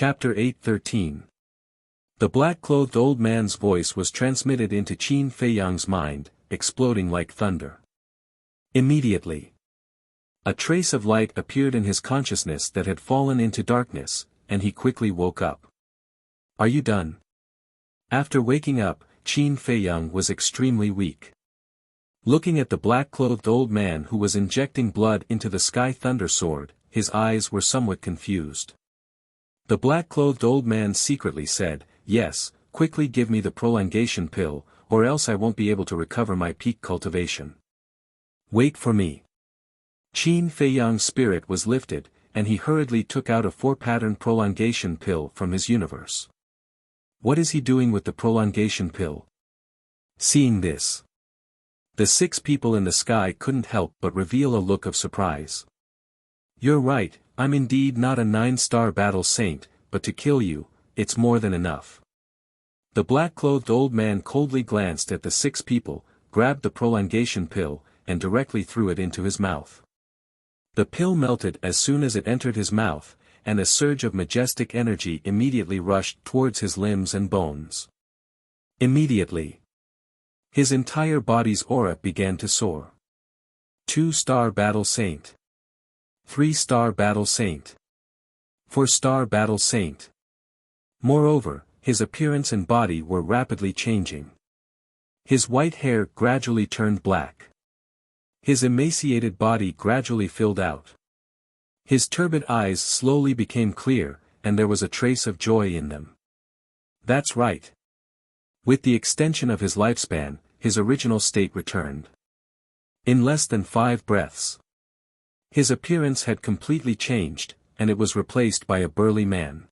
Chapter 8:13. The black-clothed old man's voice was transmitted into Qin Feiyang's mind, exploding like thunder. Immediately, a trace of light appeared in his consciousness that had fallen into darkness, and he quickly woke up. "Are you done?" After waking up, Qin Feiyang was extremely weak. Looking at the black-clothed old man who was injecting blood into the sky thunder sword, his eyes were somewhat confused. The black-clothed old man secretly said, "Yes, quickly give me the prolongation pill, or else I won't be able to recover my peak cultivation. Wait for me." Qin Feiyang's spirit was lifted, and he hurriedly took out a 4-pattern prolongation pill from his universe. What is he doing with the prolongation pill? Seeing this, the 6 people in the sky couldn't help but reveal a look of surprise. "You're right, I'm indeed not a 9-star battle saint, but to kill you, it's more than enough." The black-clothed old man coldly glanced at the 6 people, grabbed the prolongation pill, and directly threw it into his mouth. The pill melted as soon as it entered his mouth, and a surge of majestic energy immediately rushed towards his limbs and bones. Immediately, his entire body's aura began to soar. 2-star battle saint. 3-star battle saint. 4-star battle saint. Moreover, his appearance and body were rapidly changing. His white hair gradually turned black. His emaciated body gradually filled out. His turbid eyes slowly became clear, and there was a trace of joy in them. That's right. With the extension of his lifespan, his original state returned. In less than 5 breaths, his appearance had completely changed, and it was replaced by a burly man.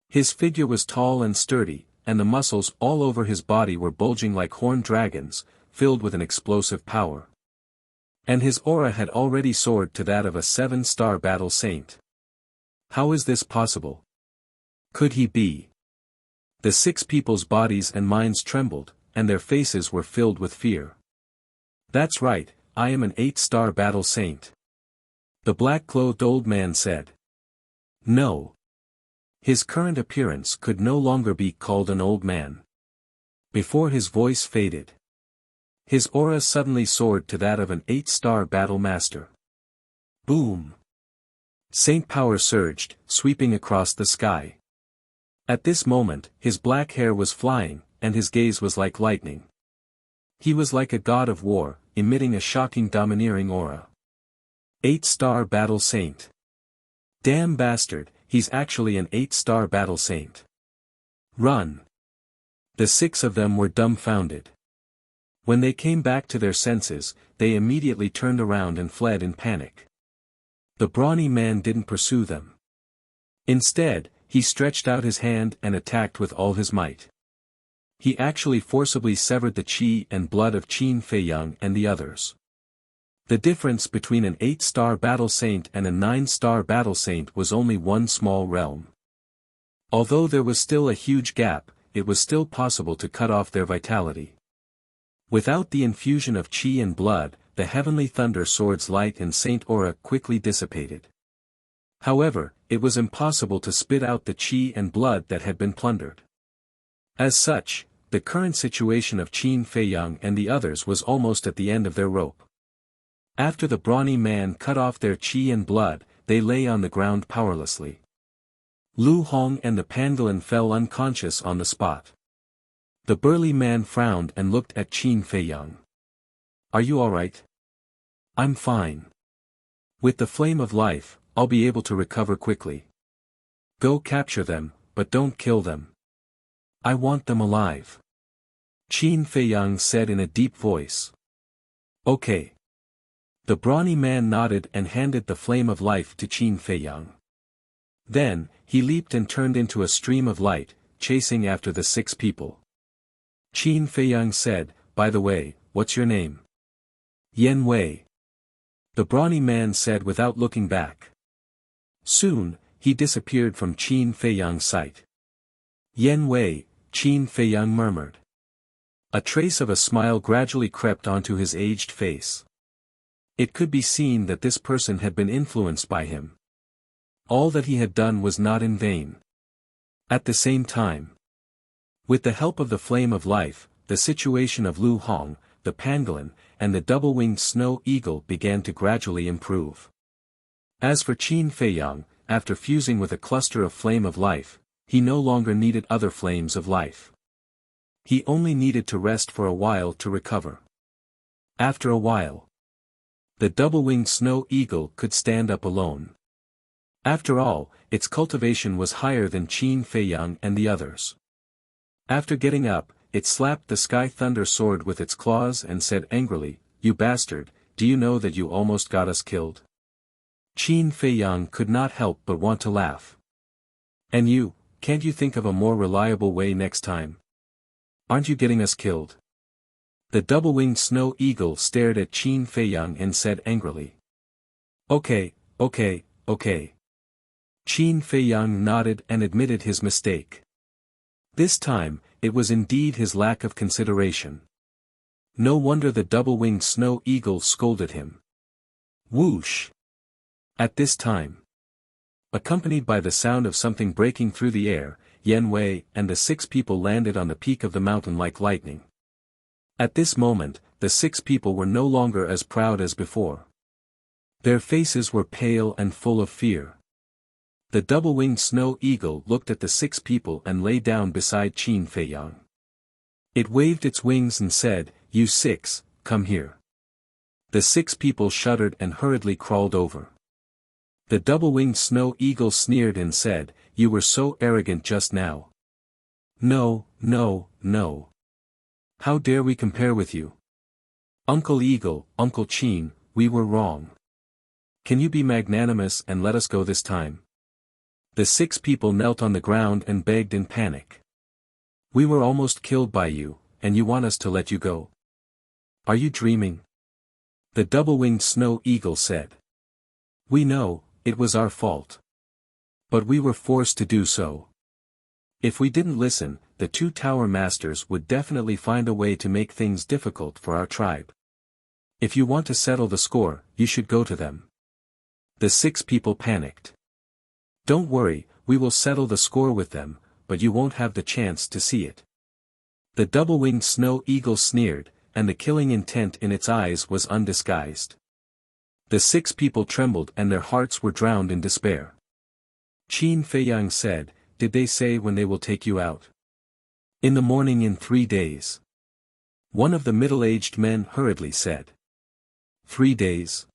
His figure was tall and sturdy, and the muscles all over his body were bulging like horned dragons, filled with an explosive power. And his aura had already soared to that of a 7-star battle saint. How is this possible? Could he be? The 6 people's bodies and minds trembled, and their faces were filled with fear. "That's right, I am an 8-star battle saint," the black-clothed old man said. No. His current appearance could no longer be called an old man. Before his voice faded, his aura suddenly soared to that of an 8-star battle master. Boom! Saint power surged, sweeping across the sky. At this moment, his black hair was flying, and his gaze was like lightning. He was like a god of war, emitting a shocking domineering aura. 8-star battle saint. Damn bastard, he's actually an 8-star battle saint. Run! The 6 of them were dumbfounded. When they came back to their senses, they immediately turned around and fled in panic. The brawny man didn't pursue them. Instead, he stretched out his hand and attacked with all his might. He actually forcibly severed the qi and blood of Qin Feiyang and the others. The difference between an 8-star battle saint and a 9-star battle saint was only one small realm. Although there was still a huge gap, it was still possible to cut off their vitality. Without the infusion of qi and blood, the heavenly thunder sword's light and saint aura quickly dissipated. However, it was impossible to spit out the qi and blood that had been plundered. As such, the current situation of Qin Feiyang and the others was almost at the end of their rope. After the brawny man cut off their qi and blood, they lay on the ground powerlessly. Lu Hong and the pangolin fell unconscious on the spot. The burly man frowned and looked at Qin Feiyang. "Are you alright?" "I'm fine. With the flame of life, I'll be able to recover quickly." "Go capture them, but don't kill them. I want them alive," Qin Feiyang said in a deep voice. "Okay." The brawny man nodded and handed the flame of life to Qin Feiyang. Then, he leaped and turned into a stream of light, chasing after the 6 people. Qin Feiyang said, "By the way, what's your name?" "Yen Wei," the brawny man said without looking back. Soon, he disappeared from Qin Feiyang's sight. "Yen Wei," Qin Feiyang murmured. A trace of a smile gradually crept onto his aged face. It could be seen that this person had been influenced by him. All that he had done was not in vain. At the same time, with the help of the flame of life, the situation of Lu Hong, the pangolin, and the double-winged snow eagle began to gradually improve. As for Qin Feiyang, after fusing with a cluster of flame of life, he no longer needed other flames of life. He only needed to rest for a while to recover. After a while, the double-winged snow eagle could stand up alone. After all, its cultivation was higher than Qin Feiyang and the others. After getting up, it slapped the sky thunder sword with its claws and said angrily, "You bastard, do you know that you almost got us killed?" Qin Feiyang could not help but want to laugh. "And you, can't you think of a more reliable way next time? Aren't you getting us killed?" The double-winged snow eagle stared at Qin Feiyang and said angrily. Okay. Qin Feiyang nodded and admitted his mistake. This time, it was indeed his lack of consideration. No wonder the double-winged snow eagle scolded him. Whoosh! At this time, accompanied by the sound of something breaking through the air, Yan Wei and the 6 people landed on the peak of the mountain like lightning. At this moment, the 6 people were no longer as proud as before. Their faces were pale and full of fear. The double-winged snow eagle looked at the 6 people and lay down beside Qin Feiyang. It waved its wings and said, "You 6, come here." The 6 people shuddered and hurriedly crawled over. The double-winged snow eagle sneered and said, "You were so arrogant just now. No. How dare we compare with you? Uncle Eagle, Uncle Qin, we were wrong. Can you be magnanimous and let us go this time?" The 6 people knelt on the ground and begged in panic. "We were almost killed by you, and you want us to let you go? Are you dreaming?" The double-winged snow eagle said. "We know, it was our fault. But we were forced to do so. If we didn't listen, the 2 tower masters would definitely find a way to make things difficult for our tribe. If you want to settle the score, you should go to them." The 6 people panicked. "Don't worry, we will settle the score with them, but you won't have the chance to see it." The double-winged snow eagle sneered, and the killing intent in its eyes was undisguised. The 6 people trembled and their hearts were drowned in despair. Qin Feiyang said, "Did they say when they will take you out?" "In the morning in 3 days. One of the middle-aged men hurriedly said. 3 days?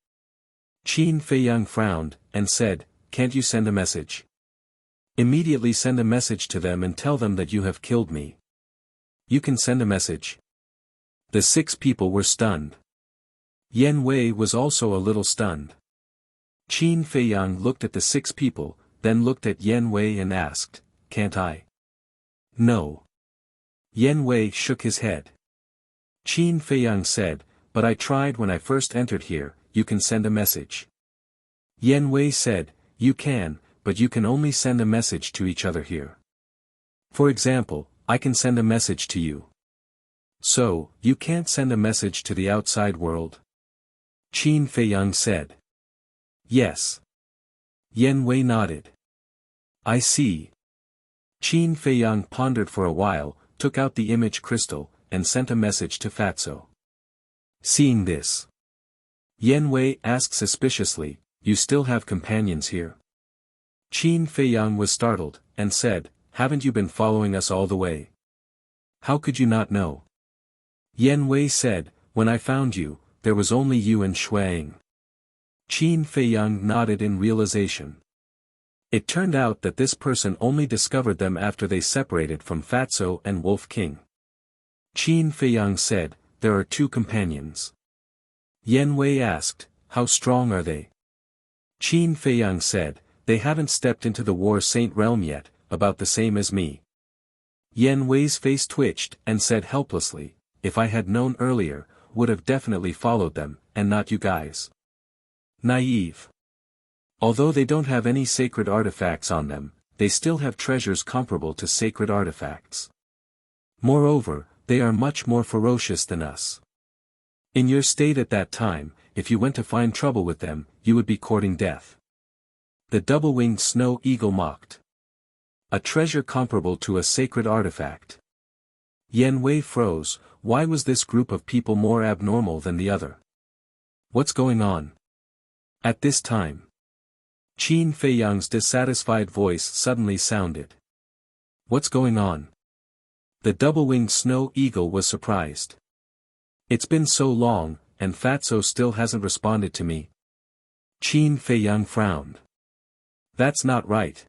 Qin Feiyang frowned, and said, "Can't you send a message? Immediately send a message to them and tell them that you have killed me." "You can send a message." The 6 people were stunned. Yan Wei was also a little stunned. Qin Feiyang looked at the 6 people, then looked at Yan Wei and asked, "Can't I?" "No." Yan Wei shook his head. Qin Feiyang said, "But I tried when I first entered here, you can send a message." Yan Wei said, "You can, but you can only send a message to each other here. For example, I can send a message to you. So, you can't send a message to the outside world?" Qin Feiyang said. "Yes." Yan Wei nodded. "I see." Qin Feiyang pondered for a while, took out the image crystal, and sent a message to Fatso. Seeing this, Yan Wei asked suspiciously, "You still have companions here?" Qin Feiyang was startled, and said, "Haven't you been following us all the way? How could you not know?" Yan Wei said, "When I found you, there was only you and Shuang." Qin Feiyang nodded in realization. It turned out that this person only discovered them after they separated from Fatso and Wolf King. Qin Feiyang said, "There are 2 companions." Yan Wei asked, "How strong are they?" Qin Feiyang said, "They haven't stepped into the War Saint realm yet, about the same as me." Yan Wei's face twitched and said helplessly, "If I had known earlier, would have definitely followed them, and not you guys." Naive. Although they don't have any sacred artifacts on them, they still have treasures comparable to sacred artifacts. Moreover, they are much more ferocious than us. In your state at that time, if you went to find trouble with them, you would be courting death. The double-winged snow eagle mocked. A treasure comparable to a sacred artifact. Yan Wei froze. Why was this group of people more abnormal than the other? What's going on? At this time, Qin Feiyang's dissatisfied voice suddenly sounded. What's going on? The double-winged snow eagle was surprised. It's been so long, and Fatso still hasn't responded to me. Qin Feiyang frowned. That's not right.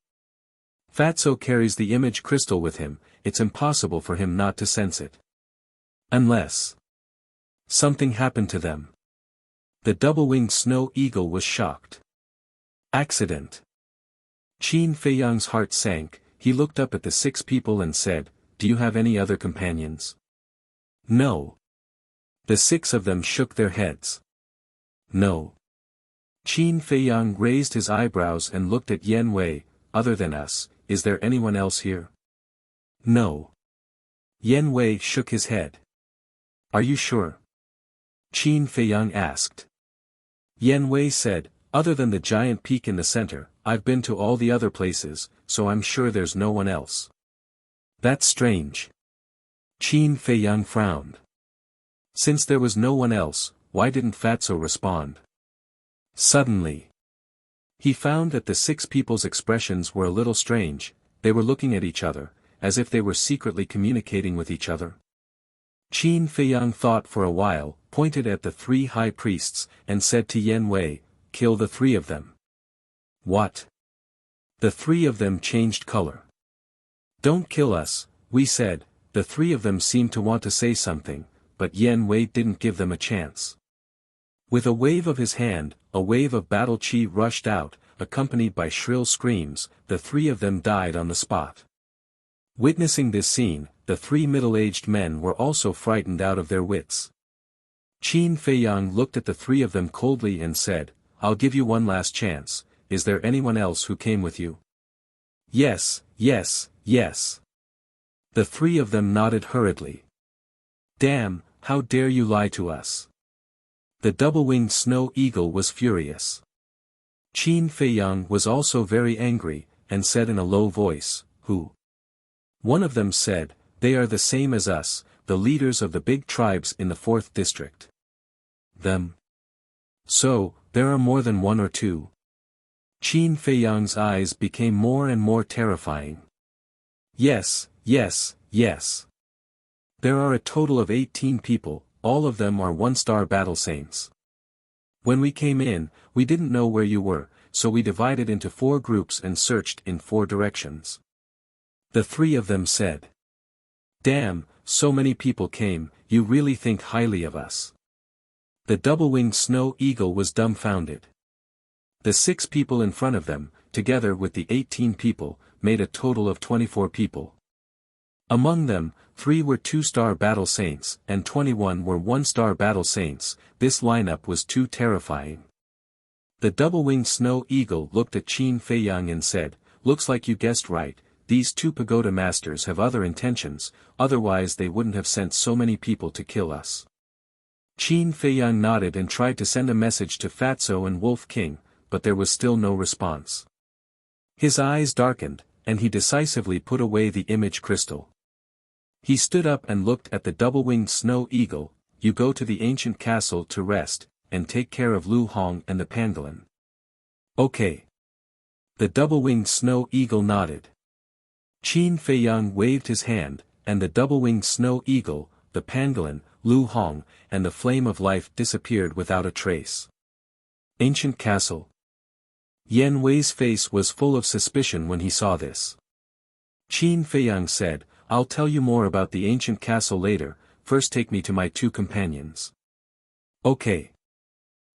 Fatso carries the image crystal with him, it's impossible for him not to sense it. Unless something happened to them. The double-winged snow eagle was shocked. Accident. Qin Feiyang's heart sank. He looked up at the 6 people and said, "Do you have any other companions?" No. The 6 of them shook their heads. No. Qin Feiyang raised his eyebrows and looked at Yan Wei. Other than us, is there anyone else here? No. Yan Wei shook his head. Are you sure? Qin Feiyang asked. Yan Wei said, other than the giant peak in the center, I've been to all the other places, so I'm sure there's no one else. That's strange. Qin Feiyang frowned. Since there was no one else, why didn't Fatso respond? Suddenly, he found that the 6 people's expressions were a little strange. They were looking at each other, as if they were secretly communicating with each other. Qin Feiyang thought for a while, pointed at the 3 high priests, and said to Yan Wei, kill the 3 of them. What? The 3 of them changed color. Don't kill us, we said. The 3 of them seemed to want to say something, but Yan Wei didn't give them a chance. With a wave of his hand, a wave of battle chi rushed out, accompanied by shrill screams. The 3 of them died on the spot. Witnessing this scene, the 3 middle-aged men were also frightened out of their wits. Qin Feiyang looked at the 3 of them coldly and said, I'll give you one last chance. Is there anyone else who came with you? Yes, yes, yes. The 3 of them nodded hurriedly. Damn, how dare you lie to us? The double-winged snow eagle was furious. Qin Feiyang was also very angry, and said in a low voice, Who? One of them said, They are the same as us, the leaders of the big tribes in the 4th district. Them? So, there are more than 1 or 2. Qin Feiyang's eyes became more and more terrifying. Yes, yes, yes. There are a total of 18 people, all of them are 1-star battle saints. When we came in, we didn't know where you were, so we divided into 4 groups and searched in 4 directions. The 3 of them said. Damn, so many people came, you really think highly of us. The double-winged snow eagle was dumbfounded. The 6 people in front of them, together with the 18 people, made a total of 24 people. Among them, 3 were 2-star battle saints, and 21 were 1-star battle saints. This lineup was too terrifying. The double-winged snow eagle looked at Qin Feiyang and said, Looks like you guessed right, these 2 pagoda masters have other intentions, otherwise they wouldn't have sent so many people to kill us. Qin Feiyang nodded and tried to send a message to Fatso and Wolf King, but there was still no response. His eyes darkened, and he decisively put away the image crystal. He stood up and looked at the double-winged snow eagle. You go to the ancient castle to rest, and take care of Lu Hong and the pangolin. Okay. The double-winged snow eagle nodded. Qin Feiyang waved his hand, and the double-winged snow eagle, the pangolin, Lu Hong, and the flame of life disappeared without a trace. Ancient castle. Yan Wei's face was full of suspicion when he saw this. Qin Feiyang said, I'll tell you more about the ancient castle later, first take me to my 2 companions. Okay.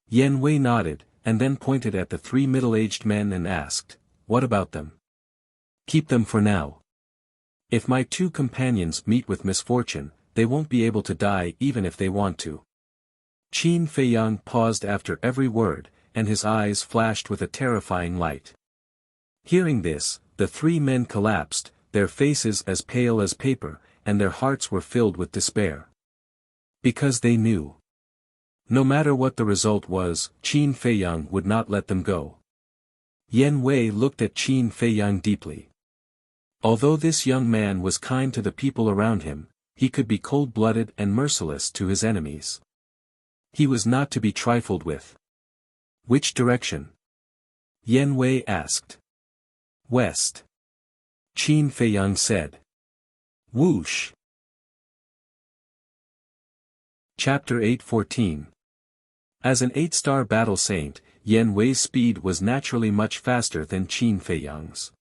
Yan Wei nodded, and then pointed at the 3 middle-aged men and asked, What about them? Keep them for now. If my 2 companions meet with misfortune, they won't be able to die even if they want to. Qin Feiyang paused after every word, and his eyes flashed with a terrifying light. Hearing this, the 3 men collapsed, their faces as pale as paper, and their hearts were filled with despair. Because they knew. No matter what the result was, Qin Feiyang would not let them go. Yan Wei looked at Qin Feiyang deeply. Although this young man was kind to the people around him, he could be cold-blooded and merciless to his enemies. He was not to be trifled with. Which direction? Yan Wei asked. West. Qin Feiyang said. Whoosh. Chapter 8:14. As an 8-star battle saint, Yan Wei's speed was naturally much faster than Qin Feiyang's.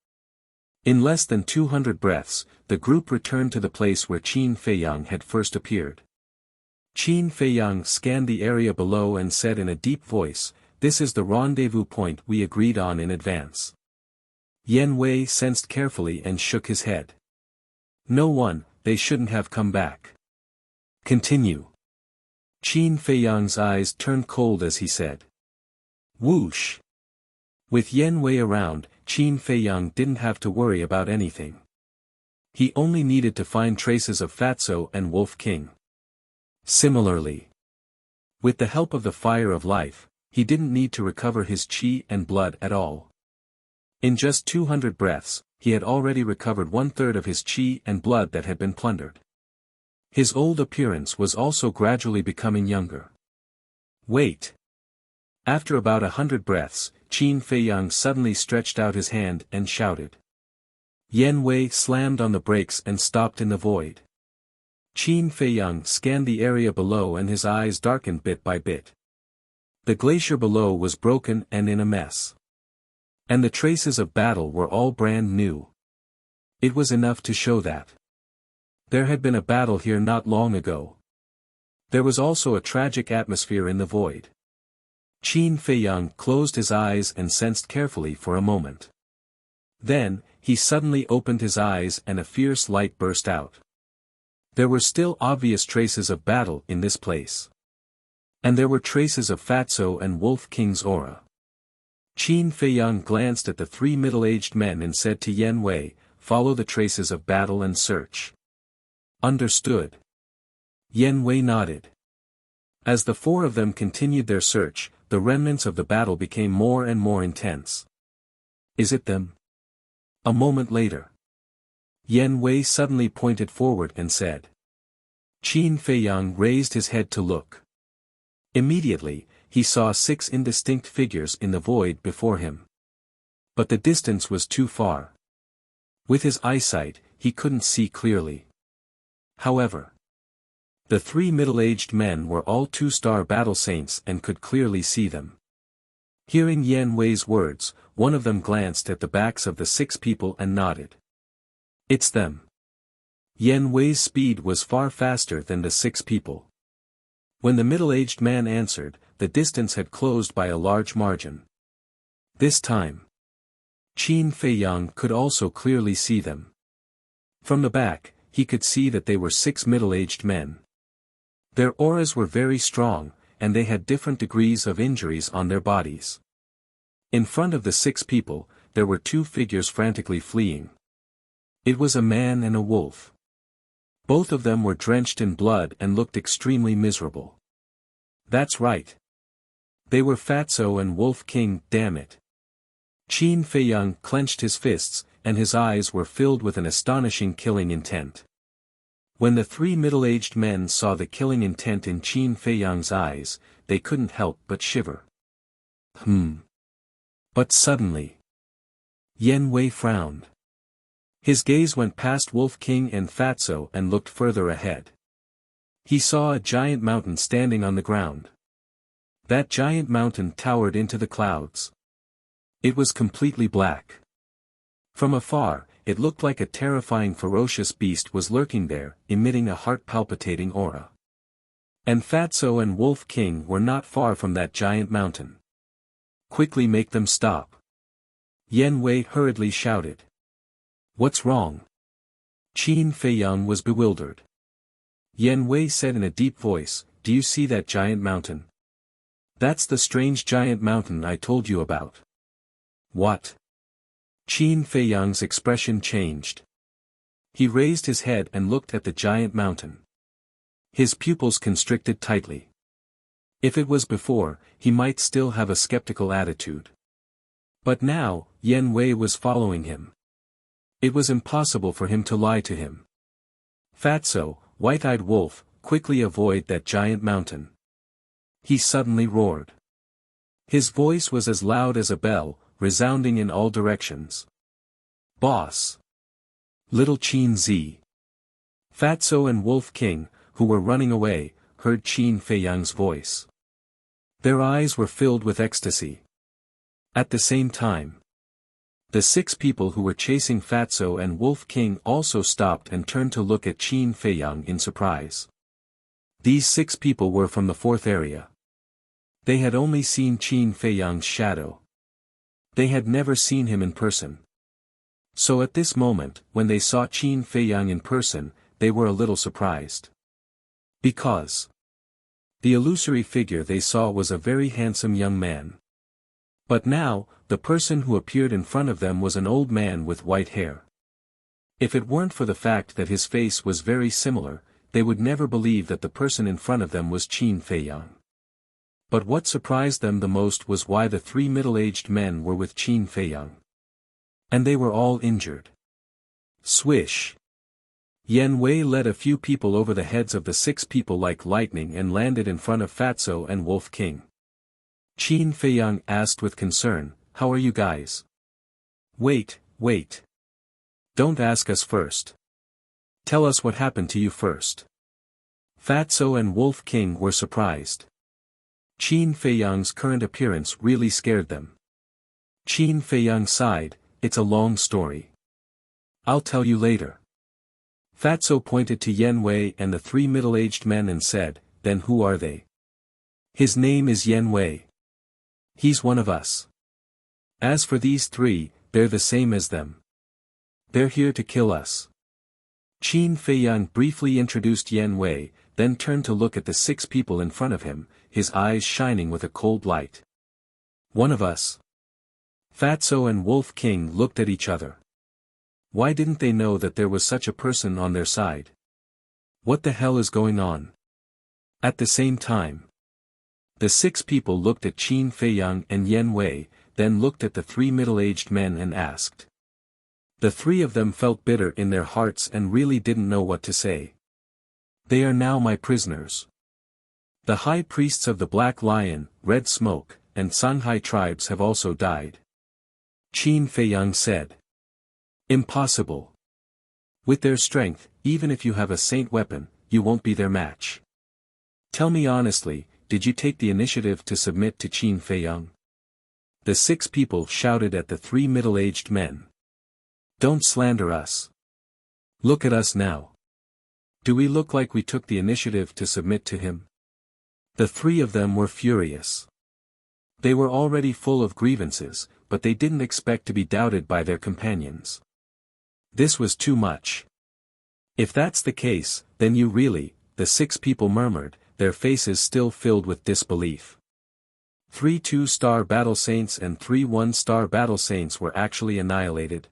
In less than 200 breaths, the group returned to the place where Qin Feiyang had first appeared. Qin Feiyang scanned the area below and said in a deep voice, "This is the rendezvous point we agreed on in advance." Yan Wei sensed carefully and shook his head. "No one, they shouldn't have come back." "Continue." Qin Feiyang's eyes turned cold as he said. Whoosh. With Yan Wei around, Qin Feiyang didn't have to worry about anything. He only needed to find traces of Fatso and Wolf King. Similarly, with the help of the Fire of Life, he didn't need to recover his qi and blood at all. In just 200 breaths, he had already recovered 1/3 of his qi and blood that had been plundered. His old appearance was also gradually becoming younger. Wait. After about 100 breaths, Qin Feiyang suddenly stretched out his hand and shouted. Yan Wei slammed on the brakes and stopped in the void. Qin Feiyang scanned the area below and his eyes darkened bit by bit. The glacier below was broken and in a mess. And the traces of battle were all brand new. It was enough to show that there had been a battle here not long ago. There was also a tragic atmosphere in the void. Qin Feiyang closed his eyes and sensed carefully for a moment. Then, he suddenly opened his eyes and a fierce light burst out. There were still obvious traces of battle in this place. And there were traces of Fatso and Wolf King's aura. Qin Feiyang glanced at the 3 middle-aged men and said to Yan Wei, "Follow the traces of battle and search." Understood. Yan Wei nodded. As the 4 of them continued their search, the remnants of the battle became more and more intense. Is it them? A moment later, Yan Wei suddenly pointed forward and said. Qin Feiyang raised his head to look. Immediately, he saw 6 indistinct figures in the void before him. But the distance was too far. With his eyesight, he couldn't see clearly. However, the 3 middle-aged men were all 2-star battle saints and could clearly see them. Hearing Yan Wei's words, one of them glanced at the backs of the 6 people and nodded. It's them. Yan Wei's speed was far faster than the 6 people. When the middle-aged man answered, the distance had closed by a large margin. This time, Qin Feiyang could also clearly see them. From the back, he could see that they were 6 middle-aged men. Their auras were very strong, and they had different degrees of injuries on their bodies. In front of the 6 people, there were 2 figures frantically fleeing. It was a man and a wolf. Both of them were drenched in blood and looked extremely miserable. That's right. They were Fatso and Wolf King, damn it. Qin Feiyang clenched his fists, and his eyes were filled with an astonishing killing intent. When the 3 middle-aged men saw the killing intent in Qin Feiyang's eyes, they couldn't help but shiver. But suddenly, Yan Wei frowned. His gaze went past Wolf King and Fatso and looked further ahead. He saw a giant mountain standing on the ground. That giant mountain towered into the clouds. It was completely black. From afar, it looked like a terrifying ferocious beast was lurking there, emitting a heart-palpitating aura. And Fatso and Wolf King were not far from that giant mountain. Quickly make them stop. Yan Wei hurriedly shouted. What's wrong? Qin Feiyang was bewildered. Yan Wei said in a deep voice, Do you see that giant mountain? That's the strange giant mountain I told you about. What? Qin Feiyang's expression changed. He raised his head and looked at the giant mountain. His pupils constricted tightly. If it was before, he might still have a skeptical attitude. But now, Yan Wei was following him. It was impossible for him to lie to him. Fatso, white-eyed wolf, quickly avoid that giant mountain. He suddenly roared. His voice was as loud as a bell, resounding in all directions. Boss! Little Qin Zi. Fatso and Wolf King, who were running away, heard Qin Feiyang's voice. Their eyes were filled with ecstasy. At the same time, the 6 people who were chasing Fatso and Wolf King also stopped and turned to look at Qin Feiyang in surprise. These 6 people were from the 4th area. They had only seen Qin Feiyang's shadow. They had never seen him in person. So at this moment, when they saw Qin Feiyang in person, they were a little surprised. Because the illusory figure they saw was a very handsome young man. But now, the person who appeared in front of them was an old man with white hair. If it weren't for the fact that his face was very similar, they would never believe that the person in front of them was Qin Feiyang. But what surprised them the most was why the 3 middle-aged men were with Qin Feiyang. And they were all injured. Swish! Yan Wei led a few people over the heads of the 6 people like lightning and landed in front of Fatso and Wolf King. Qin Feiyang asked with concern, "How are you guys?" Wait. Don't ask us first. Tell us what happened to you first." Fatso and Wolf King were surprised. Qin Feiyang's current appearance really scared them. Qin Feiyang sighed, "It's a long story. I'll tell you later." Fatso pointed to Yan Wei and the 3 middle-aged men and said, "Then who are they?" "His name is Yan Wei. He's one of us. As for these 3, they're the same as them. They're here to kill us." Qin Feiyang briefly introduced Yan Wei, then turned to look at the 6 people in front of him, his eyes shining with a cold light. "One of us?" Fatso and Wolf King looked at each other. Why didn't they know that there was such a person on their side? What the hell is going on? At the same time, the 6 people looked at Qin Feiyang and Yan Wei, then looked at the 3 middle-aged men and asked. The 3 of them felt bitter in their hearts and really didn't know what to say. "They are now my prisoners. The high priests of the Black Lion, Red Smoke, and Songhai tribes have also died." Qin Feiyang said. "Impossible. With their strength, even if you have a saint weapon, you won't be their match. Tell me honestly, did you take the initiative to submit to Qin Feiyang?" The 6 people shouted at the 3 middle-aged men. "Don't slander us. Look at us now. Do we look like we took the initiative to submit to him?" The 3 of them were furious. They were already full of grievances, but they didn't expect to be doubted by their companions. This was too much. "If that's the case, then you really," the 6 people murmured, their faces still filled with disbelief. 3 2-star battle saints and 3 1-star battle saints were actually annihilated.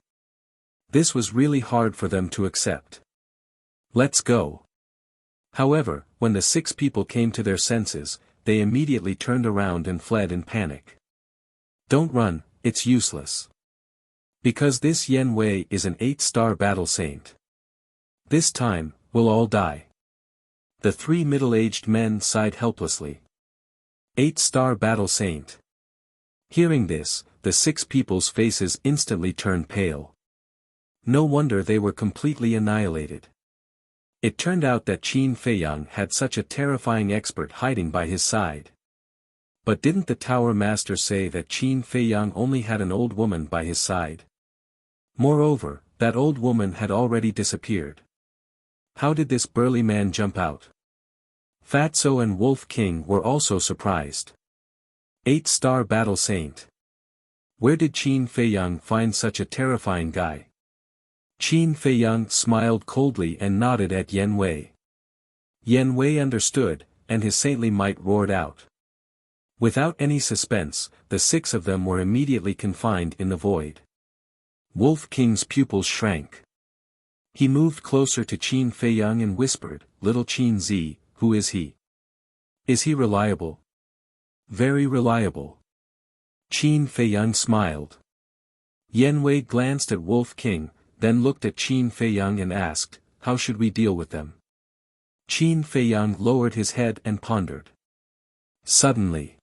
This was really hard for them to accept. "Let's go." However, when the 6 people came to their senses, they immediately turned around and fled in panic. "Don't run, it's useless. Because this Yan Wei is an 8-star battle saint. This time, we'll all die." The 3 middle-aged men sighed helplessly. 8-star battle saint. Hearing this, the 6 people's faces instantly turned pale. No wonder they were completely annihilated. It turned out that Qin Feiyang had such a terrifying expert hiding by his side. But didn't the Tower Master say that Qin Feiyang only had an old woman by his side? Moreover, that old woman had already disappeared. How did this burly man jump out? Fatso and Wolf King were also surprised. 8-star battle saint. Where did Qin Feiyang find such a terrifying guy? Qin Feiyang smiled coldly and nodded at Yan Wei. Yan Wei understood, and his saintly might roared out. Without any suspense, the 6 of them were immediately confined in the void. Wolf King's pupils shrank. He moved closer to Qin Feiyang and whispered, "Little Qin Zi, who is he? Is he reliable?" "Very reliable." Qin Feiyang smiled. Yan Wei glanced at Wolf King, then looked at Qin Feiyang and asked, how should we deal with them? Qin Feiyang lowered his head and pondered. Suddenly,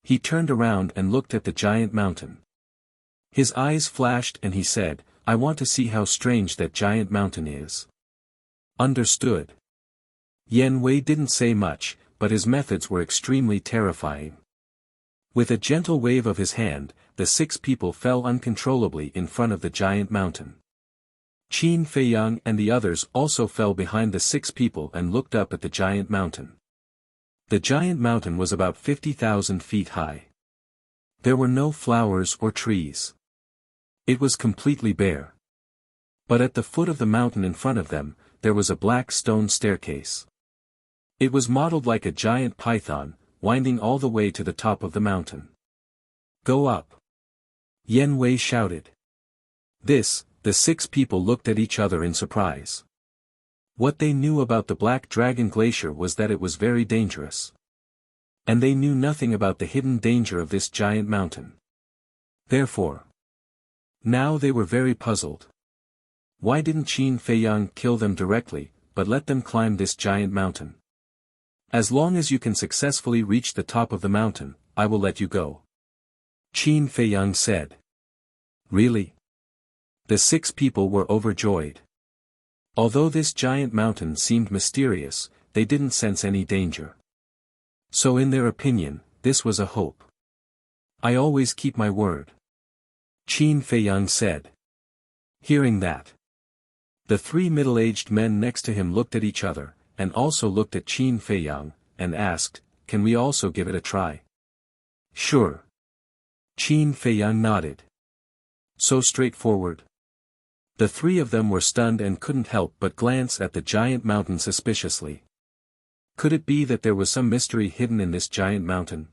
he turned around and looked at the giant mountain. His eyes flashed and he said, I want to see how strange that giant mountain is. Understood. Yan Wei didn't say much, but his methods were extremely terrifying. With a gentle wave of his hand, the 6 people fell uncontrollably in front of the giant mountain. Qin Feiyang and the others also fell behind the 6 people and looked up at the giant mountain. The giant mountain was about 50,000 feet high. There were no flowers or trees. It was completely bare. But at the foot of the mountain in front of them, there was a black stone staircase. It was modeled like a giant python, winding all the way to the top of the mountain. Go up! Yan Wei shouted. The 6 people looked at each other in surprise. What they knew about the Black Dragon Glacier was that it was very dangerous. And they knew nothing about the hidden danger of this giant mountain. Therefore, now they were very puzzled. Why didn't Qin Feiyang kill them directly, but let them climb this giant mountain? As long as you can successfully reach the top of the mountain, I will let you go. Qin Feiyang said. Really? The 6 people were overjoyed. Although this giant mountain seemed mysterious, they didn't sense any danger. So in their opinion, this was a hope. I always keep my word. Qin Feiyang said. Hearing that, the 3 middle-aged men next to him looked at each other, and also looked at Qin Feiyang, and asked, can we also give it a try? Sure. Qin Feiyang nodded. So straightforward. The 3 of them were stunned and couldn't help but glance at the giant mountain suspiciously. Could it be that there was some mystery hidden in this giant mountain?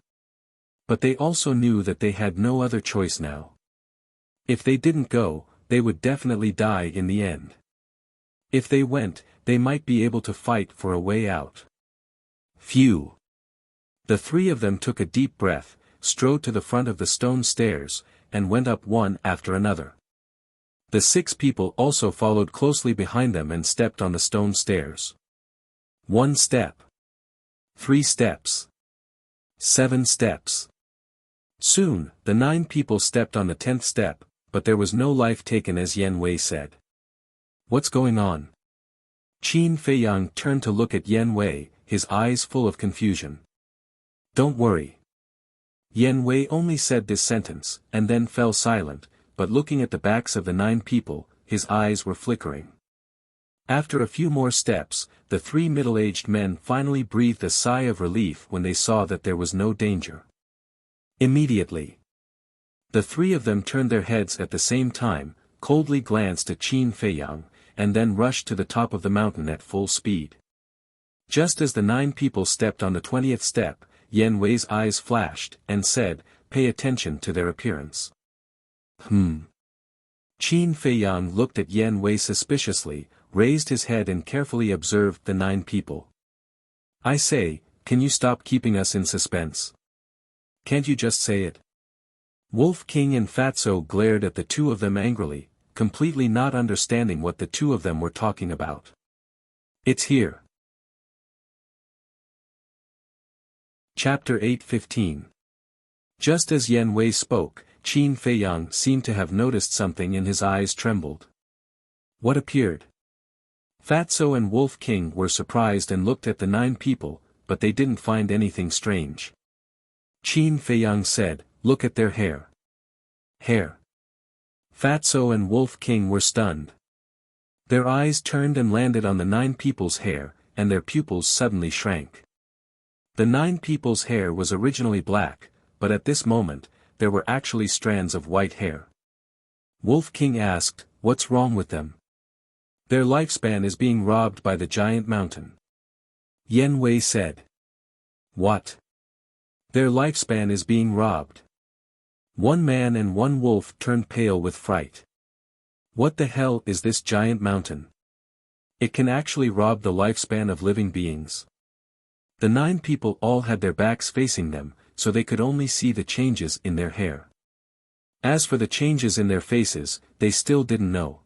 But they also knew that they had no other choice now. If they didn't go, they would definitely die in the end. If they went, they might be able to fight for a way out. Phew! The 3 of them took a deep breath, strode to the front of the stone stairs, and went up one after another. The 6 people also followed closely behind them and stepped on the stone stairs. 1 step. 3 steps. 7 steps. Soon, the 9 people stepped on the 10th step, but there was no life taken as Yan Wei said. What's going on? Qin Feiyang turned to look at Yan Wei, his eyes full of confusion. Don't worry. Yan Wei only said this sentence, and then fell silent, but looking at the backs of the 9 people, his eyes were flickering. After a few more steps, the 3 middle-aged men finally breathed a sigh of relief when they saw that there was no danger. Immediately, the 3 of them turned their heads at the same time, coldly glanced at Qin Feiyang, and then rushed to the top of the mountain at full speed. Just as the 9 people stepped on the 20th step, Yan Wei's eyes flashed, and said, pay attention to their appearance. Qin Feiyang looked at Yan Wei suspiciously, raised his head and carefully observed the 9 people. I say, can you stop keeping us in suspense? Can't you just say it? Wolf King and Fatso glared at the 2 of them angrily, completely not understanding what the 2 of them were talking about. It's here. Chapter 8:15. Just as Yan Wei spoke, Qin Feiyang seemed to have noticed something and his eyes trembled. What appeared? Fatso and Wolf King were surprised and looked at the 9 people, but they didn't find anything strange. Qin Feiyang said, look at their hair. Hair. Fatso and Wolf King were stunned. Their eyes turned and landed on the 9 people's hair, and their pupils suddenly shrank. The 9 people's hair was originally black, but at this moment, there were actually strands of white hair. Wolf King asked, what's wrong with them? Their lifespan is being robbed by the giant mountain. Yan Wei said. What? Their lifespan is being robbed. 1 man and 1 wolf turned pale with fright. What the hell is this giant mountain? It can actually rob the lifespan of living beings. The 9 people all had their backs facing them, so they could only see the changes in their hair. As for the changes in their faces, they still didn't know.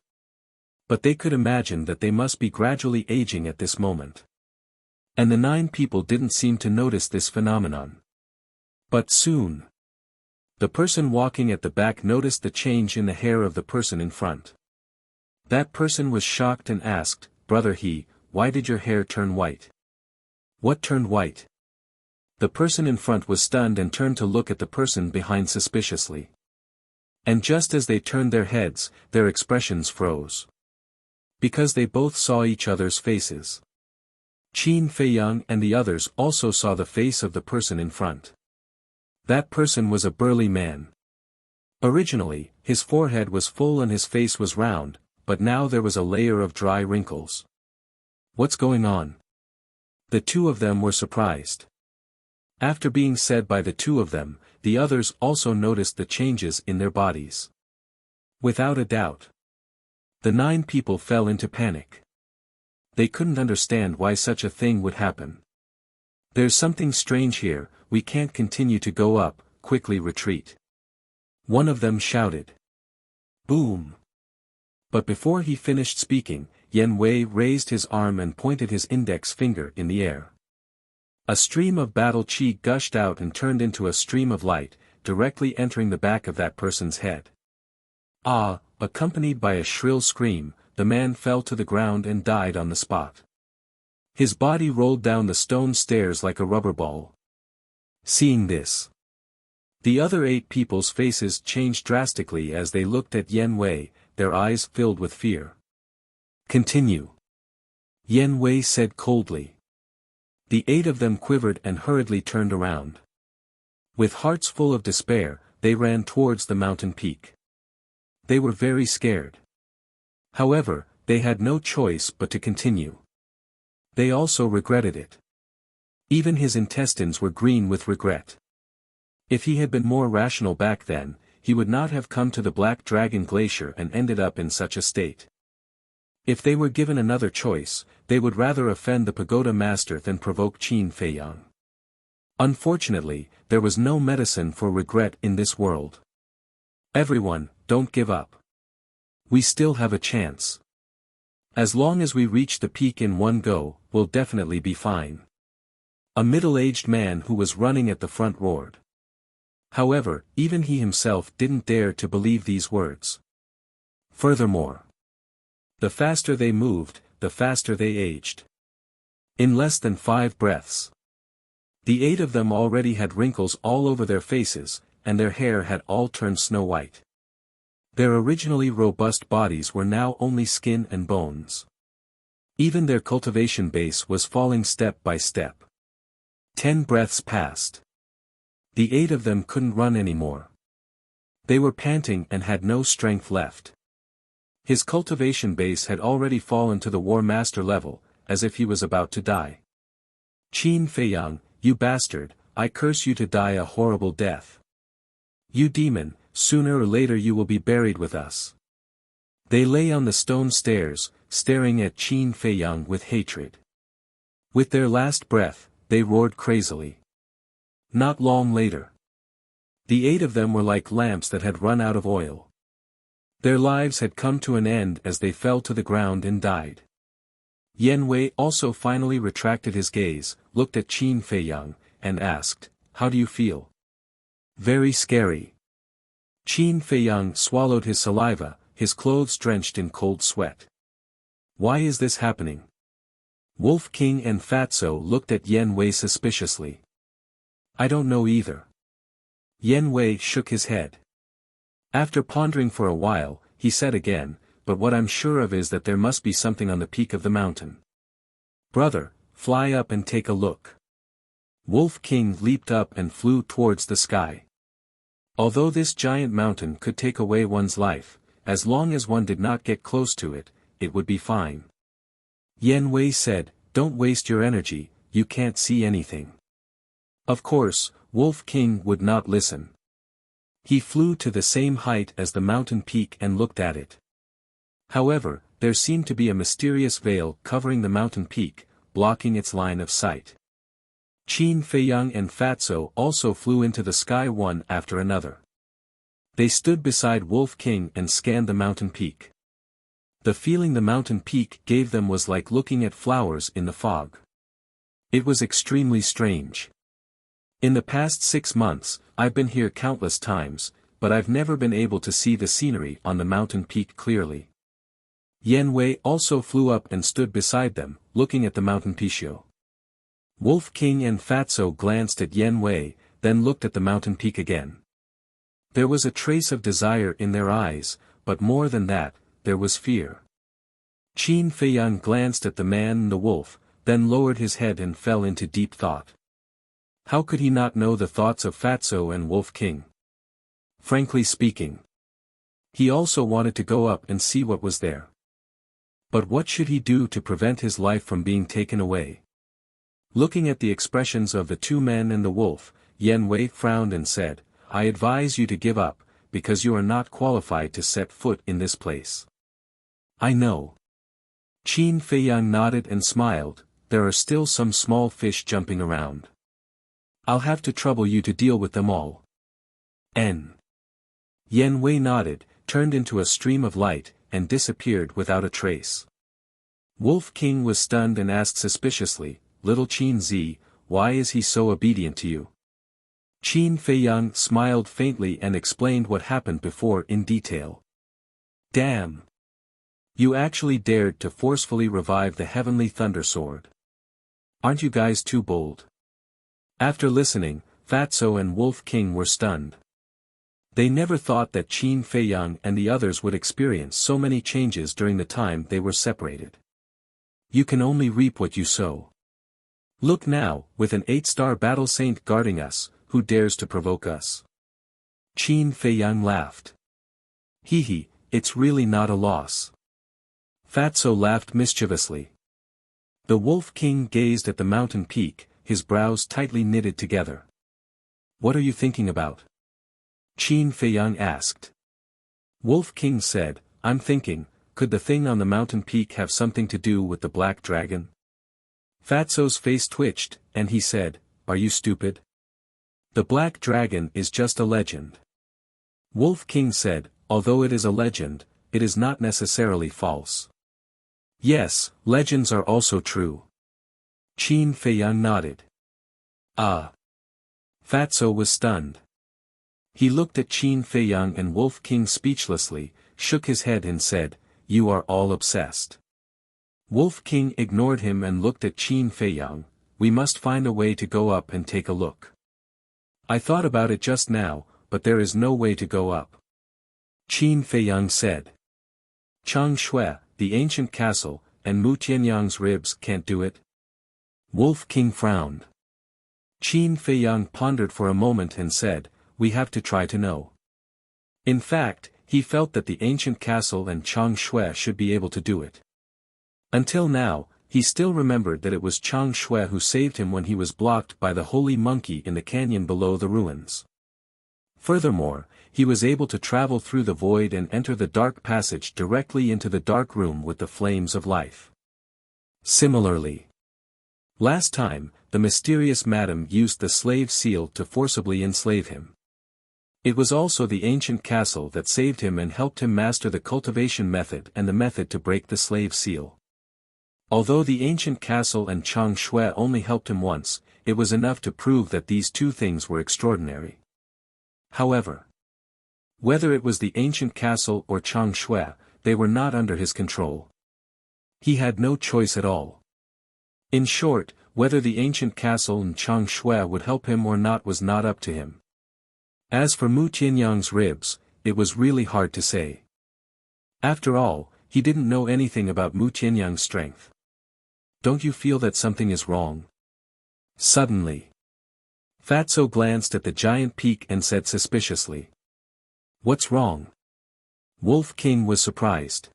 But they could imagine that they must be gradually aging at this moment. And the 9 people didn't seem to notice this phenomenon. But soon, the person walking at the back noticed the change in the hair of the person in front. That person was shocked and asked, "Brother He, why did your hair turn white?" "What turned white?" The person in front was stunned and turned to look at the person behind suspiciously. And just as they turned their heads, their expressions froze. Because they both saw each other's faces. Qin Feiyang and the others also saw the face of the person in front. That person was a burly man. Originally, his forehead was full and his face was round, but now there was a layer of dry wrinkles. "What's going on?" The 2 of them were surprised. After being said by the 2 of them, the others also noticed the changes in their bodies. Without a doubt, the 9 people fell into panic. They couldn't understand why such a thing would happen. "There's something strange here, we can't continue to go up, quickly retreat." One of them shouted. Boom! But before he finished speaking, Yan Wei raised his arm and pointed his index finger in the air. A stream of battle chi gushed out and turned into a stream of light, directly entering the back of that person's head. Ah! Accompanied by a shrill scream, the man fell to the ground and died on the spot. His body rolled down the stone stairs like a rubber ball. Seeing this, the other 8 people's faces changed drastically as they looked at Yan Wei, their eyes filled with fear. "Continue," Yan Wei said coldly. The 8 of them quivered and hurriedly turned around. With hearts full of despair, they ran towards the mountain peak. They were very scared. However, they had no choice but to continue. They also regretted it. Even his intestines were green with regret. If he had been more rational back then, he would not have come to the Black Dragon Glacier and ended up in such a state. If they were given another choice, they would rather offend the pagoda master than provoke Qin Feiyang. Unfortunately, there was no medicine for regret in this world. "Everyone, don't give up. We still have a chance. As long as we reach the peak in one go, we'll definitely be fine." A middle-aged man who was running at the front roared. However, even he himself didn't dare to believe these words. Furthermore, the faster they moved, the faster they aged. In less than 5 breaths, the 8 of them already had wrinkles all over their faces, and their hair had all turned snow white. Their originally robust bodies were now only skin and bones. Even their cultivation base was falling step by step. 10 breaths passed. The 8 of them couldn't run anymore. They were panting and had no strength left. His cultivation base had already fallen to the War Master level, as if he was about to die. "Qin Feiyang, you bastard, I curse you to die a horrible death. You demon, sooner or later you will be buried with us." They lay on the stone stairs, staring at Qin Feiyang with hatred. With their last breath, they roared crazily. Not long later, the 8 of them were like lamps that had run out of oil. Their lives had come to an end as they fell to the ground and died. Yan Wei also finally retracted his gaze, looked at Qin Feiyang, and asked, "How do you feel?" "Very scary." Qin Feiyang swallowed his saliva, his clothes drenched in cold sweat. "Why is this happening?" Wolf King and Fatso looked at Yan Wei suspiciously. "I don't know either." Yan Wei shook his head. After pondering for a while, he said again, "But what I'm sure of is that there must be something on the peak of the mountain. Brother, fly up and take a look." Wolf King leaped up and flew towards the sky. Although this giant mountain could take away one's life, as long as one did not get close to it, it would be fine. Yan Wei said, "Don't waste your energy, you can't see anything." Of course, Wolf King would not listen. He flew to the same height as the mountain peak and looked at it. However, there seemed to be a mysterious veil covering the mountain peak, blocking its line of sight. Qin Feiyang and Fatso also flew into the sky one after another. They stood beside Wolf King and scanned the mountain peak. The feeling the mountain peak gave them was like looking at flowers in the fog. It was extremely strange. In the past 6 months, I've been here countless times, but I've never been able to see the scenery on the mountain peak clearly. Yan Wei also flew up and stood beside them, looking at the mountain peak. Wolf King and Fatso glanced at Yan Wei, then looked at the mountain peak again. There was a trace of desire in their eyes, but more than that, there was fear. Qin Feiyang glanced at the man and the wolf, then lowered his head and fell into deep thought. How could he not know the thoughts of Fatso and Wolf King? Frankly speaking, he also wanted to go up and see what was there. But what should he do to prevent his life from being taken away? Looking at the expressions of the two men and the wolf, Yan Wei frowned and said, I advise you to give up, because you are not qualified to set foot in this place. I know. Qin Feiyang nodded and smiled, there are still some small fish jumping around. I'll have to trouble you to deal with them all. Yan Wei nodded, turned into a stream of light, and disappeared without a trace. Wolf King was stunned and asked suspiciously, Little Qin Zi, why is he so obedient to you? Qin Feiyang smiled faintly and explained what happened before in detail. Damn! You actually dared to forcefully revive the heavenly thunder sword. Aren't you guys too bold? After listening, Fatso and Wolf King were stunned. They never thought that Qin Feiyang and the others would experience so many changes during the time they were separated. You can only reap what you sow. Look now, with an 8-star battle saint guarding us, who dares to provoke us? Qin Feiyang laughed. Hee, it's really not a loss. Fatso laughed mischievously. The Wolf King gazed at the mountain peak, his brows tightly knitted together. What are you thinking about? Qin Feiyang asked. Wolf King said, I'm thinking, could the thing on the mountain peak have something to do with the black dragon? Fatso's face twitched, and he said, Are you stupid? The black dragon is just a legend. Wolf King said, although it is a legend, it is not necessarily false. Yes, legends are also true. Qin Feiyang nodded. Ah. Fatso was stunned. He looked at Qin Feiyang and Wolf King speechlessly, shook his head and said, You are all obsessed. Wolf King ignored him and looked at Qin Feiyang, we must find a way to go up and take a look. I thought about it just now, but there is no way to go up. Qin Feiyang said. Chang Shui, the ancient castle, and Mu Tianyang's ribs can't do it? Wolf King frowned. Qin Feiyang pondered for a moment and said, We have to try to know. In fact, he felt that the ancient castle and Chang Shui should be able to do it. Until now, he still remembered that it was Chang Shui who saved him when he was blocked by the holy monkey in the canyon below the ruins. Furthermore, he was able to travel through the void and enter the dark passage directly into the dark room with the flames of life. Similarly, last time, the mysterious madam used the slave seal to forcibly enslave him. It was also the ancient castle that saved him and helped him master the cultivation method and the method to break the slave seal. Although the ancient castle and Chang Shui only helped him once, it was enough to prove that these two things were extraordinary. However, whether it was the ancient castle or Chang Shui, they were not under his control. He had no choice at all. In short, whether the ancient castle and Chang Shui would help him or not was not up to him. As for Mu Tianyang's ribs, it was really hard to say. After all, he didn't know anything about Mu Tianyang's strength. Don't you feel that something is wrong? Suddenly, Fatso glanced at the giant peak and said suspiciously. What's wrong? Wolf King was surprised.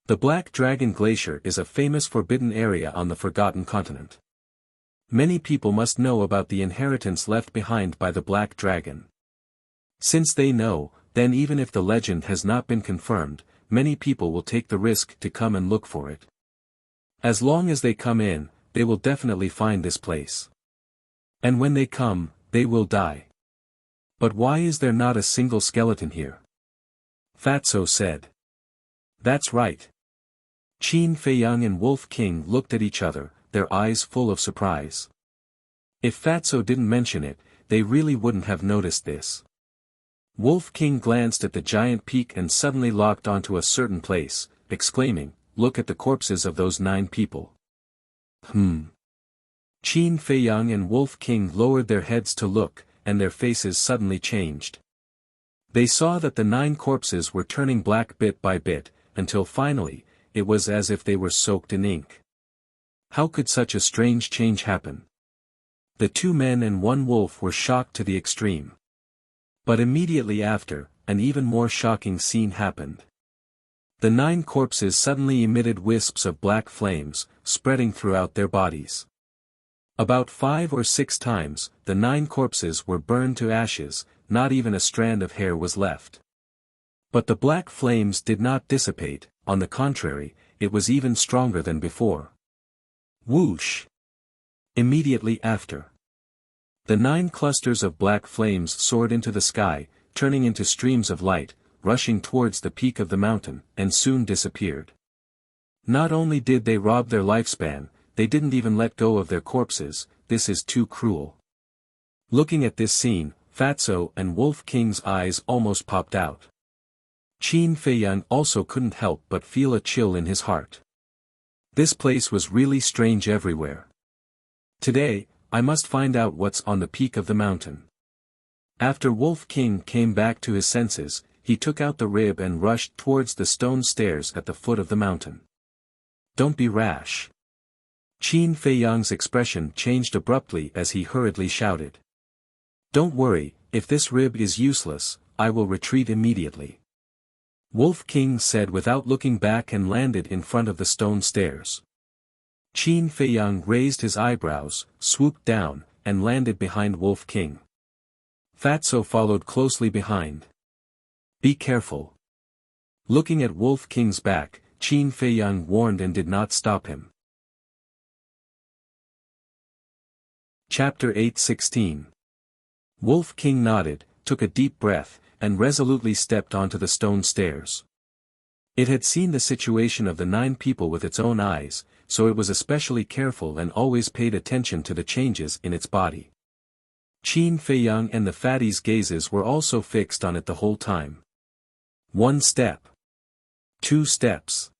The Black Dragon Glacier is a famous forbidden area on the Forgotten Continent. Many people must know about the inheritance left behind by the Black Dragon. Since they know, then even if the legend has not been confirmed, many people will take the risk to come and look for it. As long as they come in, they will definitely find this place. And when they come, they will die. But why is there not a single skeleton here? Fatso said. That's right, Qin Feiyang and Wolf King looked at each other, their eyes full of surprise. If Fatso didn't mention it, they really wouldn't have noticed this. Wolf King glanced at the giant peak and suddenly locked onto a certain place, exclaiming, "Look at the corpses of those 9 people." Qin Feiyang and Wolf King lowered their heads to look, and their faces suddenly changed. They saw that the 9 corpses were turning black bit by bit, until finally, it was as if they were soaked in ink. How could such a strange change happen? The 2 men and 1 wolf were shocked to the extreme. But immediately after, an even more shocking scene happened. The 9 corpses suddenly emitted wisps of black flames, spreading throughout their bodies. About 5 or 6 times, the 9 corpses were burned to ashes, not even a strand of hair was left. But the black flames did not dissipate, on the contrary, it was even stronger than before. Whoosh! Immediately after, the 9 clusters of black flames soared into the sky, turning into streams of light, rushing towards the peak of the mountain, and soon disappeared. Not only did they rob their lifespan, they didn't even let go of their corpses. This is too cruel. Looking at this scene, Fatso and Wolf King's eyes almost popped out. Qin Feiyang also couldn't help but feel a chill in his heart. This place was really strange everywhere. Today, I must find out what's on the peak of the mountain. After Wolf King came back to his senses, he took out the rib and rushed towards the stone stairs at the foot of the mountain. Don't be rash. Qin Feiyang's expression changed abruptly as he hurriedly shouted. Don't worry, if this rib is useless, I will retreat immediately. Wolf King said without looking back and landed in front of the stone stairs. Qin Feiyang raised his eyebrows, swooped down, and landed behind Wolf King. Fatso followed closely behind. Be careful. Looking at Wolf King's back, Qin Feiyang warned and did not stop him. Chapter 8:16. Wolf King nodded, took a deep breath, and resolutely stepped onto the stone stairs. It had seen the situation of the 9 people with its own eyes, so it was especially careful and always paid attention to the changes in its body. Qin Feiyang and the fatty's gazes were also fixed on it the whole time. 1 step. 2 steps.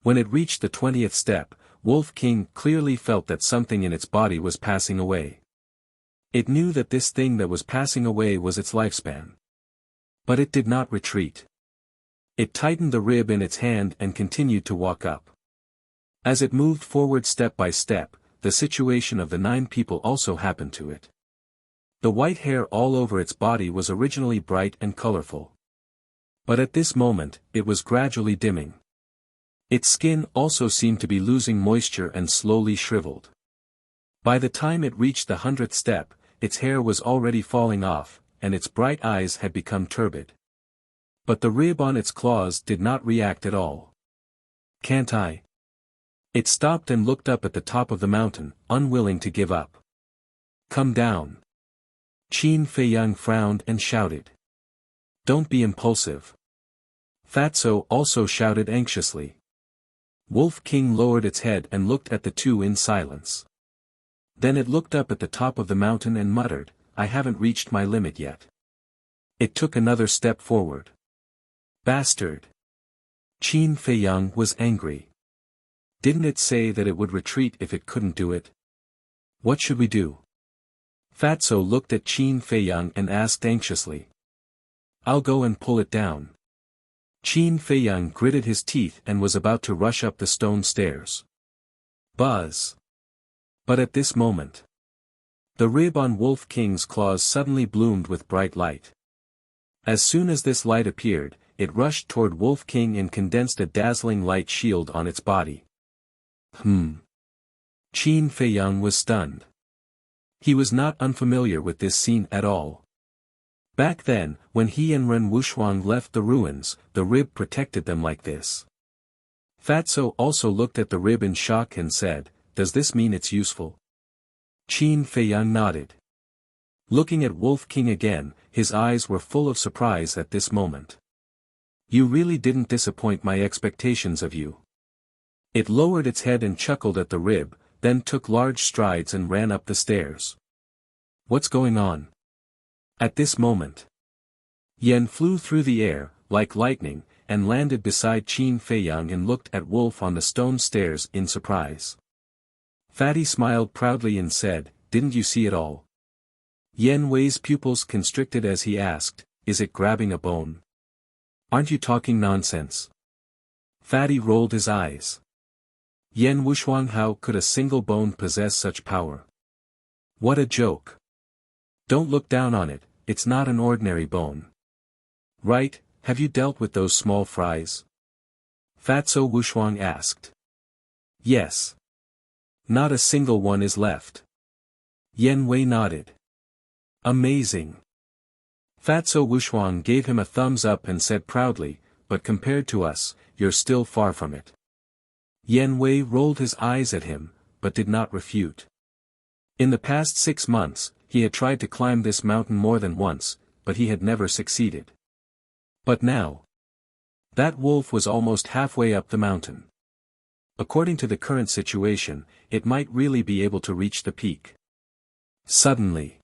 When it reached the 20th step, Wolf King clearly felt that something in its body was passing away. It knew that this thing that was passing away was its lifespan. But it did not retreat. It tightened the rib in its hand and continued to walk up. As it moved forward step by step, the situation of the 9 people also happened to it. The white hair all over its body was originally bright and colorful. But at this moment, it was gradually dimming. Its skin also seemed to be losing moisture and slowly shriveled. By the time it reached the 100th step, its hair was already falling off, and its bright eyes had become turbid. But the rib on its claws did not react at all. Can't I? It stopped and looked up at the top of the mountain, unwilling to give up. Come down. Qin Feiyang frowned and shouted. Don't be impulsive. Fatso also shouted anxiously. Wolf King lowered its head and looked at the 2 in silence. Then it looked up at the top of the mountain and muttered, I haven't reached my limit yet. It took another step forward. Bastard. Qin Feiyang was angry. Didn't it say that it would retreat if it couldn't do it? What should we do? Fatso looked at Qin Feiyang and asked anxiously. I'll go and pull it down. Qin Feiyang gritted his teeth and was about to rush up the stone stairs. Buzz. But at this moment, the rib on Wolf King's claws suddenly bloomed with bright light. As soon as this light appeared, it rushed toward Wolf King and condensed a dazzling light shield on its body. Qin Feiyang was stunned. He was not unfamiliar with this scene at all. Back then, when he and Ren Wuxuang left the ruins, the rib protected them like this. Fatso also looked at the rib in shock and said, Does this mean it's useful? Qin Feiyang nodded. Looking at Wolf King again, his eyes were full of surprise at this moment. You really didn't disappoint my expectations of you. It lowered its head and chuckled at the rib, then took large strides and ran up the stairs. What's going on? At this moment, Yen flew through the air, like lightning, and landed beside Qin Feiyang and looked at Wolf on the stone stairs in surprise. Fatty smiled proudly and said, "Didn't you see it all?" Yen Wei's pupils constricted as he asked, "Is it grabbing a bone? Aren't you talking nonsense?" Fatty rolled his eyes. Yen Wuxuang, how could a single bone possess such power? What a joke. Don't look down on it, it's not an ordinary bone. Right, have you dealt with those small fries? Fatso Wuxuang asked. Yes. Not a single one is left. Yen Wei nodded. Amazing. Fatso Wuxuang gave him a thumbs up and said proudly, but compared to us, you're still far from it. Yen Wei rolled his eyes at him, but did not refute. In the past 6 months, he had tried to climb this mountain more than once, but he had never succeeded. But now, that wolf was almost halfway up the mountain. According to the current situation, it might really be able to reach the peak. Suddenly,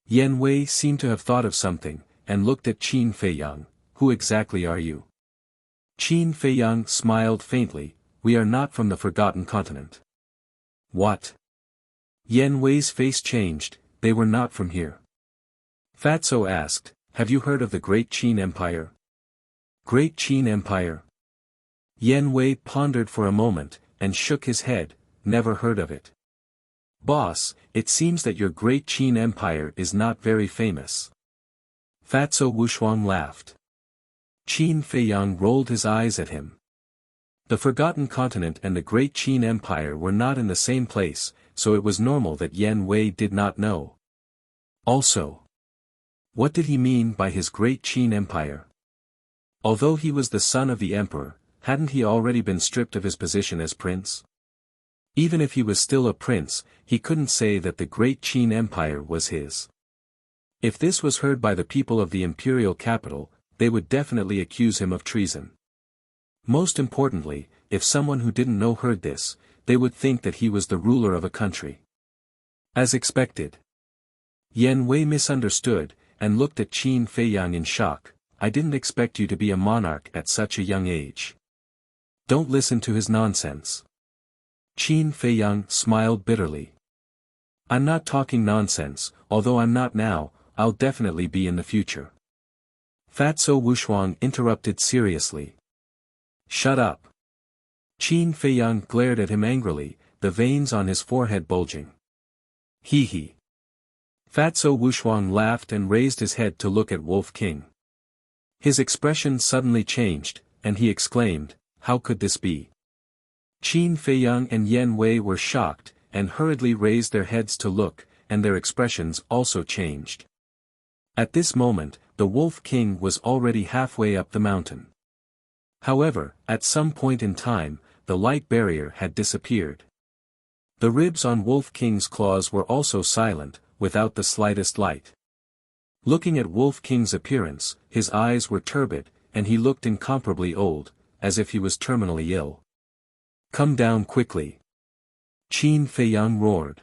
Yen Wei seemed to have thought of something, and looked at Qin Feiyang. Who exactly are you? Qin Feiyang smiled faintly. We are not from the Forgotten Continent. What? Yen Wei's face changed. They were not from here. Fatso asked, have you heard of the Great Qin Empire? Great Qin Empire? Yen Wei pondered for a moment, and shook his head. Never heard of it. Boss, it seems that your Great Qin Empire is not very famous. Fatso Wuxuang laughed. Qin Feiyang rolled his eyes at him. The Forgotten Continent and the Great Qin Empire were not in the same place, so it was normal that Yen Wei did not know. Also, what did he mean by his Great Qin Empire? Although he was the son of the emperor, hadn't he already been stripped of his position as prince? Even if he was still a prince, he couldn't say that the Great Qin Empire was his. If this was heard by the people of the imperial capital, they would definitely accuse him of treason. Most importantly, if someone who didn't know heard this, they would think that he was the ruler of a country. As expected, Yen Wei misunderstood, and looked at Qin Feiyang in shock. I didn't expect you to be a monarch at such a young age. Don't listen to his nonsense. Qin Feiyang smiled bitterly. I'm not talking nonsense, although I'm not now, I'll definitely be in the future. Fatso Wuxuang interrupted seriously. Shut up. Qin Feiyang glared at him angrily, the veins on his forehead bulging. Hee hee. Fatso Wuxuang laughed and raised his head to look at Wolf King. His expression suddenly changed, and he exclaimed, how could this be? Qin Feiyang and Yen Wei were shocked, and hurriedly raised their heads to look, and their expressions also changed. At this moment, the Wolf King was already halfway up the mountain. However, at some point in time, the light barrier had disappeared. The ribs on Wolf King's claws were also silent, without the slightest light. Looking at Wolf King's appearance, his eyes were turbid, and he looked incomparably old, as if he was terminally ill. Come down quickly. Qin Feiyang roared.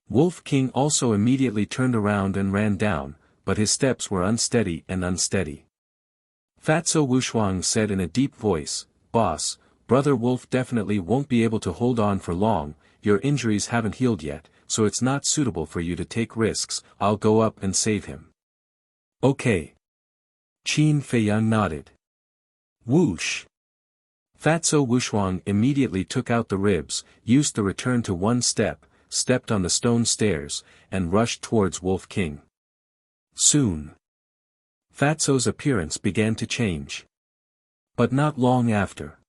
Wolf King also immediately turned around and ran down, but his steps were unsteady. Fatso Wuxuang said in a deep voice, Boss, Brother Wolf definitely won't be able to hold on for long, your injuries haven't healed yet, so it's not suitable for you to take risks, I'll go up and save him. Okay. Qin Feiyang nodded. Whoosh. Fatso Wuxuang immediately took out the ribs, used the return to one step, stepped on the stone stairs, and rushed towards Wolf King. Soon, Fatso's appearance began to change. But not long after.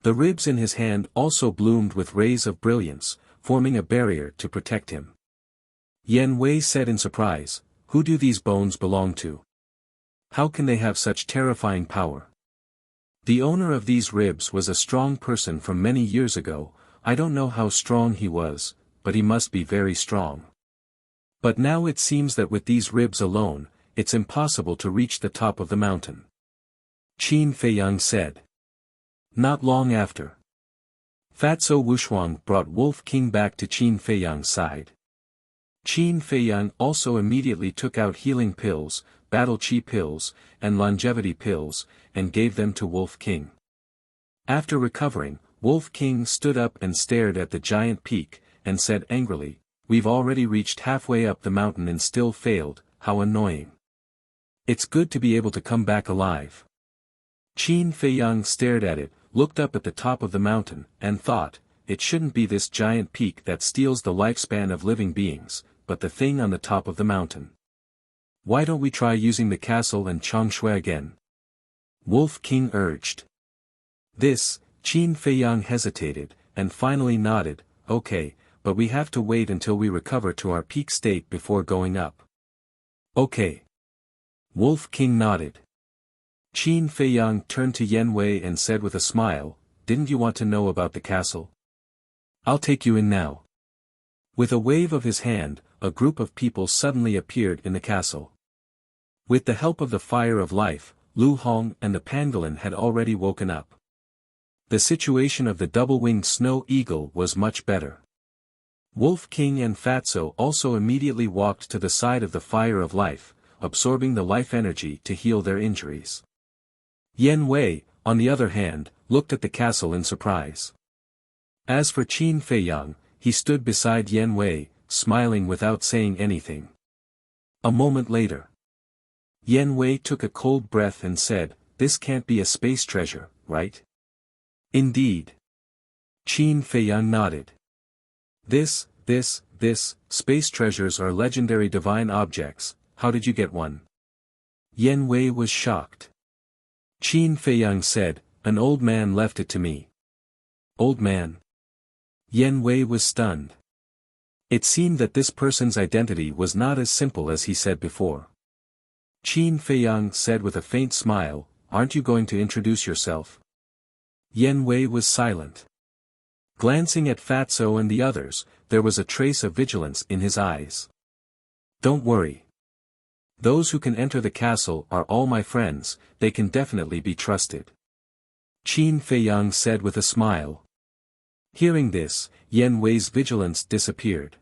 The ribs in his hand also bloomed with rays of brilliance, forming a barrier to protect him. Yen Wei said in surprise, who do these bones belong to? How can they have such terrifying power? The owner of these ribs was a strong person from many years ago. I don't know how strong he was, but he must be very strong. But now it seems that with these ribs alone, it's impossible to reach the top of the mountain. Qin Feiyang said. Not long after. Fatso Wushuang brought Wolf King back to Qin Feiyang's side. Qin Feiyang also immediately took out healing pills, battle chi pills, and longevity pills, and gave them to Wolf King. After recovering, Wolf King stood up and stared at the giant peak, and said angrily, "We've already reached halfway up the mountain and still failed, how annoying. It's good to be able to come back alive." Qin Feiyang stared at it, looked up at the top of the mountain, and thought, it shouldn't be this giant peak that steals the lifespan of living beings, but the thing on the top of the mountain. "Why don't we try using the castle and Changshui again?" Wolf King urged. This, Qin Feiyang hesitated, and finally nodded, "Okay, but we have to wait until we recover to our peak state before going up." "Okay." Wolf King nodded. Qin Feiyang turned to Yen Wei and said with a smile, "Didn't you want to know about the castle? I'll take you in now." With a wave of his hand, a group of people suddenly appeared in the castle. With the help of the fire of life, Lu Hong and the pangolin had already woken up. The situation of the double-winged snow eagle was much better. Wolf King and Fatso also immediately walked to the side of the fire of life, absorbing the life energy to heal their injuries. Yen Wei, on the other hand, looked at the castle in surprise. As for Qin Feiyang, he stood beside Yen Wei, smiling without saying anything. A moment later, Yen Wei took a cold breath and said, "This can't be a space treasure, right?" "Indeed." Qin Feiyang nodded. This, space treasures are legendary divine objects, how did you get one?" Yen Wei was shocked. Qin Feiyang said, "An old man left it to me." "Old man?" Yen Wei was stunned. It seemed that this person's identity was not as simple as he said before. Qin Feiyang said with a faint smile, "Aren't you going to introduce yourself?" Yen Wei was silent. Glancing at Fatso and the others, there was a trace of vigilance in his eyes. "Don't worry. Those who can enter the castle are all my friends, they can definitely be trusted," Qin Feiyang said with a smile. Hearing this, Yen Wei's vigilance disappeared.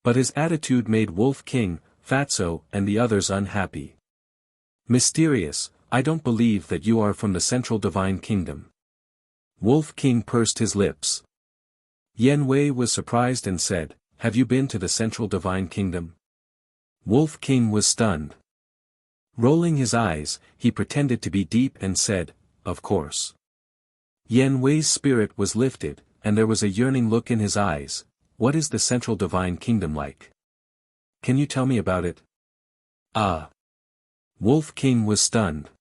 But his attitude made Wolf King, Fatso and the others unhappy. "Mysterious, I don't believe that you are from the Central Divine Kingdom." Wolf King pursed his lips. Yen Wei was surprised and said, "Have you been to the Central Divine Kingdom?" Wolf King was stunned. Rolling his eyes, he pretended to be deep and said, "Of course." Yen Wei's spirit was lifted, and there was a yearning look in his eyes. "What is the Central Divine Kingdom like? Can you tell me about it?" "Ah." Wolf King was stunned.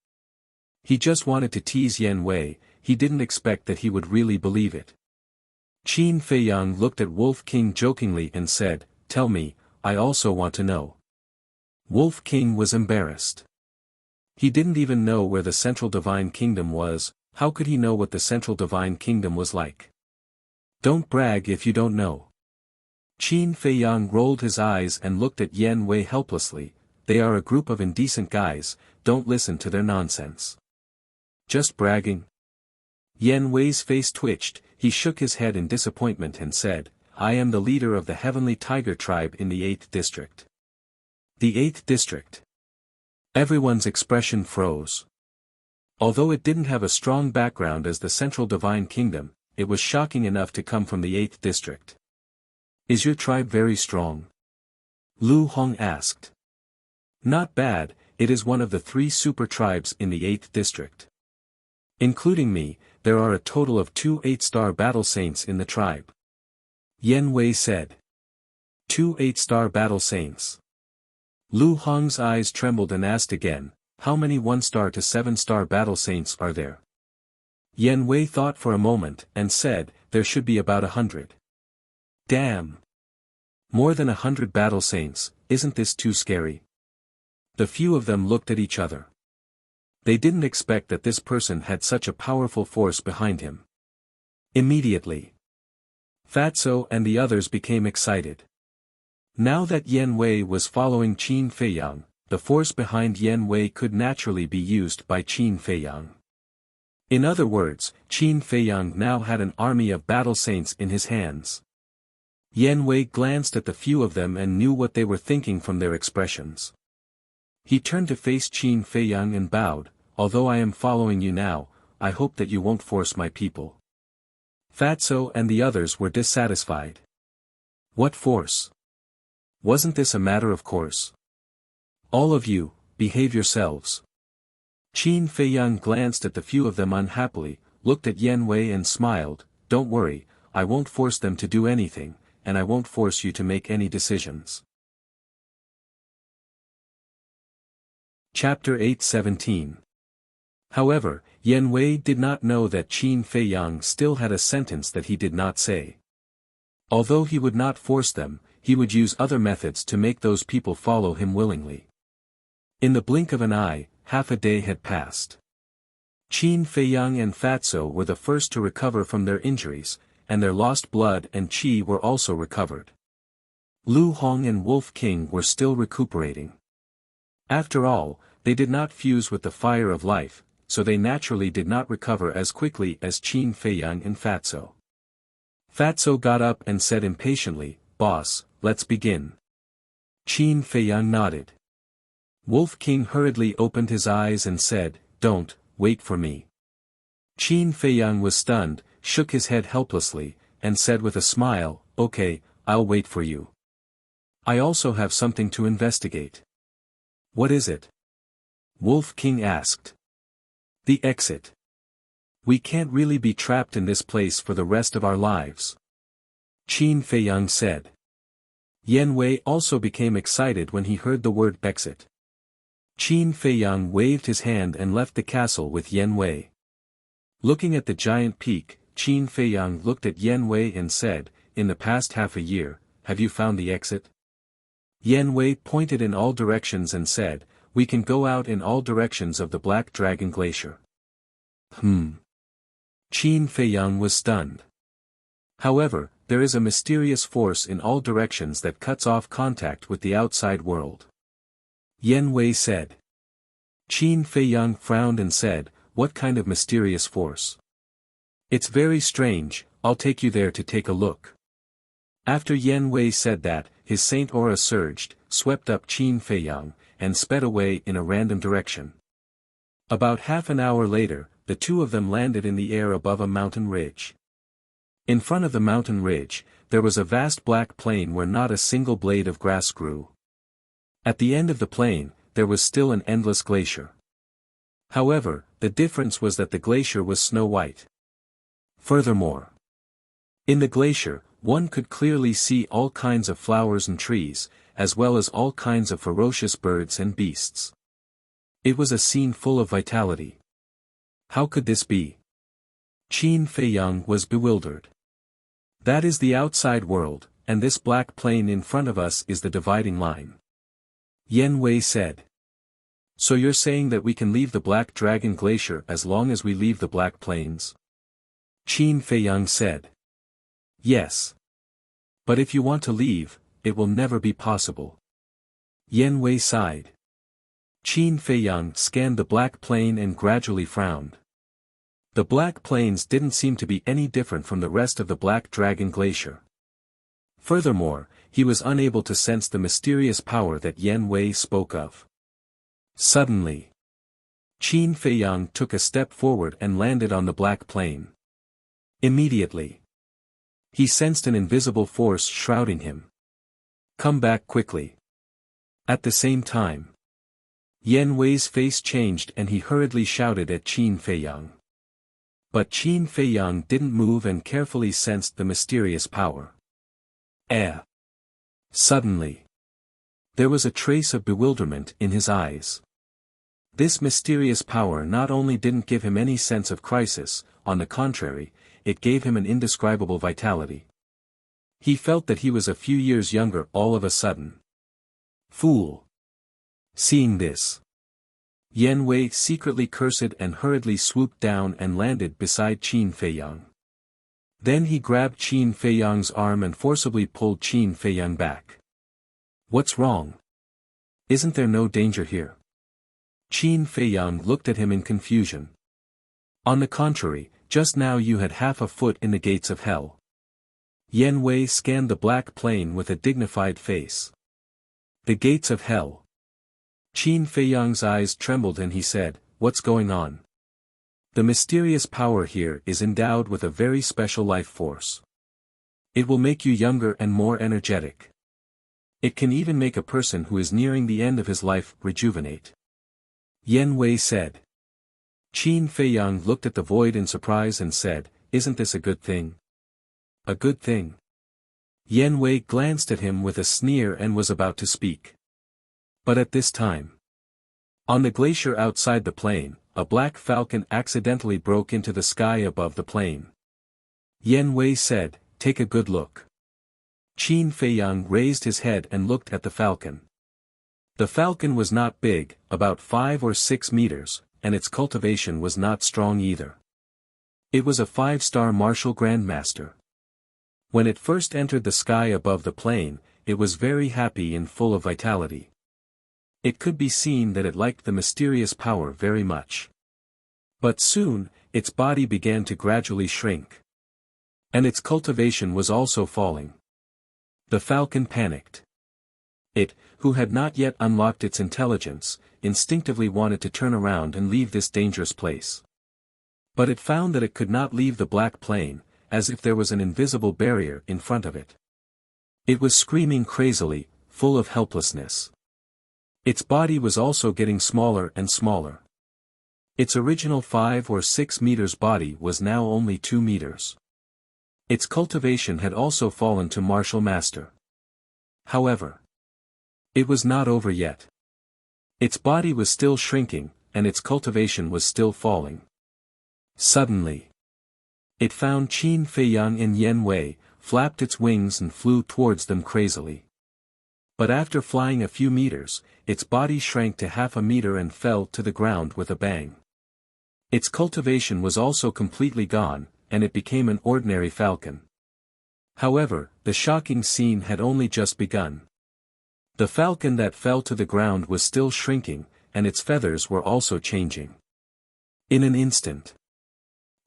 He just wanted to tease Yen Wei, he didn't expect that he would really believe it. Qin Feiyang looked at Wolf King jokingly and said, "Tell me, I also want to know." Wolf King was embarrassed. He didn't even know where the Central Divine Kingdom was, how could he know what the Central Divine Kingdom was like? "Don't brag if you don't know." Qin Feiyang rolled his eyes and looked at Yen Wei helplessly, "They are a group of indecent guys, don't listen to their nonsense." "Just bragging?" Yen Wei's face twitched, he shook his head in disappointment and said, "I am the leader of the Heavenly Tiger Tribe in the 8th District." The 8th District. Everyone's expression froze. Although it didn't have a strong background as the Central Divine Kingdom, it was shocking enough to come from the 8th District. "Is your tribe very strong?" Lu Hong asked. "Not bad, it is one of the 3 super tribes in the 8th District. Including me, there are a total of 2 8-star battle saints in the tribe." Yen Wei said. 2 8-star battle saints. Lu Hong's eyes trembled and asked again, "How many 1-star to 7-star battle saints are there?" Yen Wei thought for a moment and said, "There should be about 100. "Damn! More than 100 battle saints, isn't this too scary?" The few of them looked at each other. They didn't expect that this person had such a powerful force behind him. Immediately, Fatso and the others became excited. Now that Yen Wei was following Qin Feiyang, the force behind Yen Wei could naturally be used by Qin Feiyang. In other words, Qin Feiyang now had an army of battle saints in his hands. Yan Wei glanced at the few of them and knew what they were thinking from their expressions. He turned to face Qin Feiyang and bowed, "Although I am following you now, I hope that you won't force my people." Fatso and the others were dissatisfied. What force? Wasn't this a matter of course? All of you, behave yourselves. Qin Feiyang glanced at the few of them unhappily, looked at Yan Wei and smiled, "Don't worry, I won't force them to do anything, and I won't force you to make any decisions." Chapter 8:17. However, Yan Wei did not know that Qin Feiyang still had a sentence that he did not say. Although he would not force them, he would use other methods to make those people follow him willingly. In the blink of an eye, half a day had passed. Qin Feiyang and Fatso were the first to recover from their injuries, and their lost blood and qi were also recovered. Lu Hong and Wolf King were still recuperating. After all, they did not fuse with the fire of life, so they naturally did not recover as quickly as Qin Feiyang and Fatso. Fatso got up and said impatiently, "Boss, let's begin." Qin Feiyang nodded. Wolf King hurriedly opened his eyes and said, "Don't, wait for me." Qin Feiyang was stunned, shook his head helplessly, and said with a smile, "Okay, I'll wait for you. I also have something to investigate." "What is it?" Wolf King asked. "The exit. We can't really be trapped in this place for the rest of our lives," Qin Feiyang said. Yan Wei also became excited when he heard the word exit. Qin Feiyang waved his hand and left the castle with Yan Wei. Looking at the giant peak, Qin Feiyang looked at Yan Wei and said, "In the past half a year, have you found the exit?" Yan Wei pointed in all directions and said, "We can go out in all directions of the Black Dragon Glacier." Qin Feiyang was stunned. However, there is a mysterious force in all directions that cuts off contact with the outside world, Yan Wei said. Qin Feiyang frowned and said, "What kind of mysterious force?" "It's very strange, I'll take you there to take a look." After Yan Wei said that, his saint aura surged, swept up Qin Feiyang, and sped away in a random direction. About half an hour later, the two of them landed in the air above a mountain ridge. In front of the mountain ridge, there was a vast black plain where not a single blade of grass grew. At the end of the plain, there was still an endless glacier. However, the difference was that the glacier was snow-white. Furthermore, in the glacier, one could clearly see all kinds of flowers and trees, as well as all kinds of ferocious birds and beasts. It was a scene full of vitality. How could this be? Qin Feiyang was bewildered. That is the outside world, and this black plain in front of us is the dividing line, Yan Wei said. "So you're saying that we can leave the Black Dragon Glacier as long as we leave the Black Plains?" Qin Feiyang said. "Yes. But if you want to leave, it will never be possible." Yan Wei sighed. Qin Feiyang scanned the Black Plain and gradually frowned. The Black Plains didn't seem to be any different from the rest of the Black Dragon Glacier. Furthermore, he was unable to sense the mysterious power that Yan Wei spoke of. Suddenly, Qin Feiyang took a step forward and landed on the Black Plain. Immediately, he sensed an invisible force shrouding him. "Come back quickly." At the same time, Yan Wei's face changed and he hurriedly shouted at Qin Feiyang. But Qin Feiyang didn't move and carefully sensed the mysterious power. Suddenly, there was a trace of bewilderment in his eyes. This mysterious power not only didn't give him any sense of crisis, on the contrary, it gave him an indescribable vitality. He felt that he was a few years younger all of a sudden. Fool! Seeing this, Yan Wei secretly cursed and hurriedly swooped down and landed beside Qin Feiyang. Then he grabbed Qin Feiyang's arm and forcibly pulled Qin Feiyang back. "What's wrong? Isn't there no danger here?" Qin Feiyang looked at him in confusion. On the contrary, just now you had half a foot in the gates of hell. Yen Wei scanned the black plain with a dignified face. The gates of hell. Qin Feiyang's eyes trembled and he said, "What's going on?" The mysterious power here is endowed with a very special life force. It will make you younger and more energetic. It can even make a person who is nearing the end of his life rejuvenate. Yen Wei said. Qin Feiyang looked at the void in surprise and said, "Isn't this a good thing?" "A good thing?" Yen Wei glanced at him with a sneer and was about to speak. But at this time, on the glacier outside the plain, a black falcon accidentally broke into the sky above the plain. Yen Wei said, "Take a good look." Qin Feiyang raised his head and looked at the falcon. The falcon was not big, about 5 or 6 meters, and its cultivation was not strong either. It was a 5-star martial grandmaster. When it first entered the sky above the plain, it was very happy and full of vitality. It could be seen that it liked the mysterious power very much. But soon, its body began to gradually shrink. And its cultivation was also falling. The falcon panicked. It, who had not yet unlocked its intelligence, instinctively wanted to turn around and leave this dangerous place. But it found that it could not leave the black plain, as if there was an invisible barrier in front of it. It was screaming crazily, full of helplessness. Its body was also getting smaller and smaller. Its original 5 or 6 meters body was now only 2 meters. Its cultivation had also fallen to martial master. However, it was not over yet. Its body was still shrinking, and its cultivation was still falling. Suddenly, it found Qin Feiyang and Yen Wei, flapped its wings and flew towards them crazily. But after flying a few meters, its body shrank to half a meter and fell to the ground with a bang. Its cultivation was also completely gone, and it became an ordinary falcon. However, the shocking scene had only just begun. The falcon that fell to the ground was still shrinking, and its feathers were also changing. In an instant,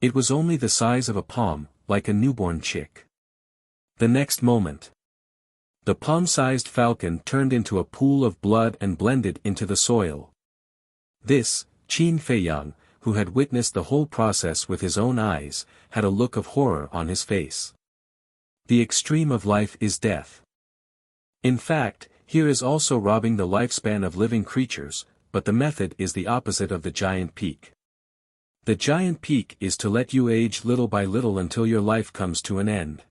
it was only the size of a palm, like a newborn chick. The next moment, the palm-sized falcon turned into a pool of blood and blended into the soil. This, Qin Feiyang, who had witnessed the whole process with his own eyes, had a look of horror on his face. The extreme of life is death. In fact, here is also robbing the lifespan of living creatures, but the method is the opposite of the giant peak. The giant peak is to let you age little by little until your life comes to an end.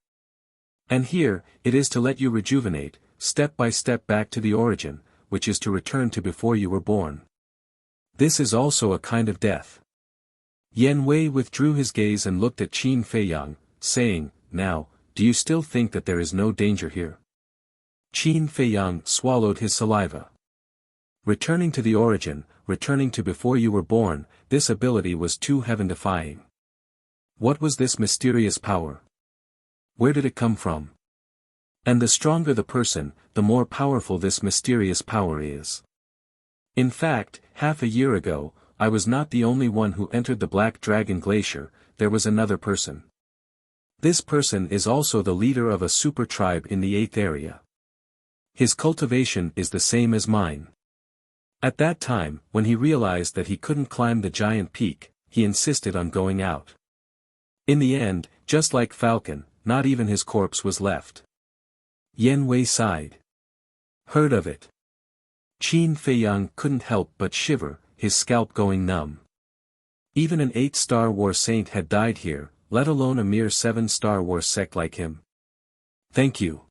And here, it is to let you rejuvenate, step by step back to the origin, which is to return to before you were born. This is also a kind of death. Yen Wei withdrew his gaze and looked at Qin Feiyang, saying, "Now, do you still think that there is no danger here?" Qin Feiyang swallowed his saliva. Returning to the origin, returning to before you were born, this ability was too heaven-defying. What was this mysterious power? Where did it come from? And the stronger the person, the more powerful this mysterious power is. In fact, half a year ago, I was not the only one who entered the Black Dragon Glacier, there was another person. This person is also the leader of a super tribe in the 8th area. His cultivation is the same as mine. At that time, when he realized that he couldn't climb the giant peak, he insisted on going out. In the end, just like Falcon, not even his corpse was left. Yen Wei sighed. Heard of it? Qin Feiyang couldn't help but shiver, his scalp going numb. Even an 8-star war saint had died here, let alone a mere 7-star war sect like him. Thank you.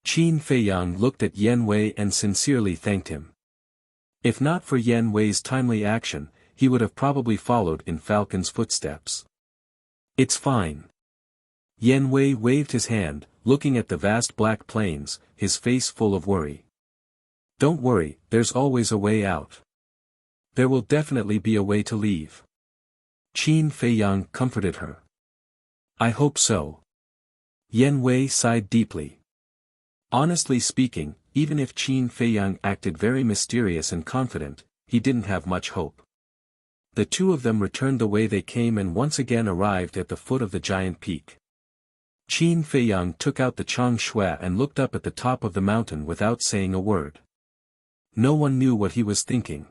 Qin Feiyang looked at Yen Wei and sincerely thanked him. If not for Yen Wei's timely action, he would have probably followed in Falcon's footsteps. It's fine. Yen Wei waved his hand, looking at the vast black plains, his face full of worry. Don't worry, there's always a way out. There will definitely be a way to leave. Qin Feiyang comforted her. I hope so. Yen Wei sighed deeply. Honestly speaking, even if Qin Feiyang acted very mysterious and confident, he didn't have much hope. The two of them returned the way they came and once again arrived at the foot of the giant peak. Qin Feiyang took out the Chang Shui and looked up at the top of the mountain without saying a word. No one knew what he was thinking.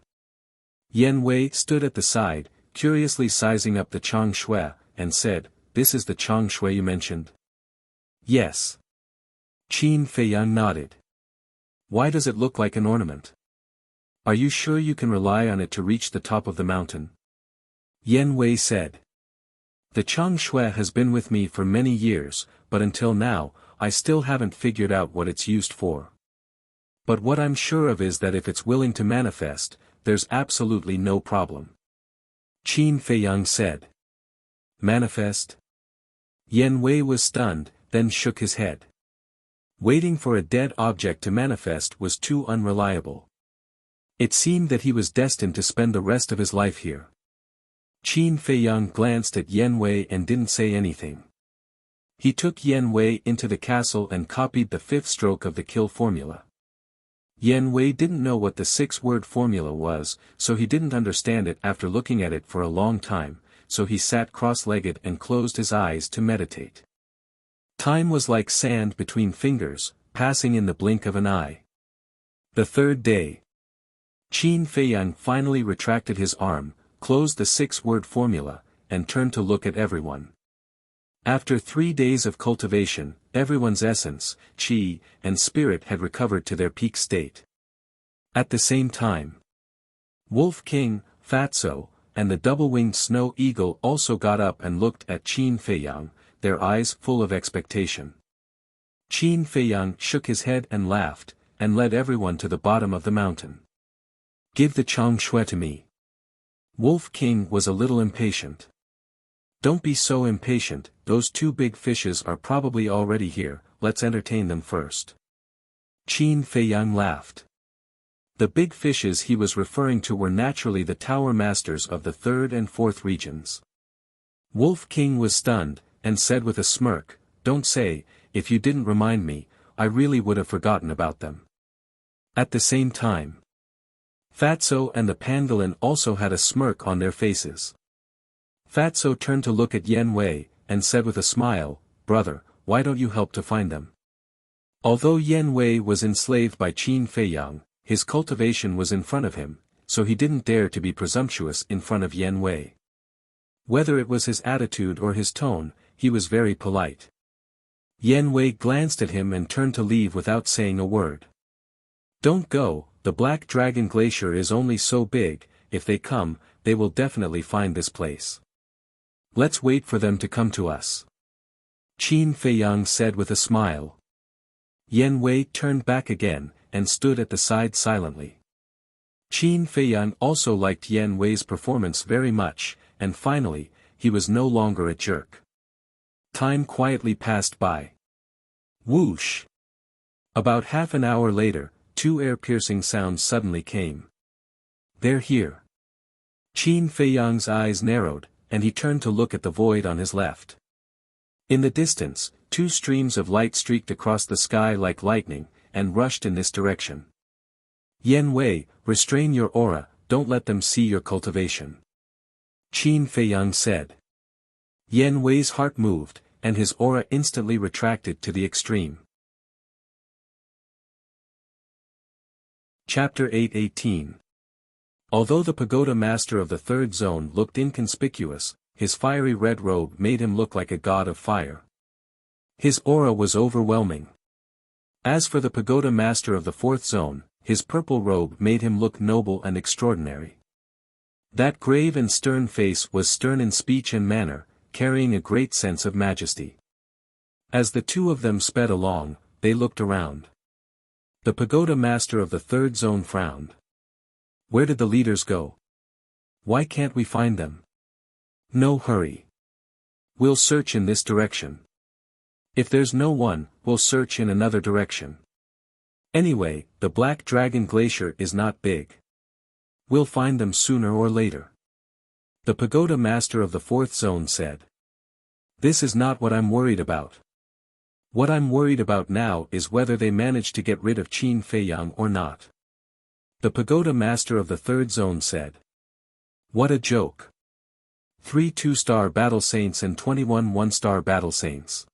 Yan Wei stood at the side, curiously sizing up the Chang Shui, and said, "This is the Chang Shui you mentioned?" "Yes." Qin Feiyang nodded. "Why does it look like an ornament? Are you sure you can rely on it to reach the top of the mountain?" Yan Wei said. "The Chang Shui has been with me for many years, but until now, I still haven't figured out what it's used for. But what I'm sure of is that if it's willing to manifest, there's absolutely no problem." Qin Feiyang said. "Manifest?" Yan Wei was stunned, then shook his head. Waiting for a dead object to manifest was too unreliable. It seemed that he was destined to spend the rest of his life here. Qin Feiyang glanced at Yan Wei and didn't say anything. He took Yan Wei into the castle and copied the fifth stroke of the kill formula. Yan Wei didn't know what the six-word formula was, so he didn't understand it after looking at it for a long time, so he sat cross-legged and closed his eyes to meditate. Time was like sand between fingers, passing in the blink of an eye. The third day. Qin Feiyang finally retracted his arm, closed the six-word formula, and turned to look at everyone. After 3 days of cultivation, everyone's essence, qi, and spirit had recovered to their peak state. At the same time, Wolf King, Fatso, and the double-winged snow eagle also got up and looked at Qin Feiyang, their eyes full of expectation. Qin Feiyang shook his head and laughed, and led everyone to the bottom of the mountain. "Give the Chang Shui to me." Wolf King was a little impatient. "Don't be so impatient, those two big fishes are probably already here, let's entertain them first." Qin Feiyang laughed. The big fishes he was referring to were naturally the tower masters of the third and fourth regions. Wolf King was stunned, and said with a smirk, "Don't say, if you didn't remind me, I really would have forgotten about them." At the same time, Fatso and the pangolin also had a smirk on their faces. Fatso turned to look at Yan Wei, and said with a smile, "Brother, why don't you help to find them?" Although Yan Wei was enslaved by Qin Feiyang, his cultivation was in front of him, so he didn't dare to be presumptuous in front of Yan Wei. Whether it was his attitude or his tone, he was very polite. Yan Wei glanced at him and turned to leave without saying a word. "Don't go, the Black Dragon Glacier is only so big, if they come, they will definitely find this place. Let's wait for them to come to us." Qin Feiyang said with a smile. Yan Wei turned back again, and stood at the side silently. Qin Feiyang also liked Yan Wei's performance very much, and finally, he was no longer a jerk. Time quietly passed by. Whoosh! About half an hour later, two ear-piercing sounds suddenly came. "They're here." Qin Feiyang's eyes narrowed, and he turned to look at the void on his left. In the distance, two streams of light streaked across the sky like lightning, and rushed in this direction. "Yan Wei, restrain your aura, don't let them see your cultivation," Qin Feiyang said. Yan Wei's heart moved, and his aura instantly retracted to the extreme. Chapter 8:18. Although the pagoda master of the third zone looked inconspicuous, his fiery red robe made him look like a god of fire. His aura was overwhelming. As for the pagoda master of the fourth zone, his purple robe made him look noble and extraordinary. That grave and stern face was stern in speech and manner, carrying a great sense of majesty. As the two of them sped along, they looked around. The pagoda master of the third zone frowned. "Where did the leaders go? Why can't we find them?" "No hurry. We'll search in this direction. If there's no one, we'll search in another direction. Anyway, the Black Dragon Glacier is not big. We'll find them sooner or later." The pagoda master of the fourth zone said. "This is not what I'm worried about. What I'm worried about now is whether they manage to get rid of Qin Feiyang or not." The pagoda master of the third zone said. What a joke. 3 2-star battle saints and 21 1-star battle saints.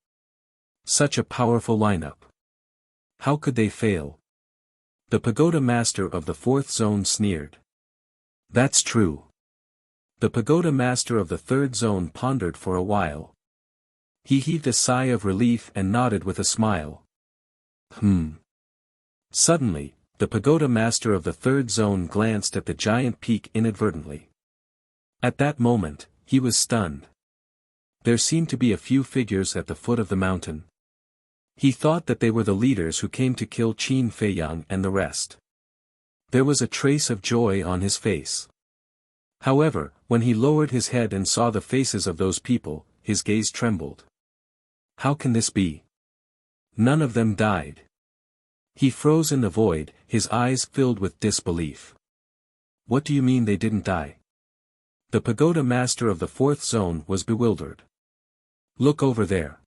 Such a powerful lineup. How could they fail? The pagoda master of the 4th zone sneered. That's true. The pagoda master of the 3rd zone pondered for a while. He heaved a sigh of relief and nodded with a smile. Suddenly, the pagoda master of the 3rd zone glanced at the giant peak inadvertently. At that moment, he was stunned. There seemed to be a few figures at the foot of the mountain. He thought that they were the leaders who came to kill Qin Feiyang and the rest. There was a trace of joy on his face. However, when he lowered his head and saw the faces of those people, his gaze trembled. How can this be? None of them died. He froze in the void, his eyes filled with disbelief. What do you mean they didn't die? The pagoda master of the 4th zone was bewildered. Look over there.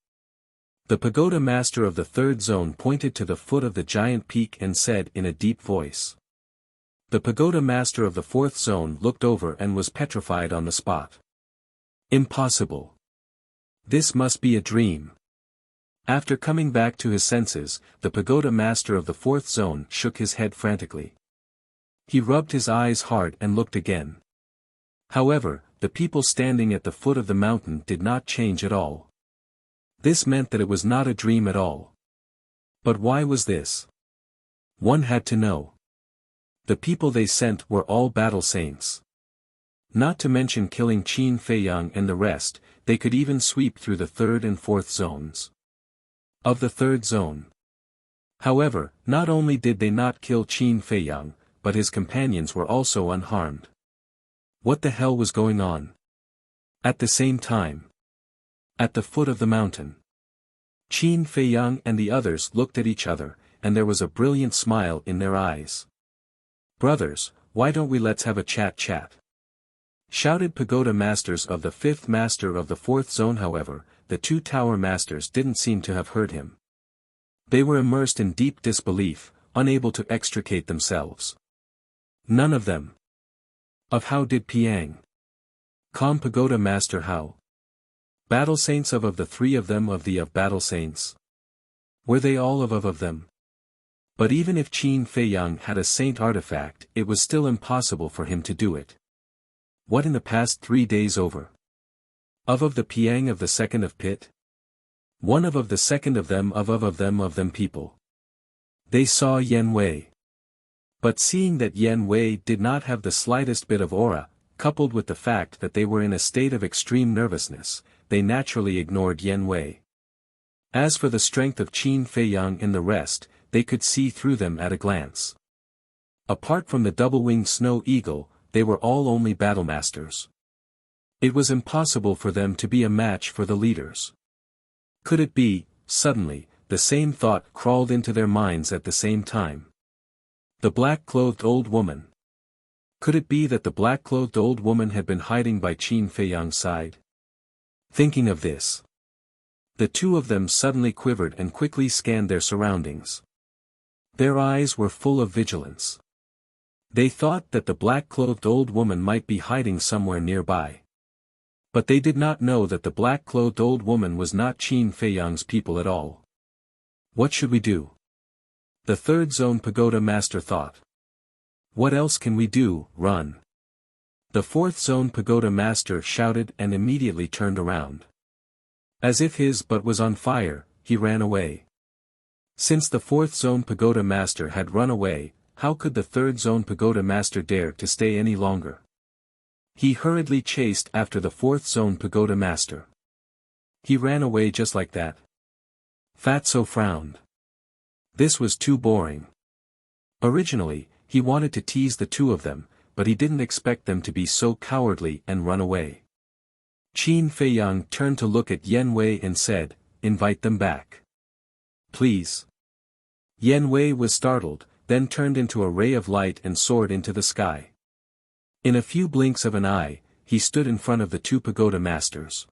The pagoda master of the 3rd zone pointed to the foot of the giant peak and said in a deep voice. The pagoda master of the 4th zone looked over and was petrified on the spot. Impossible. This must be a dream. After coming back to his senses, the pagoda master of the 4th zone shook his head frantically. He rubbed his eyes hard and looked again. However, the people standing at the foot of the mountain did not change at all. This meant that it was not a dream at all. But why was this? One had to know. The people they sent were all battle saints. Not to mention killing Qin Feiyang and the rest, they could even sweep through the 3rd and 4th zones. Of the 3rd zone. However, not only did they not kill Qin Feiyang, but his companions were also unharmed. What the hell was going on? At the same time. At the foot of the mountain. Qin Feiyang and the others looked at each other, and there was a brilliant smile in their eyes. Brothers, why don't we let's have a chat? Shouted pagoda masters of the 5th master of the 4th zone. However, the 2 tower masters didn't seem to have heard him. They were immersed in deep disbelief, unable to extricate themselves. None of them. Of how did Piang? Calm pagoda master how? Battle saints of the 3 of them of battle saints. Were they all of them? But even if Qin Feiyang had a saint artifact, it was still impossible for him to do it. What in the past 3 days over? Of the Piang of the 2nd of Pit? One of the 2nd of them people. They saw Yen Wei. But seeing that Yen Wei did not have the slightest bit of aura, coupled with the fact that they were in a state of extreme nervousness, they naturally ignored Yen Wei. As for the strength of Qin Feiyang and the rest, they could see through them at a glance. Apart from the double-winged snow eagle, they were all only battlemasters. It was impossible for them to be a match for the leaders. Could it be, suddenly, the same thought crawled into their minds at the same time. The black-clothed old woman. Could it be that the black-clothed old woman had been hiding by Qin Feiyang's side? Thinking of this, the 2 of them suddenly quivered and quickly scanned their surroundings. Their eyes were full of vigilance. They thought that the black-clothed old woman might be hiding somewhere nearby. But they did not know that the black-clothed old woman was not Qin Feiyang's people at all. What should we do? The 3rd zone pagoda master thought. What else can we do? Run. The 4th zone pagoda master shouted and immediately turned around. As if his butt was on fire, he ran away. Since the 4th zone pagoda master had run away, how could the 3rd zone pagoda master dare to stay any longer? He hurriedly chased after the 4th zone pagoda master. He ran away just like that. Fatso frowned. This was too boring. Originally, he wanted to tease the 2 of them, but he didn't expect them to be so cowardly and run away. Qin Feiyang turned to look at Yen Wei and said, "Invite them back. Please." Yen Wei was startled, then turned into a ray of light and soared into the sky. In a few blinks of an eye, he stood in front of the 2 pagoda masters.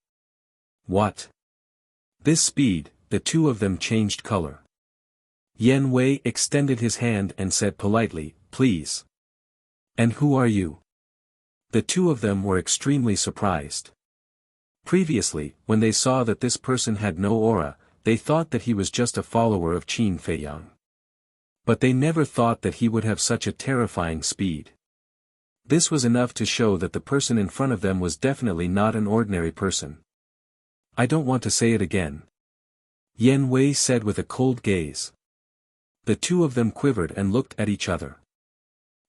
What? This speed, the 2 of them changed color. Yen Wei extended his hand and said politely, "Please." "And who are you?" The two of them were extremely surprised. Previously, when they saw that this person had no aura, they thought that he was just a follower of Qin Feiyang. But they never thought that he would have such a terrifying speed. This was enough to show that the person in front of them was definitely not an ordinary person. I don't want to say it again. Yan Wei said with a cold gaze. The two of them quivered and looked at each other.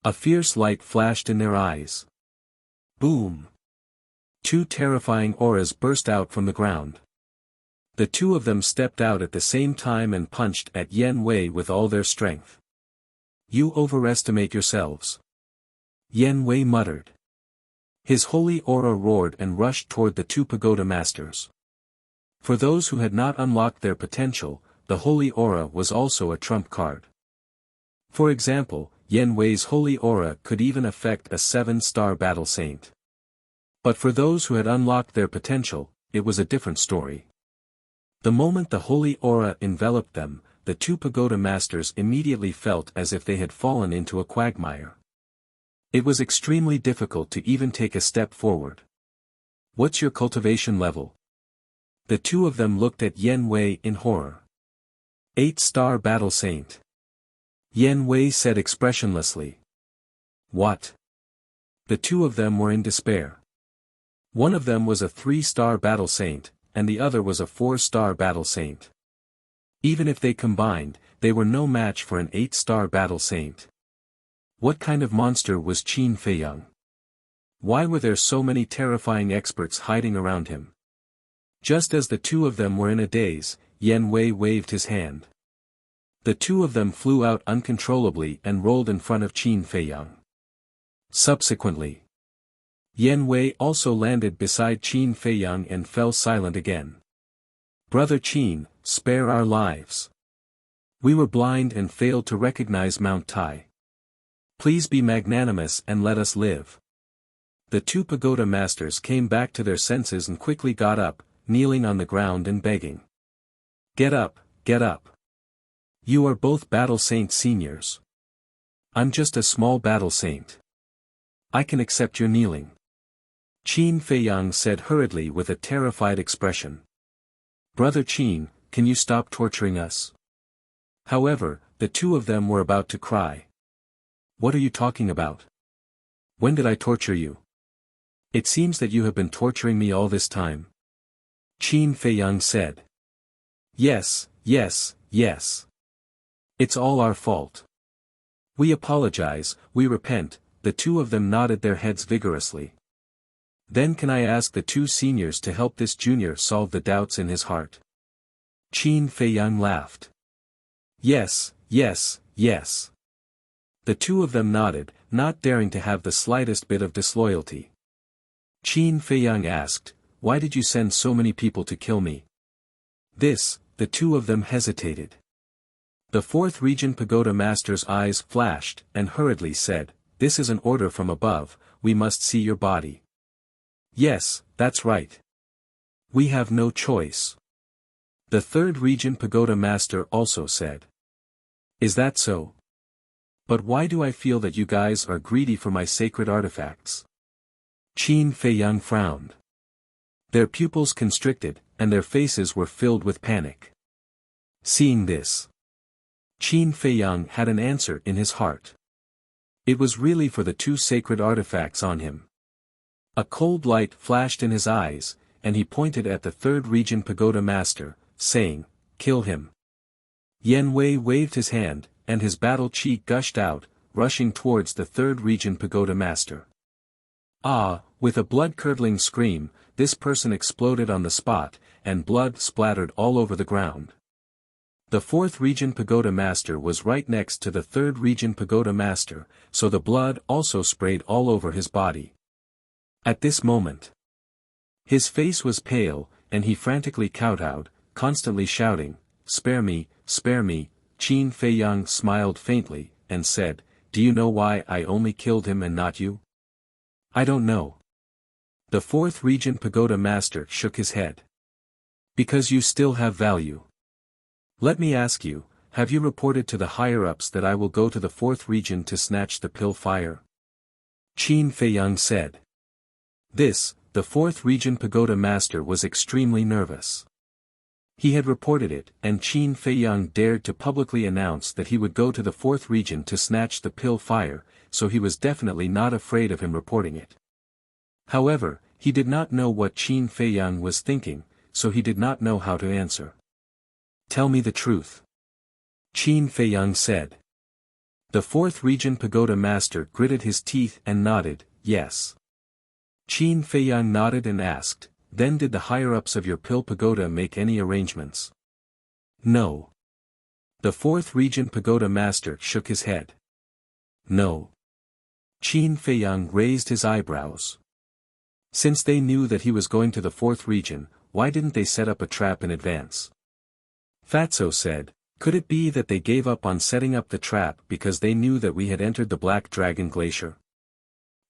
A fierce light flashed in their eyes. Boom! Two terrifying auras burst out from the ground. The two of them stepped out at the same time and punched at Yan Wei with all their strength. You overestimate yourselves. Yan Wei muttered. His holy aura roared and rushed toward the two pagoda masters. For those who had not unlocked their potential, the holy aura was also a trump card. For example, Yan Wei's holy aura could even affect a 7-star battle saint. But for those who had unlocked their potential, it was a different story. The moment the holy aura enveloped them, the two pagoda masters immediately felt as if they had fallen into a quagmire. It was extremely difficult to even take a step forward. What's your cultivation level? The two of them looked at Yan Wei in horror. 8-star battle saint. Yan Wei said expressionlessly. What? The two of them were in despair. One of them was a 3-star battle saint, and the other was a 4-star battle saint. Even if they combined, they were no match for an 8-star battle saint. What kind of monster was Qin Feiyang? Why were there so many terrifying experts hiding around him? Just as the two of them were in a daze, Yan Wei waved his hand. The two of them flew out uncontrollably and rolled in front of Qin Feiyang. Subsequently, Yan Wei also landed beside Qin Feiyang and fell silent again. Brother Qin, spare our lives. We were blind and failed to recognize Mount Tai. Please be magnanimous and let us live. The two pagoda masters came back to their senses and quickly got up, kneeling on the ground and begging. Get up, get up. You are both battle saint seniors. I'm just a small battle saint. I can accept your kneeling. Qin Feiyang said hurriedly with a terrified expression. Brother Qin, can you stop torturing us? However, the two of them were about to cry. What are you talking about? When did I torture you? It seems that you have been torturing me all this time. Qin Feiyang said. Yes, yes, yes. It's all our fault. We apologize, we repent. The two of them nodded their heads vigorously. Then can I ask the two seniors to help this junior solve the doubts in his heart? Qin Feiyang laughed. Yes, yes, yes. The two of them nodded, not daring to have the slightest bit of disloyalty. Qin Feiyang asked, why did you send so many people to kill me? The two of them hesitated. The fourth region pagoda master's eyes flashed and hurriedly said, this is an order from above, we must see your body. Yes, that's right. We have no choice. The third region pagoda master also said. Is that so? But why do I feel that you guys are greedy for my sacred artifacts? Qin Feiyang frowned. Their pupils constricted, and their faces were filled with panic. Seeing this, Qin Feiyang had an answer in his heart. It was really for the two sacred artifacts on him. A cold light flashed in his eyes, and he pointed at the third region pagoda master, saying, kill him. Yan Wei waved his hand, and his battle chi gushed out, rushing towards the third region pagoda master. Ah, with a blood-curdling scream, this person exploded on the spot, and blood splattered all over the ground. The fourth region pagoda master was right next to the third region pagoda master, so the blood also sprayed all over his body. At this moment, his face was pale, and he frantically kowtowed, constantly shouting, spare me, spare me. Qin Feiyang smiled faintly, and said, do you know why I only killed him and not you? I don't know. The fourth region pagoda master shook his head. Because you still have value. Let me ask you, have you reported to the higher-ups that I will go to the fourth region to snatch the pill fire? Qin Feiyang said. The 4th Region Pagoda Master was extremely nervous. He had reported it, and Qin Feiyang dared to publicly announce that he would go to the 4th region to snatch the pill fire, so he was definitely not afraid of him reporting it. However, he did not know what Qin Feiyang was thinking, so he did not know how to answer. "Tell me the truth," Qin Feiyang said. The 4th Region Pagoda Master gritted his teeth and nodded, "Yes." Qin Feiyang nodded and asked, "Then did the higher-ups of your pill pagoda make any arrangements?" "No." The 4th Region Pagoda Master shook his head. "No." Qin Feiyang raised his eyebrows. Since they knew that he was going to the 4th region, why didn't they set up a trap in advance? Fatso said, "Could it be that they gave up on setting up the trap because they knew that we had entered the Black Dragon Glacier?"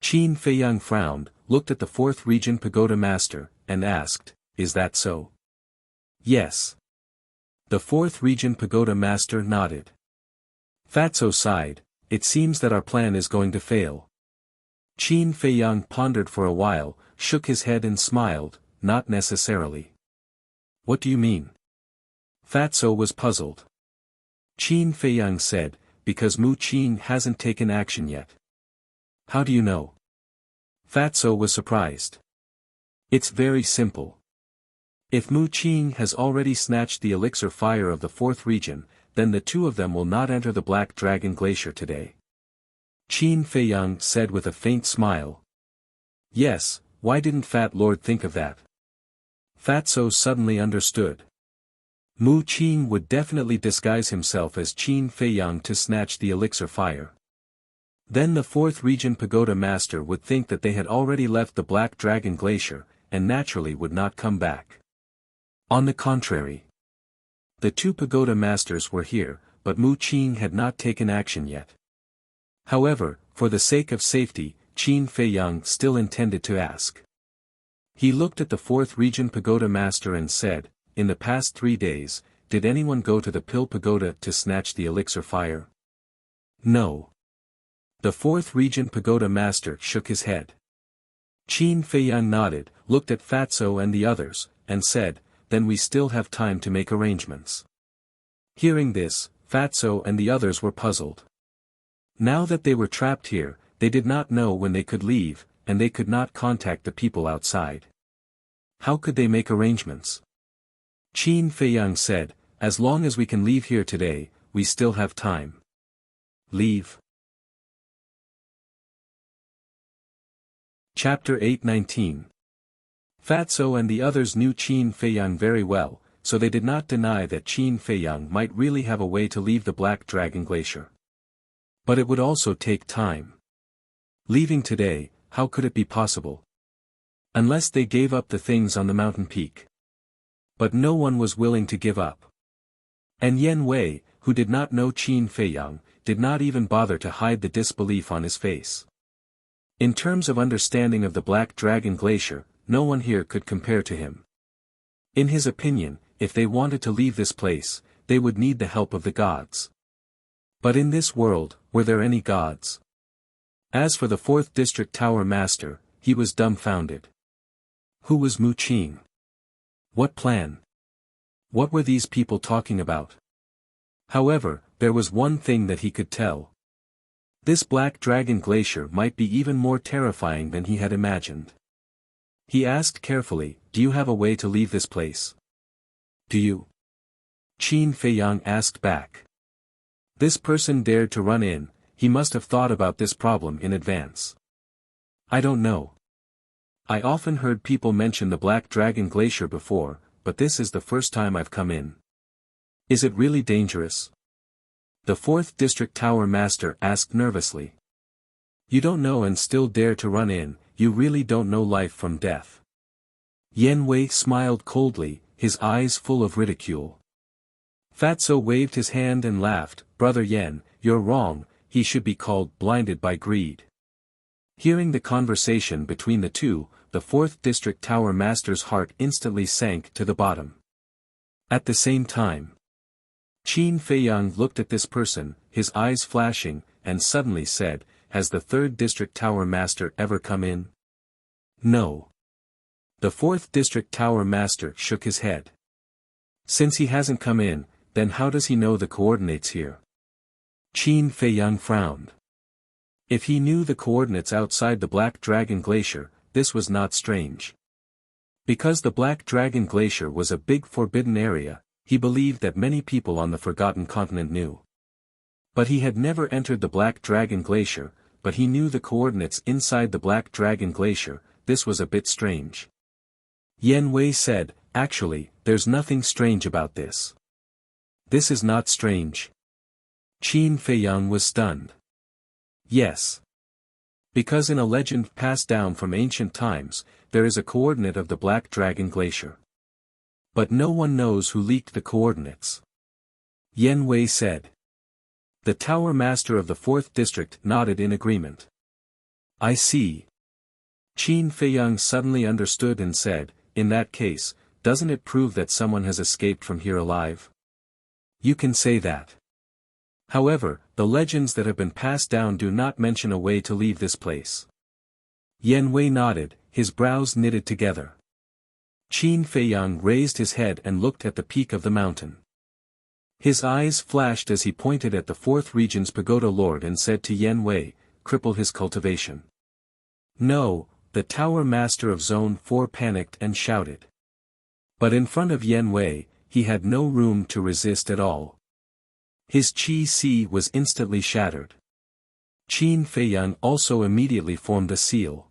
Qin Feiyang frowned, looked at the 4th Region Pagoda Master, and asked, "Is that so?" "Yes." The 4th Region Pagoda Master nodded. Fatso sighed, "It seems that our plan is going to fail." Qin Feiyang pondered for a while, shook his head and smiled, "Not necessarily." "What do you mean?" Fatso was puzzled. Qin Feiyang said, "Because Mu Qing hasn't taken action yet." "How do you know?" Fatso was surprised. "It's very simple. If Mu Qing has already snatched the elixir fire of the 4th region, then the two of them will not enter the Black Dragon Glacier today." Qin Feiyang said with a faint smile. "Yes, why didn't Fat Lord think of that?" Fatso suddenly understood. Mu Qing would definitely disguise himself as Qin Feiyang to snatch the elixir fire. Then the 4th Region Pagoda Master would think that they had already left the Black Dragon Glacier, and naturally would not come back. On the contrary, the two Pagoda Masters were here, but Mu Qing had not taken action yet. However, for the sake of safety, Qin Feiyang still intended to ask. He looked at the 4th Region Pagoda Master and said, "In the past 3 days, did anyone go to the Pill Pagoda to snatch the elixir fire?" "No." The 4th Region Pagoda Master shook his head. Qin Feiyang nodded, looked at Fatso and the others, and said, "Then we still have time to make arrangements." Hearing this, Fatso and the others were puzzled. Now that they were trapped here, they did not know when they could leave, and they could not contact the people outside. How could they make arrangements? Qin Feiyang said, "As long as we can leave here today, we still have time." Leave. Chapter 8:19. Fatso and the others knew Qin Feiyang very well, so they did not deny that Qin Feiyang might really have a way to leave the Black Dragon Glacier. But it would also take time. Leaving today, how could it be possible? Unless they gave up the things on the mountain peak. But no one was willing to give up. And Yen Wei, who did not know Qin Feiyang, did not even bother to hide the disbelief on his face. In terms of understanding of the Black Dragon Glacier, no one here could compare to him. In his opinion, if they wanted to leave this place, they would need the help of the gods. But in this world, were there any gods? As for the 4th District Tower Master, he was dumbfounded. Who was Mu Qing? What plan? What were these people talking about? However, there was one thing that he could tell. This Black Dragon Glacier might be even more terrifying than he had imagined. He asked carefully, "Do you have a way to leave this place?" "Do you?" Qin Feiyang asked back. This person dared to run in, he must have thought about this problem in advance. "I don't know. I often heard people mention the Black Dragon Glacier before, but this is the first time I've come in." "Is it really dangerous?" The 4th District Tower Master asked nervously. "You don't know and still dare to run in, you really don't know life from death." Yen Wei smiled coldly, his eyes full of ridicule. Fatso waved his hand and laughed, "Brother Yen, you're wrong, he should be called blinded by greed." Hearing the conversation between the two, the 4th District Tower Master's heart instantly sank to the bottom. At the same time, Qin Feiyang looked at this person, his eyes flashing, and suddenly said, "Has the 3rd District Tower Master ever come in?" No. The 4th District Tower Master shook his head. Since he hasn't come in, then how does he know the coordinates here? Qin Feiyang frowned. If he knew the coordinates outside the Black Dragon Glacier, this was not strange. Because the Black Dragon Glacier was a big forbidden area, he believed that many people on the Forgotten Continent knew. But he had never entered the Black Dragon Glacier, but he knew the coordinates inside the Black Dragon Glacier. This was a bit strange. Yan Wei said, "Actually, there's nothing strange about this." "This is not strange." Qin Feiyang was stunned. "Yes. Because in a legend passed down from ancient times, there is a coordinate of the Black Dragon Glacier. But no one knows who leaked the coordinates." Yan Wei said. The Tower Master of the 4th District nodded in agreement. "I see." Qin Feiyang suddenly understood and said, "In that case, doesn't it prove that someone has escaped from here alive?" "You can say that. However, the legends that have been passed down do not mention a way to leave this place." Yan Wei nodded, his brows knitted together. Qin Feiyang raised his head and looked at the peak of the mountain. His eyes flashed as he pointed at the 4th Region's Pagoda Lord and said to Yan Wei, "Cripple his cultivation." "No," the Tower Master of Zone 4 panicked and shouted. But in front of Yan Wei, he had no room to resist at all. His Qi was instantly shattered. Qin Feiyang also immediately formed a seal.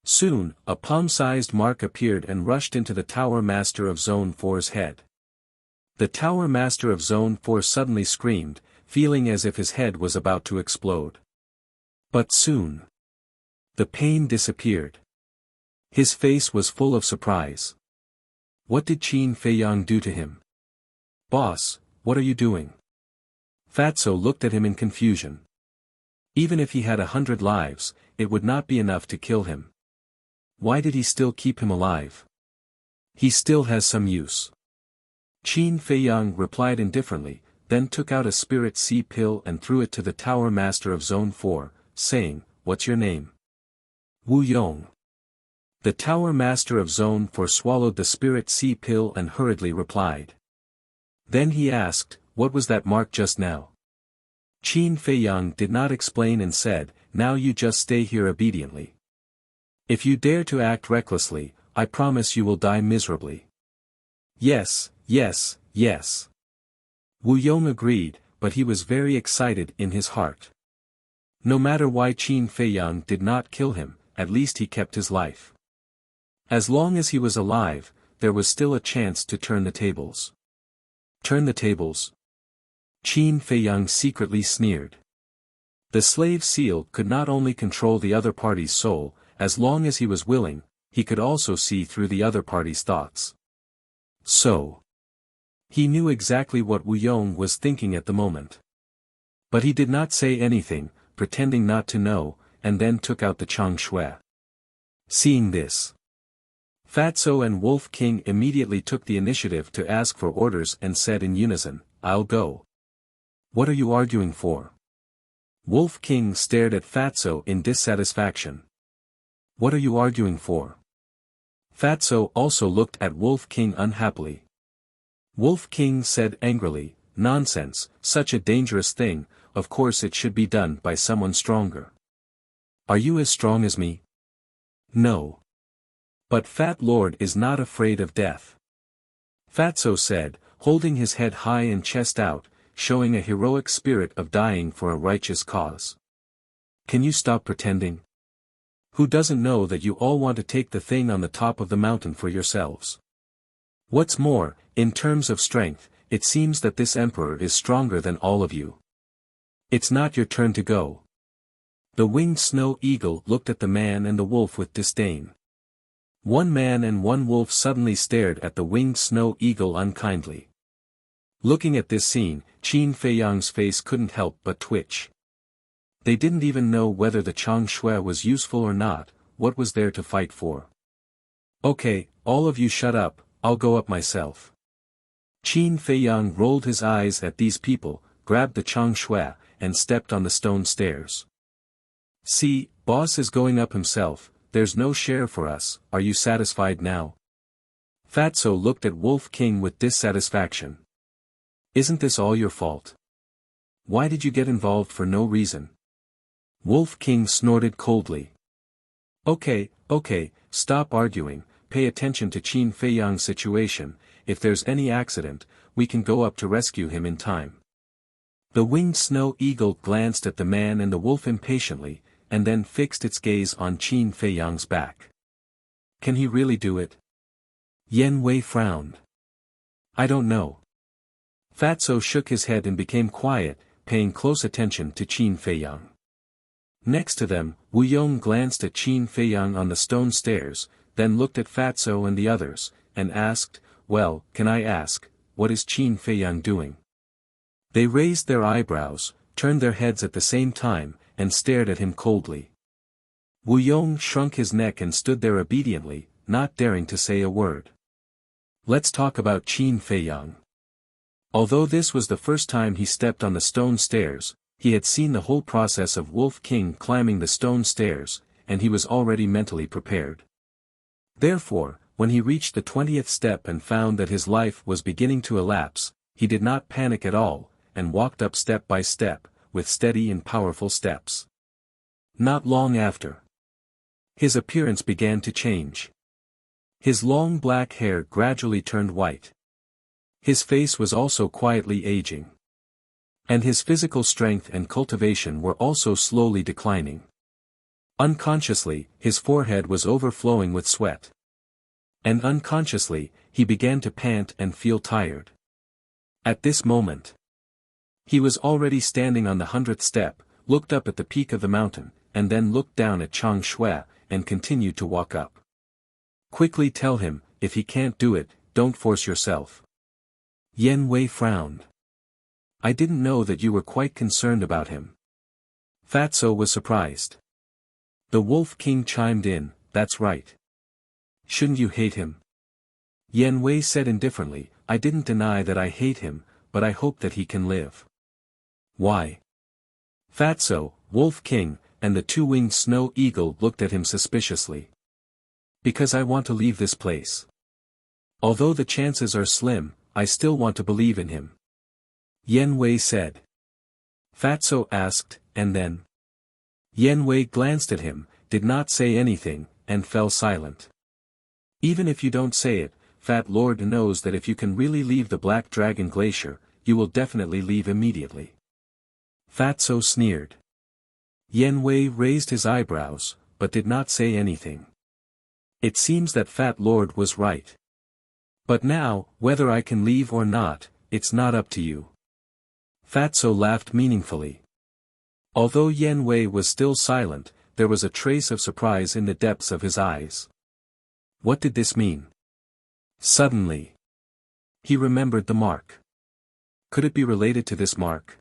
Soon, a palm-sized mark appeared and rushed into the Tower Master of Zone 4's head. The Tower Master of Zone 4 suddenly screamed, feeling as if his head was about to explode. But soon, the pain disappeared. His face was full of surprise. What did Qin Feiyang do to him? "Boss, what are you doing?" Fatso looked at him in confusion. Even if he had 100 lives, it would not be enough to kill him. Why did he still keep him alive? He still has some use. Qin Feiyang replied indifferently, then took out a spirit sea pill and threw it to the Tower Master of Zone 4, saying, "What's your name?" "Wu Yong." The Tower Master of Zone 4 swallowed the spirit sea pill and hurriedly replied. Then he asked, "What was that mark just now?" Qin Feiyang did not explain and said, "Now you just stay here obediently. If you dare to act recklessly, I promise you will die miserably." "Yes, yes, yes." Wu Yong agreed, but he was very excited in his heart. No matter why Qin Feiyang did not kill him, at least he kept his life. As long as he was alive, there was still a chance to turn the tables. Turn the tables? Qin Feiyang secretly sneered. The slave seal could not only control the other party's soul, as long as he was willing, he could also see through the other party's thoughts. So, he knew exactly what Wu Yong was thinking at the moment. But he did not say anything, pretending not to know, and then took out the Chang Shui. Seeing this, Fatso and Wolf King immediately took the initiative to ask for orders and said in unison, "I'll go." "What are you arguing for?" Wolf King stared at Fatso in dissatisfaction. "What are you arguing for?" Fatso also looked at Wolf King unhappily. Wolf King said angrily, "Nonsense, such a dangerous thing, of course it should be done by someone stronger. Are you as strong as me?" "No. But Fat Lord is not afraid of death." Fatso said, holding his head high and chest out, showing a heroic spirit of dying for a righteous cause. "Can you stop pretending? Who doesn't know that you all want to take the thing on the top of the mountain for yourselves? What's more, in terms of strength, it seems that this emperor is stronger than all of you. It's not your turn to go." The winged snow eagle looked at the man and the wolf with disdain. One man and one wolf suddenly stared at the winged snow eagle unkindly. Looking at this scene, Qin Feiyang's face couldn't help but twitch. They didn't even know whether the Chang Shui was useful or not. What was there to fight for? "Okay, all of you shut up, I'll go up myself." Qin Feiyang rolled his eyes at these people, grabbed the Chang Shui, and stepped on the stone stairs. "See, boss is going up himself, there's no share for us, are you satisfied now? Fatso looked at Wolf King with dissatisfaction. Isn't this all your fault? Why did you get involved for no reason? Wolf King snorted coldly. Okay, stop arguing, pay attention to Qin Feiyang's situation, if there's any accident, we can go up to rescue him in time. The winged snow eagle glanced at the man and the wolf impatiently, and then fixed its gaze on Qin Feiyang's back. Can he really do it? Yan Wei frowned. I don't know. Fatso shook his head and became quiet, paying close attention to Qin Feiyang. Next to them, Wu Yong glanced at Qin Feiyang on the stone stairs, then looked at Fatso and the others, and asked, well, can I ask, what is Qin Feiyang doing? They raised their eyebrows, turned their heads at the same time, and stared at him coldly. Wu Yong shrunk his neck and stood there obediently, not daring to say a word. Let's talk about Qin Feiyang. Although this was the first time he stepped on the stone stairs, he had seen the whole process of Wolf King climbing the stone stairs, and he was already mentally prepared. Therefore, when he reached the 20th step and found that his life was beginning to elapse, he did not panic at all, and walked up step by step, with steady and powerful steps. Not long after, his appearance began to change. His long black hair gradually turned white. His face was also quietly aging. And his physical strength and cultivation were also slowly declining. Unconsciously, his forehead was overflowing with sweat. And unconsciously, he began to pant and feel tired. At this moment, he was already standing on the 100th step, looked up at the peak of the mountain, and then looked down at Chang Shui, and continued to walk up. Quickly tell him, if he can't do it, don't force yourself. Yan Wei frowned. I didn't know that you were quite concerned about him. Fatso was surprised. The Wolf King chimed in, that's right. Shouldn't you hate him? Yan Wei said indifferently, I didn't deny that I hate him, but I hope that he can live. Why? Fatso, Wolf King, and the two-winged snow eagle looked at him suspiciously. Because I want to leave this place. Although the chances are slim, I still want to believe in him. Yan Wei said. Fatso asked, and then? Yan Wei glanced at him, did not say anything, and fell silent. Even if you don't say it, Fat Lord knows that if you can really leave the Black Dragon Glacier, you will definitely leave immediately. Fatso sneered. Yan Wei raised his eyebrows, but did not say anything. It seems that Fat Lord was right. But now, whether I can leave or not, it's not up to you. Fatso laughed meaningfully. Although Yan Wei was still silent, there was a trace of surprise in the depths of his eyes. What did this mean? Suddenly, he remembered the mark. Could it be related to this mark?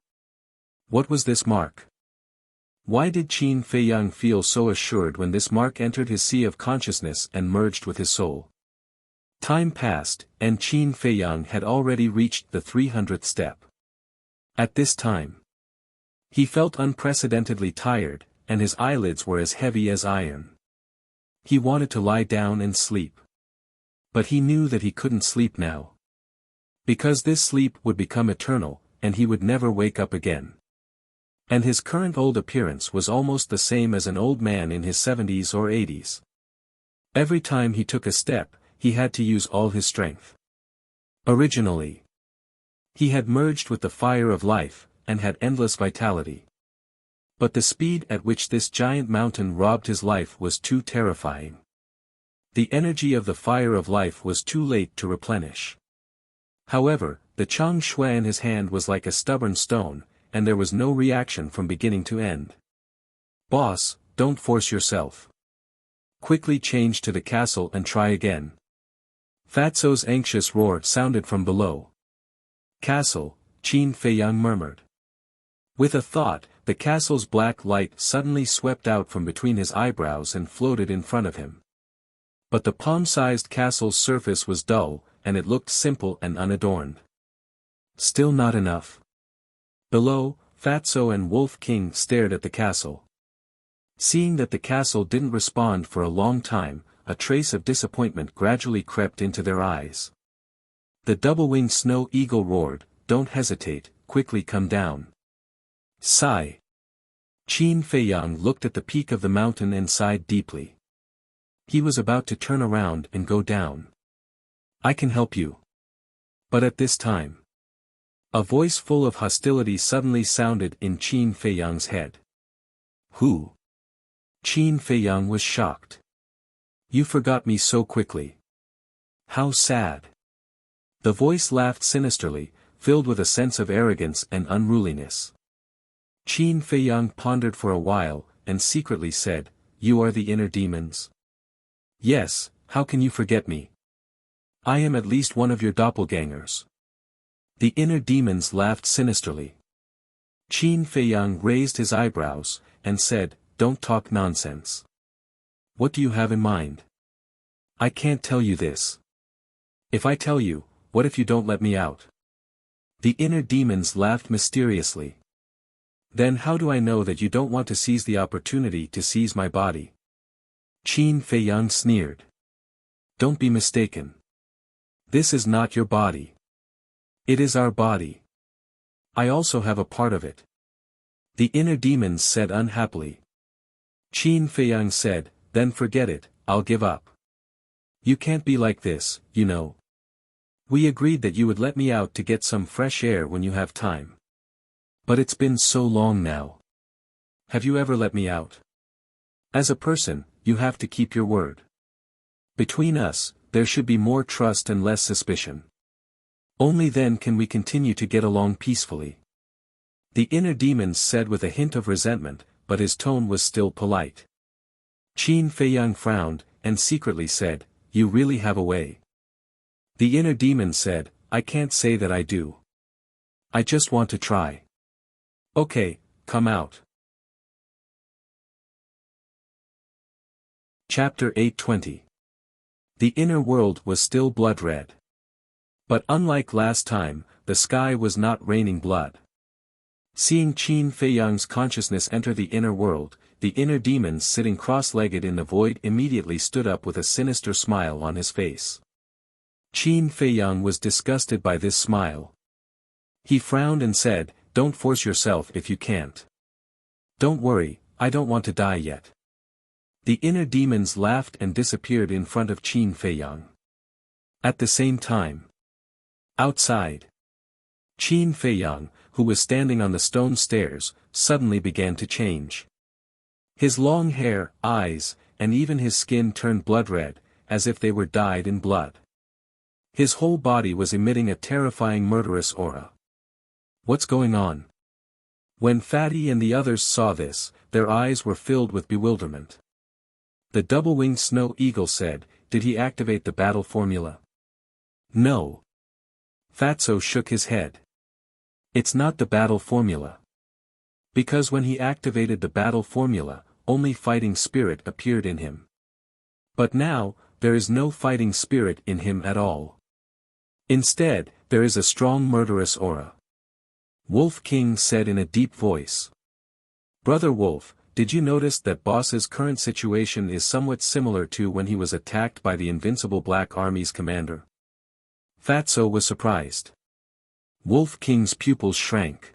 What was this mark? Why did Qin Feiyang feel so assured when this mark entered his sea of consciousness and merged with his soul? Time passed, and Qin Feiyang had already reached the 300th step. At this time, he felt unprecedentedly tired, and his eyelids were as heavy as iron. He wanted to lie down and sleep. But he knew that he couldn't sleep now. Because this sleep would become eternal, and he would never wake up again. And his current old appearance was almost the same as an old man in his 70s or 80s. Every time he took a step, he had to use all his strength. Originally, he had merged with the fire of life, and had endless vitality. But the speed at which this giant mountain robbed his life was too terrifying. The energy of the fire of life was too late to replenish. However, the Chang Shui in his hand was like a stubborn stone, and there was no reaction from beginning to end. Boss, don't force yourself. Quickly change to the castle and try again. Fatso's anxious roar sounded from below. Castle, Qin Feiyang murmured. With a thought, the castle's black light suddenly swept out from between his eyebrows and floated in front of him. But the palm-sized castle's surface was dull, and it looked simple and unadorned. Still not enough. Below, Fatso and Wolf King stared at the castle. Seeing that the castle didn't respond for a long time, a trace of disappointment gradually crept into their eyes. The double-winged snow eagle roared, "Don't hesitate, quickly come down." Sigh. Qin Feiyang looked at the peak of the mountain and sighed deeply. He was about to turn around and go down. "I can help you." But at this time, a voice full of hostility suddenly sounded in Qin Feiyang's head. "Who?" Qin Feiyang was shocked. "You forgot me so quickly. How sad." The voice laughed sinisterly, filled with a sense of arrogance and unruliness. Qin Feiyang pondered for a while, and secretly said, "You are the inner demons?" "Yes, how can you forget me? I am at least one of your doppelgangers." The inner demons laughed sinisterly. Qin Feiyang raised his eyebrows, and said, "Don't talk nonsense. What do you have in mind?" "I can't tell you this." "If I tell you, what if you don't let me out?" The inner demons laughed mysteriously. "Then how do I know that you don't want to seize the opportunity to seize my body?" Qin Feiyang sneered. "Don't be mistaken. This is not your body. It is our body. I also have a part of it." The inner demons said unhappily. Qin Feiyang said, "Then forget it, I'll give up. You can't be like this, you know. We agreed that you would let me out to get some fresh air when you have time. But it's been so long now. Have you ever let me out? As a person, you have to keep your word. Between us, there should be more trust and less suspicion. Only then can we continue to get along peacefully." The inner demons said with a hint of resentment, but his tone was still polite. Qin Feiyang frowned, and secretly said, "You really have a way." The inner demon said, "I can't say that I do. I just want to try." "Okay, come out." Chapter 820. The inner world was still blood-red. But unlike last time, the sky was not raining blood. Seeing Qin Feiyang's consciousness enter the inner world, the inner demons sitting cross-legged in the void immediately stood up with a sinister smile on his face. Qin Feiyang was disgusted by this smile. He frowned and said, "Don't force yourself if you can't. Don't worry, I don't want to die yet." The inner demons laughed and disappeared in front of Qin Feiyang. At the same time, outside, Qin Feiyang, who was standing on the stone stairs, suddenly began to change. His long hair, eyes, and even his skin turned blood-red, as if they were dyed in blood. His whole body was emitting a terrifying murderous aura. "What's going on?" When Fatty and the others saw this, their eyes were filled with bewilderment. The double-winged snow eagle said, "Did he activate the battle formula?" "No." Fatso shook his head. "It's not the battle formula. Because when he activated the battle formula, only fighting spirit appeared in him. But now, there is no fighting spirit in him at all. Instead, there is a strong murderous aura." Wolf King said in a deep voice. "Brother Wolf, did you notice that Boss's current situation is somewhat similar to when he was attacked by the invincible Black Army's commander?" Fatso was surprised. Wolf King's pupils shrank.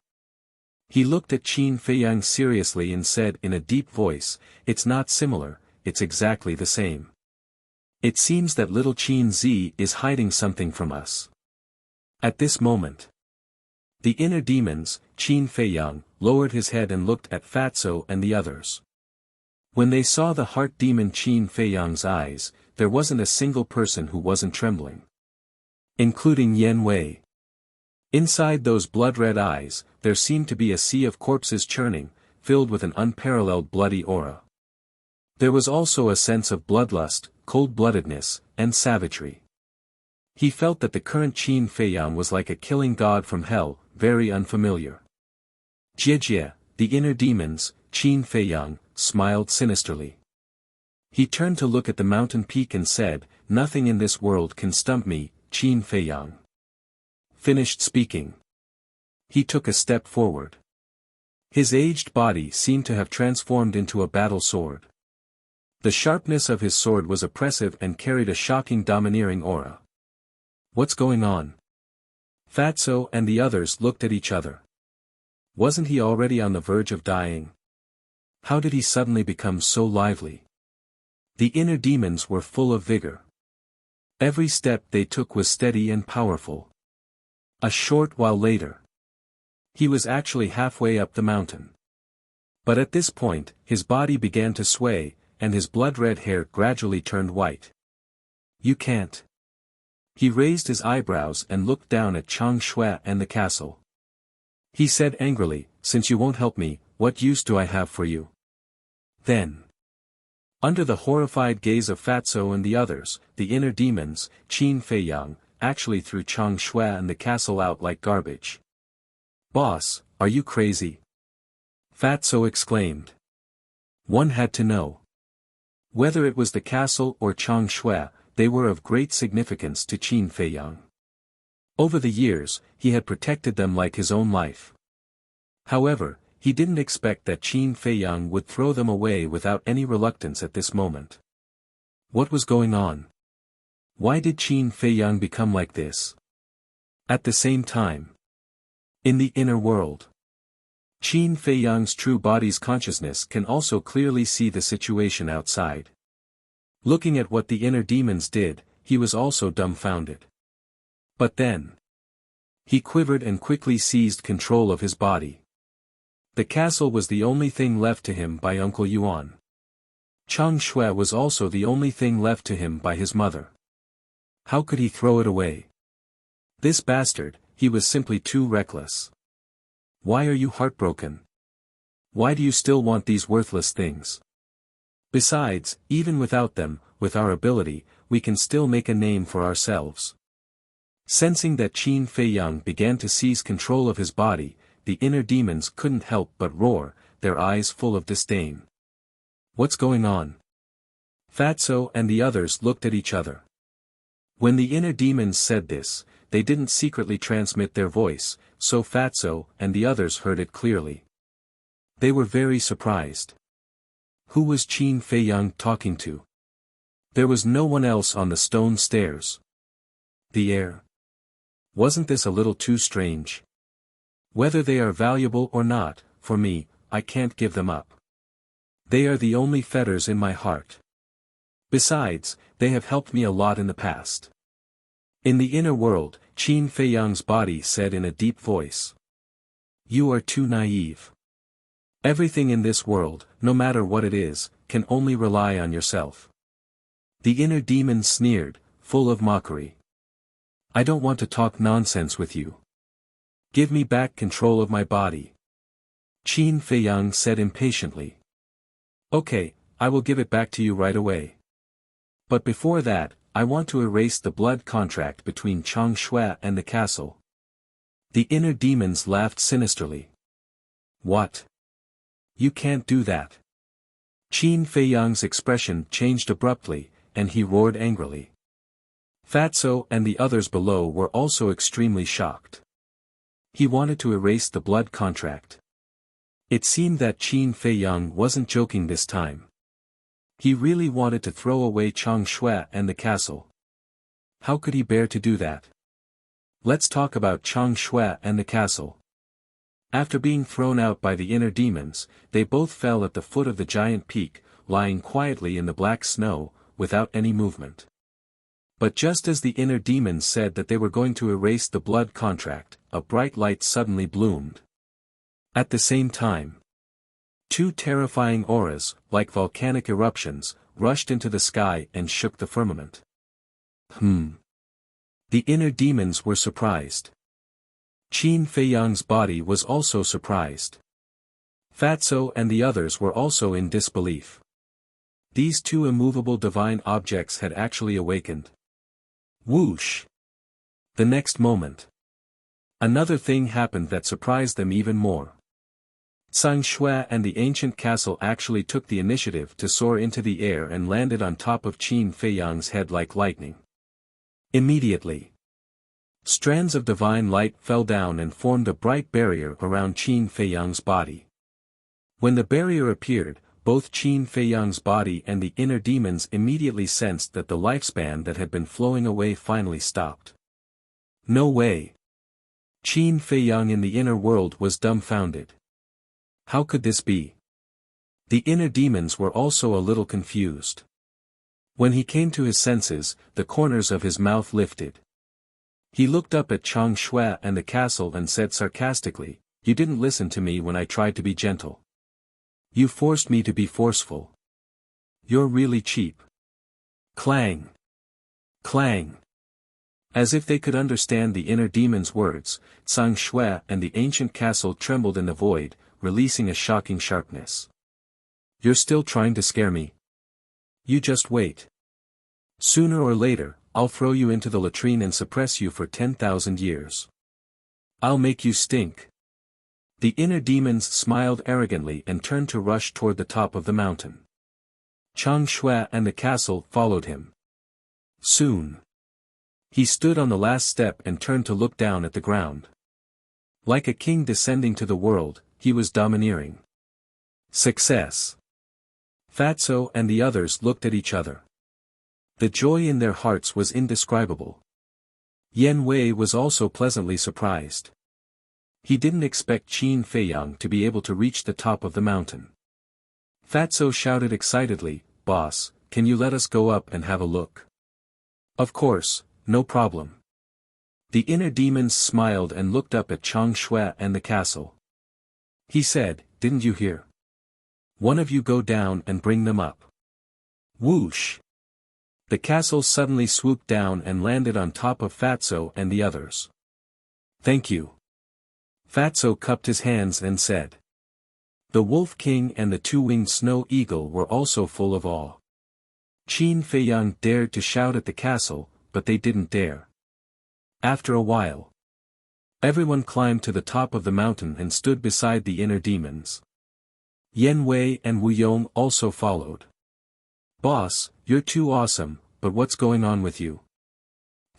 He looked at Qin Feiyang seriously and said in a deep voice, "It's not similar, it's exactly the same. It seems that little Qin Zi is hiding something from us." At this moment, the inner demons, Qin Feiyang, lowered his head and looked at Fatso and the others. When they saw the heart demon Qin Feiyang's eyes, there wasn't a single person who wasn't trembling. Including Yen Wei. Inside those blood-red eyes, there seemed to be a sea of corpses churning, filled with an unparalleled bloody aura. There was also a sense of bloodlust, cold-bloodedness, and savagery. He felt that the current Qin Feiyang was like a killing god from hell, very unfamiliar. Jie, the inner demons, Qin Feiyang, smiled sinisterly. He turned to look at the mountain peak and said, "Nothing in this world can stump me, Qin Feiyang." Finished speaking. He took a step forward. His aged body seemed to have transformed into a battle sword. The sharpness of his sword was oppressive and carried a shocking domineering aura. What's going on? Fatso and the others looked at each other. Wasn't he already on the verge of dying? How did he suddenly become so lively? The inner demons were full of vigor. Every step they took was steady and powerful. A short while later, he was actually halfway up the mountain. But at this point, his body began to sway, and his blood-red hair gradually turned white. You can't. He raised his eyebrows and looked down at Chang Shui and the castle. He said angrily, "Since you won't help me, what use do I have for you?" Then, under the horrified gaze of Fatso and the others, the inner demons, Qin Feiyang, actually threw Chang Shui and the castle out like garbage. "Boss, are you crazy?" Fatso exclaimed. One had to know. Whether it was the castle or Chang Shui, they were of great significance to Qin Feiyang. Over the years, he had protected them like his own life. However, he didn't expect that Qin Feiyang would throw them away without any reluctance at this moment. What was going on? Why did Qin Feiyang become like this? At the same time, in the inner world, Qin Feiyang's true body's consciousness can also clearly see the situation outside. Looking at what the inner demons did, he was also dumbfounded. But then, he quivered and quickly seized control of his body. The castle was the only thing left to him by Uncle Yuan. Chang Shui was also the only thing left to him by his mother. How could he throw it away? This bastard, he was simply too reckless. Why are you heartbroken? Why do you still want these worthless things? Besides, even without them, with our ability, we can still make a name for ourselves. Sensing that Qin Feiyang began to seize control of his body, the inner demons couldn't help but roar, their eyes full of disdain. What's going on? Fatso and the others looked at each other. When the inner demons said this, they didn't secretly transmit their voice, so Fatso and the others heard it clearly. They were very surprised. Who was Qin Feiyang talking to? There was no one else on the stone stairs. The air. Wasn't this a little too strange? Whether they are valuable or not, for me, I can't give them up. They are the only fetters in my heart. Besides, they have helped me a lot in the past. In the inner world, Qin Feiyang's body said in a deep voice. You are too naive. Everything in this world, no matter what it is, can only rely on yourself. The inner demon sneered, full of mockery. I don't want to talk nonsense with you. Give me back control of my body. Qin Feiyang said impatiently. Okay, I will give it back to you right away. But before that, I want to erase the blood contract between Chang Shui and the castle. The inner demons laughed sinisterly. What? You can't do that. Qin Feiyang's expression changed abruptly, and he roared angrily. Fatso and the others below were also extremely shocked. He wanted to erase the blood contract. It seemed that Qin Feiyang wasn't joking this time. He really wanted to throw away Chang Shui and the castle. How could he bear to do that? Let's talk about Chang Shui and the castle. After being thrown out by the inner demons, they both fell at the foot of the giant peak, lying quietly in the black snow, without any movement. But just as the inner demons said that they were going to erase the blood contract, a bright light suddenly bloomed. At the same time, two terrifying auras, like volcanic eruptions, rushed into the sky and shook the firmament. The inner demons were surprised. Qin Feiyang's body was also surprised. Fatso and the others were also in disbelief. These two immovable divine objects had actually awakened. Whoosh! The next moment, another thing happened that surprised them even more. Chang Shui and the ancient castle actually took the initiative to soar into the air and landed on top of Qin Feiyang's head like lightning. Immediately, strands of divine light fell down and formed a bright barrier around Qin Feiyang's body. When the barrier appeared, both Qin Feiyang's body and the inner demons immediately sensed that the lifespan that had been flowing away finally stopped. No way. Qin Feiyang in the inner world was dumbfounded. How could this be? The inner demons were also a little confused. When he came to his senses, the corners of his mouth lifted. He looked up at Chang Shui and the castle and said sarcastically, "You didn't listen to me when I tried to be gentle. You forced me to be forceful. You're really cheap." Clang! Clang! As if they could understand the inner demon's words, Chang Shui and the ancient castle trembled in the void, releasing a shocking sharpness. "You're still trying to scare me? You just wait. Sooner or later, I'll throw you into the latrine and suppress you for 10,000 years. I'll make you stink." The inner demons smiled arrogantly and turned to rush toward the top of the mountain. Chang Shui and the castle followed him. Soon. He stood on the last step and turned to look down at the ground. Like a king descending to the world, he was domineering. Success. Fatso and the others looked at each other. The joy in their hearts was indescribable. Yan Wei was also pleasantly surprised. He didn't expect Qin Feiyang to be able to reach the top of the mountain. Fatso shouted excitedly, "Boss, can you let us go up and have a look?" "Of course, no problem." The inner demons smiled and looked up at Chang Shui and the castle. He said, "Didn't you hear? One of you go down and bring them up." Whoosh! The castle suddenly swooped down and landed on top of Fatso and the others. "Thank you." Fatso cupped his hands and said. The Wolf King and the two-winged Snow Eagle were also full of awe. Qin Feiyang dared to shout at the castle, but they didn't dare. After a while, everyone climbed to the top of the mountain and stood beside the inner demons. Yan Wei and Wu Yong also followed. "Boss, you're too awesome, but what's going on with you?"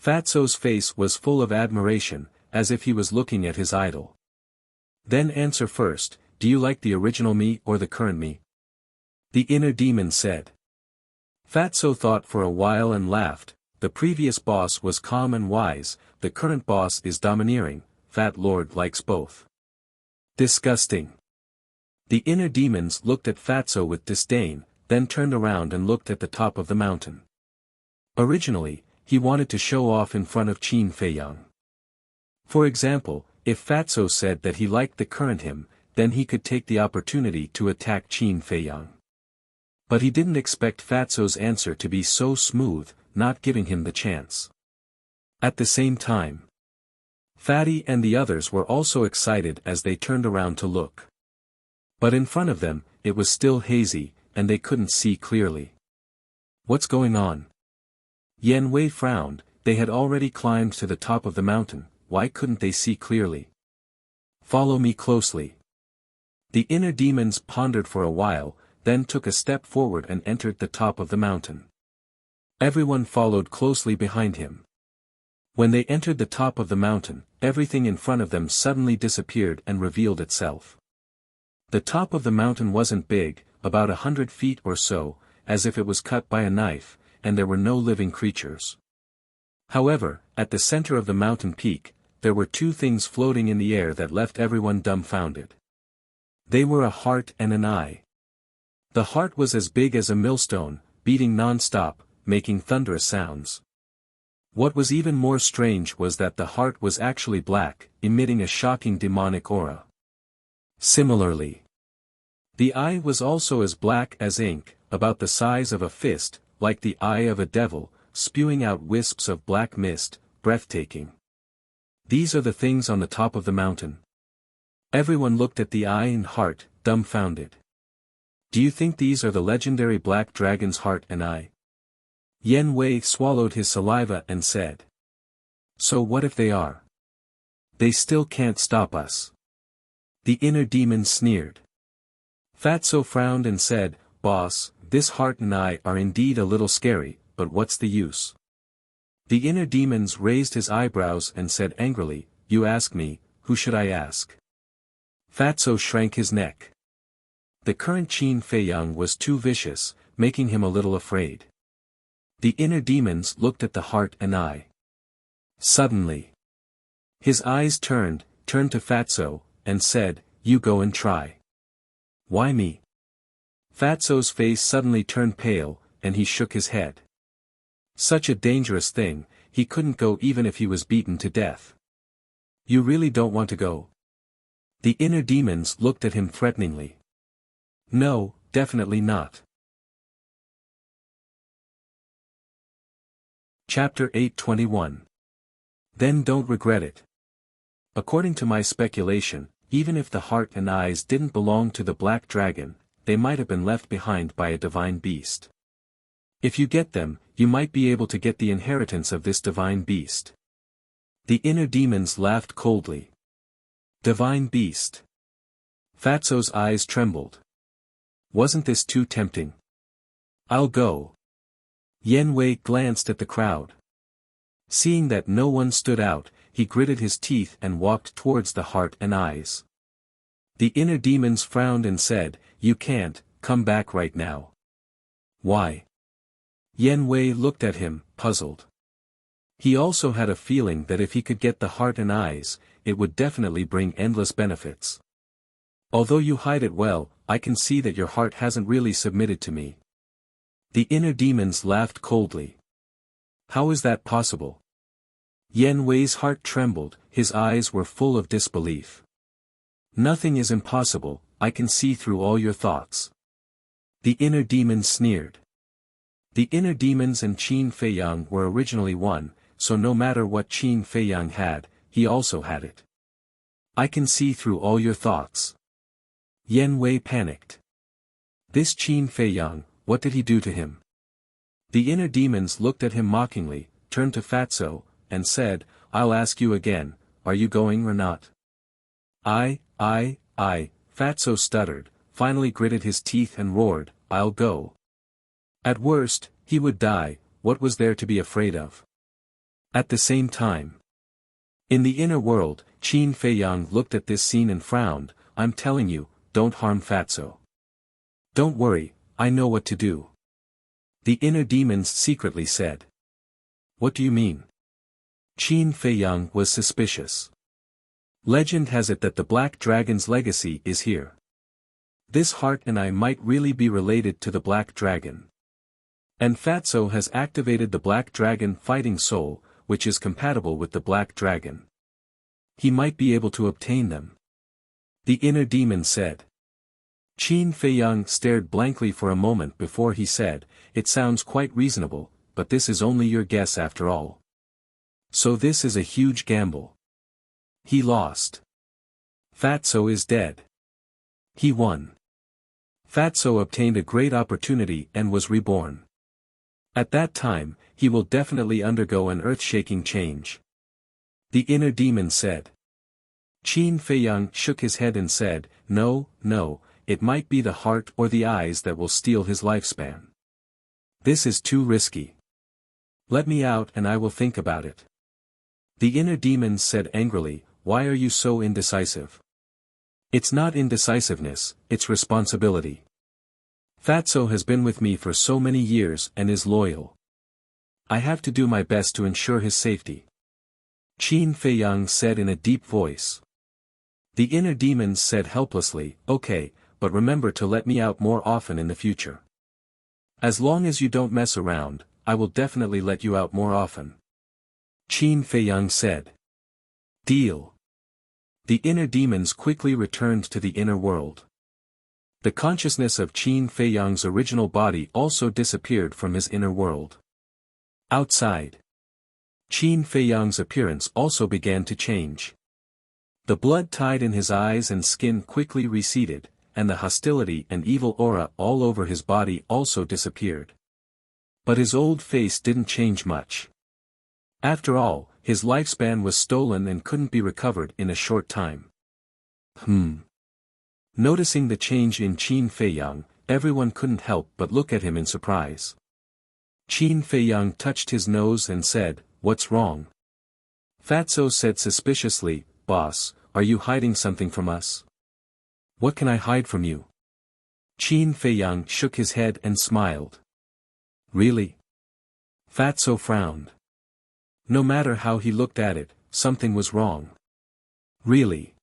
Fatso's face was full of admiration, as if he was looking at his idol. "Then answer first, do you like the original me or the current me?" The inner demon said. Fatso thought for a while and laughed. The previous boss was calm and wise, the current boss is domineering, Fat Lord likes both. Disgusting. The inner demons looked at Fatso with disdain, then turned around and looked at the top of the mountain. Originally, he wanted to show off in front of Qin Feiyang. For example, if Fatso said that he liked the current him, then he could take the opportunity to attack Qin Feiyang. But he didn't expect Fatso's answer to be so smooth, not giving him the chance. At the same time, Fatty and the others were also excited as they turned around to look. But in front of them, it was still hazy, and they couldn't see clearly. What's going on? Yan Wei frowned. They had already climbed to the top of the mountain, why couldn't they see clearly? Follow me closely. The inner demons pondered for a while, then took a step forward and entered the top of the mountain. Everyone followed closely behind him. When they entered the top of the mountain, everything in front of them suddenly disappeared and revealed itself. The top of the mountain wasn't big, about 100 feet or so, as if it was cut by a knife, and there were no living creatures. However, at the center of the mountain peak, there were two things floating in the air that left everyone dumbfounded. They were a heart and an eye. The heart was as big as a millstone, beating non-stop, making thunderous sounds. What was even more strange was that the heart was actually black, emitting a shocking demonic aura. Similarly, the eye was also as black as ink, about the size of a fist, like the eye of a devil, spewing out wisps of black mist, breathtaking. These are the things on the top of the mountain. Everyone looked at the eye and heart, dumbfounded. Do you think these are the legendary black dragon's heart and eye? Yan Wei swallowed his saliva and said. So what if they are? They still can't stop us. The inner demon sneered. Fatso frowned and said, Boss, this heart and eye are indeed a little scary, but what's the use? The inner demons raised his eyebrows and said angrily, You ask me, who should I ask? Fatso shrank his neck. The current Qin Feiyang was too vicious, making him a little afraid. The inner demons looked at the heart and eye. Suddenly, his eyes turned to Fatso, and said, "You go and try." "Why me?" Fatso's face suddenly turned pale, and he shook his head. Such a dangerous thing, he couldn't go even if he was beaten to death. "You really don't want to go?" The inner demons looked at him threateningly. "No, definitely not." Chapter 8:21. Then don't regret it. According to my speculation, even if the heart and eyes didn't belong to the black dragon, they might have been left behind by a divine beast. If you get them, you might be able to get the inheritance of this divine beast. The inner demons laughed coldly. Divine beast. Fatso's eyes trembled. Wasn't this too tempting? "I'll go." Yen Wei glanced at the crowd. Seeing that no one stood out, he gritted his teeth and walked towards the heart and eyes. The inner demons frowned and said, "You can't, come back right now." "Why?" Yen Wei looked at him, puzzled. He also had a feeling that if he could get the heart and eyes, it would definitely bring endless benefits. "Although you hide it well, I can see that your heart hasn't really submitted to me." The inner demons laughed coldly. "How is that possible?" Yen Wei's heart trembled, his eyes were full of disbelief. "Nothing is impossible, I can see through all your thoughts." The inner demons sneered. The inner demons and Qin Feiyang were originally one, so no matter what Qin Feiyang had, he also had it. "I can see through all your thoughts." Yen Wei panicked. This Qin Feiyang, what did he do to him? The inner demons looked at him mockingly, turned to Fatso, and said, "I'll ask you again, are you going or not?" I, Fatso stuttered, finally gritted his teeth and roared, "I'll go." At worst, he would die, what was there to be afraid of? At the same time, in the inner world, Qin Feiyang looked at this scene and frowned, "I'm telling you, don't harm Fatso." "Don't worry, I know what to do." The inner demons secretly said. "What do you mean?" Qin Feiyang was suspicious. Legend has it that the Black Dragon's legacy is here. This heart and I might really be related to the Black Dragon. And Fatso has activated the Black Dragon fighting soul, which is compatible with the Black Dragon. He might be able to obtain them. The inner demon said. Qin Feiyang stared blankly for a moment before he said, "It sounds quite reasonable, but this is only your guess after all. So this is a huge gamble." He lost. Fatso is dead. He won. Fatso obtained a great opportunity and was reborn. At that time, he will definitely undergo an earth-shaking change. The inner demon said. Qin Feiyang shook his head and said, No, it might be the heart or the eyes that will steal his lifespan. This is too risky. Let me out and I will think about it. The inner demons said angrily, "Why are you so indecisive?" "It's not indecisiveness, it's responsibility. Fatso has been with me for so many years and is loyal. I have to do my best to ensure his safety." Qin Feiyang said in a deep voice. The inner demons said helplessly, "Okay, but remember to let me out more often in the future. As long as you don't mess around, I will definitely let you out more often." Qin Feiyang said. "Deal." The inner demons quickly returned to the inner world. The consciousness of Qin Feiyang's original body also disappeared from his inner world. Outside, Qin Feiyang's appearance also began to change. The blood tied in his eyes and skin quickly receded, and the hostility and evil aura all over his body also disappeared. But his old face didn't change much. After all, his lifespan was stolen and couldn't be recovered in a short time. Noticing the change in Qin Feiyang, everyone couldn't help but look at him in surprise. Qin Feiyang touched his nose and said, "What's wrong?" Fatso said suspiciously, "Boss, are you hiding something from us?" "What can I hide from you?" Qin Feiyang shook his head and smiled. Really? Fatso frowned. No matter how he looked at it, something was wrong. Really?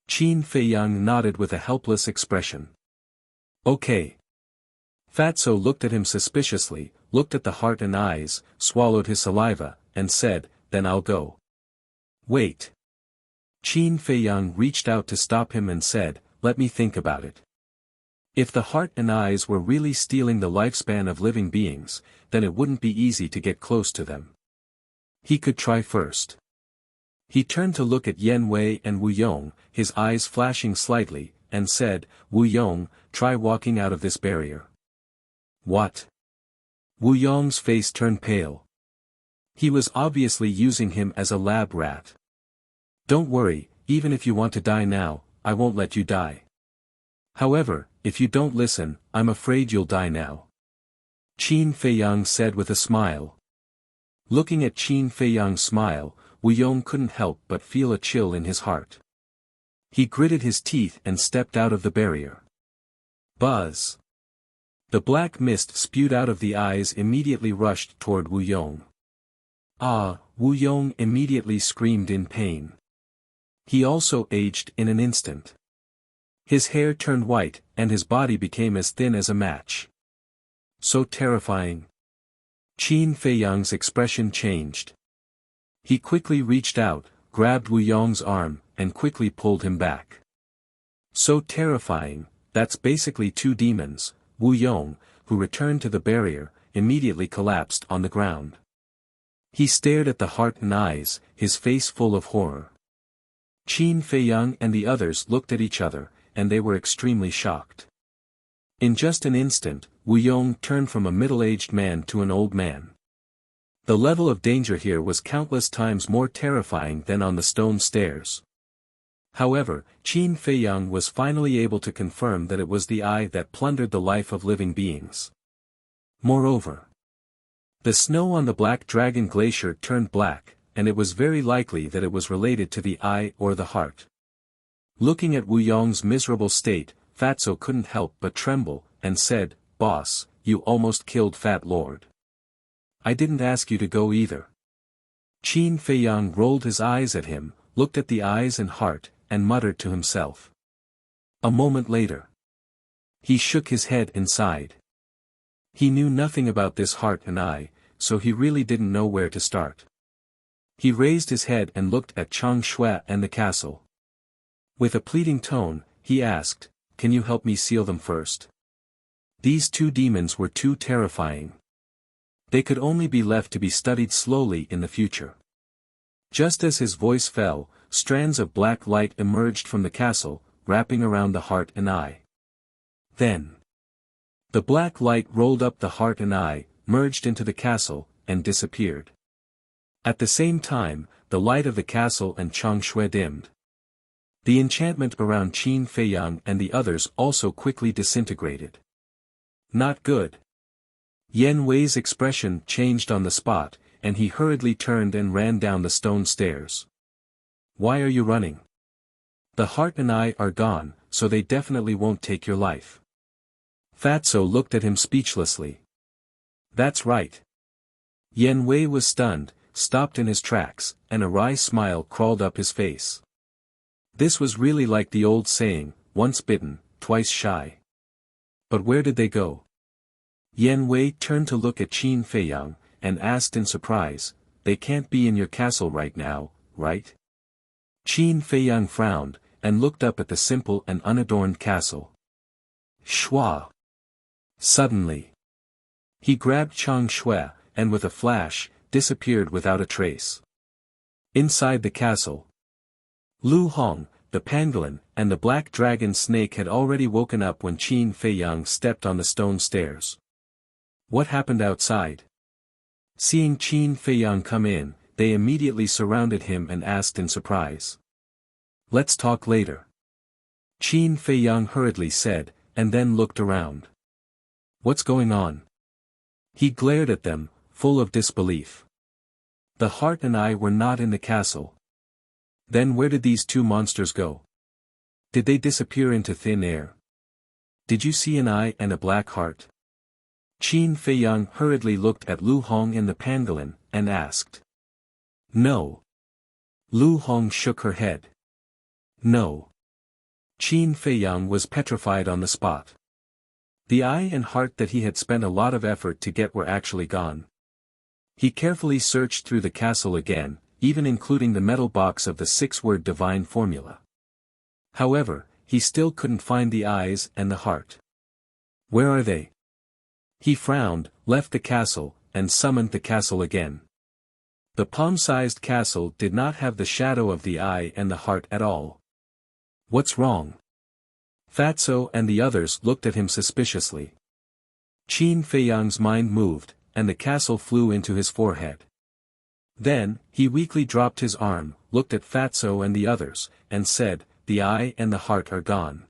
Qin Feiyang nodded with a helpless expression. Okay. Fatso looked at him suspiciously, looked at the heart and eyes, swallowed his saliva, and said, then I'll go. Wait. Qin Feiyang reached out to stop him and said, let me think about it. If the heart and eyes were really stealing the lifespan of living beings, then it wouldn't be easy to get close to them. He could try first. He turned to look at Yan Wei and Wu Yong, his eyes flashing slightly, and said, Wu Yong, try walking out of this barrier. What? Wu Yong's face turned pale. He was obviously using him as a lab rat. Don't worry, even if you want to die now, I won't let you die. However, if you don't listen, I'm afraid you'll die now. Qin Feiyang said with a smile. Looking at Qin Feiyang's smile, Wu Yong couldn't help but feel a chill in his heart. He gritted his teeth and stepped out of the barrier. Buzz! The black mist spewed out of the eyes immediately rushed toward Wu Yong. Ah! Wu Yong immediately screamed in pain. He also aged in an instant. His hair turned white, and his body became as thin as a match. So terrifying. Qin Feiyang's expression changed. He quickly reached out, grabbed Wu Yong's arm, and quickly pulled him back. So terrifying, that's basically two demons. Wu Yong, who returned to the barrier, immediately collapsed on the ground. He stared at the heart and eyes, his face full of horror. Qin Feiyang and the others looked at each other, and they were extremely shocked. In just an instant, Wu Yong turned from a middle-aged man to an old man. The level of danger here was countless times more terrifying than on the stone stairs. However, Qin Feiyang was finally able to confirm that it was the eye that plundered the life of living beings. Moreover, the snow on the Black Dragon Glacier turned black, and it was very likely that it was related to the eye or the heart. Looking at Wu Yong's miserable state, Fatso couldn't help but tremble, and said, Boss, you almost killed Fat Lord. I didn't ask you to go either. Qin Feiyang rolled his eyes at him, looked at the eyes and heart, and muttered to himself. A moment later, he shook his head and sighed. He knew nothing about this heart and eye, so he really didn't know where to start. He raised his head and looked at Chang Shui and the castle. With a pleading tone, he asked, Can you help me seal them first? These two demons were too terrifying. They could only be left to be studied slowly in the future. Just as his voice fell, strands of black light emerged from the castle, wrapping around the heart and eye. Then, the black light rolled up the heart and eye, merged into the castle, and disappeared. At the same time, the light of the castle and Chang Shui dimmed. The enchantment around Qin Feiyang and the others also quickly disintegrated. Not good. Yan Wei's expression changed on the spot, and he hurriedly turned and ran down the stone stairs. Why are you running? The heart and eye are gone, so they definitely won't take your life. Fatso looked at him speechlessly. That's right. Yan Wei was stunned, stopped in his tracks, and a wry smile crawled up his face. This was really like the old saying, once bitten, twice shy. But where did they go? Yan Wei turned to look at Qin Feiyang, and asked in surprise, They can't be in your castle right now, right? Qin Feiyang frowned, and looked up at the simple and unadorned castle. Shua! Suddenly, he grabbed Chang Shui, and with a flash, disappeared without a trace. Inside the castle, Lu Hong, the pangolin, and the black dragon snake had already woken up when Qin Feiyang stepped on the stone stairs. What happened outside? Seeing Qin Feiyang come in, they immediately surrounded him and asked in surprise. Let's talk later. Qin Feiyang hurriedly said, and then looked around. What's going on? He glared at them, full of disbelief. The heart and eye were not in the castle. Then where did these two monsters go? Did they disappear into thin air? Did you see an eye and a black heart? Qin Feiyang hurriedly looked at Lu Hong and the pangolin, and asked. No. Lu Hong shook her head. No. Qin Feiyang was petrified on the spot. The eye and heart that he had spent a lot of effort to get were actually gone. He carefully searched through the castle again, even including the metal box of the 6-word divine formula. However, he still couldn't find the eyes and the heart. Where are they? He frowned, left the castle, and summoned the castle again. The palm-sized castle did not have the shadow of the eye and the heart at all. What's wrong? Fatso and the others looked at him suspiciously. Qin Feiyang's mind moved, and the castle flew into his forehead. Then, he weakly dropped his arm, looked at Fatso and the others, and said, the eye and the heart are gone.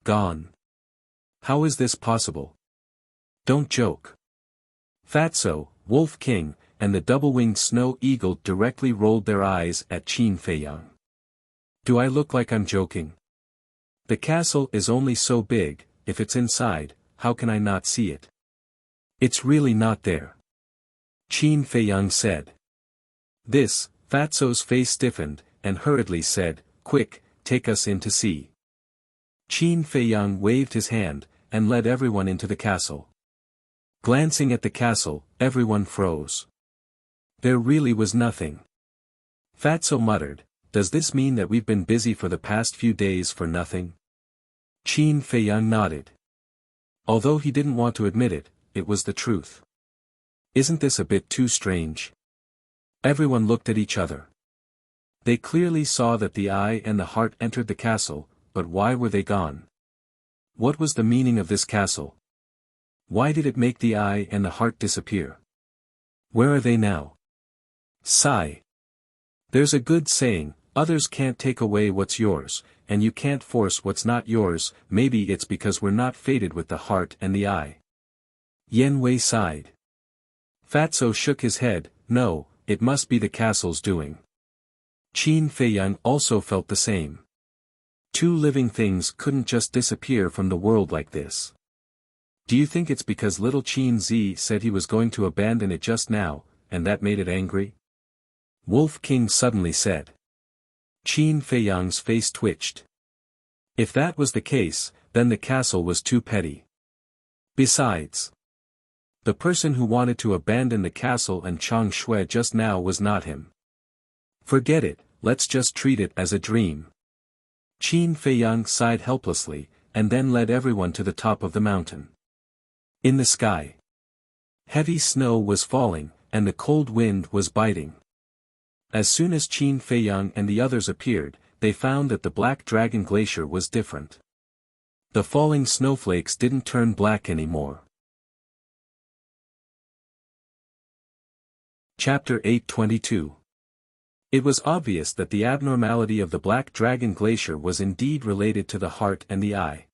Gone. How is this possible? Don't joke. Fatso, Wolf King, and the double-winged snow eagle directly rolled their eyes at Qin Feiyang. Do I look like I'm joking? The castle is only so big, if it's inside, how can I not see it? It's really not there. Qin Feiyang said. This, Fatso's face stiffened, and hurriedly said, quick, take us in to see. Qin Feiyang waved his hand, and led everyone into the castle. Glancing at the castle, everyone froze. There really was nothing. Fatso muttered, does this mean that we've been busy for the past few days for nothing? Qin Feiyang nodded. Although he didn't want to admit it, it was the truth. Isn't this a bit too strange? Everyone looked at each other. They clearly saw that the eye and the heart entered the castle, but why were they gone? What was the meaning of this castle? Why did it make the eye and the heart disappear? Where are they now? Sigh. There's a good saying, others can't take away what's yours, and you can't force what's not yours. Maybe it's because we're not fated with the heart and the eye. Yen Wei sighed. Fatso shook his head, no, it must be the castle's doing. Qin Feiyang also felt the same. Two living things couldn't just disappear from the world like this. Do you think it's because little Qin Zi said he was going to abandon it just now, and that made it angry? Wolf King suddenly said. Qin Feiyang's face twitched. If that was the case, then the castle was too petty. Besides, the person who wanted to abandon the castle and Chang Shui just now was not him. Forget it, let's just treat it as a dream. Qin Feiyang sighed helplessly, and then led everyone to the top of the mountain. In the sky, heavy snow was falling, and the cold wind was biting. As soon as Qin Feiyang and the others appeared, they found that the Black Dragon Glacier was different. The falling snowflakes didn't turn black anymore. Chapter 822. It was obvious that the abnormality of the Black Dragon Glacier was indeed related to the heart and the eye.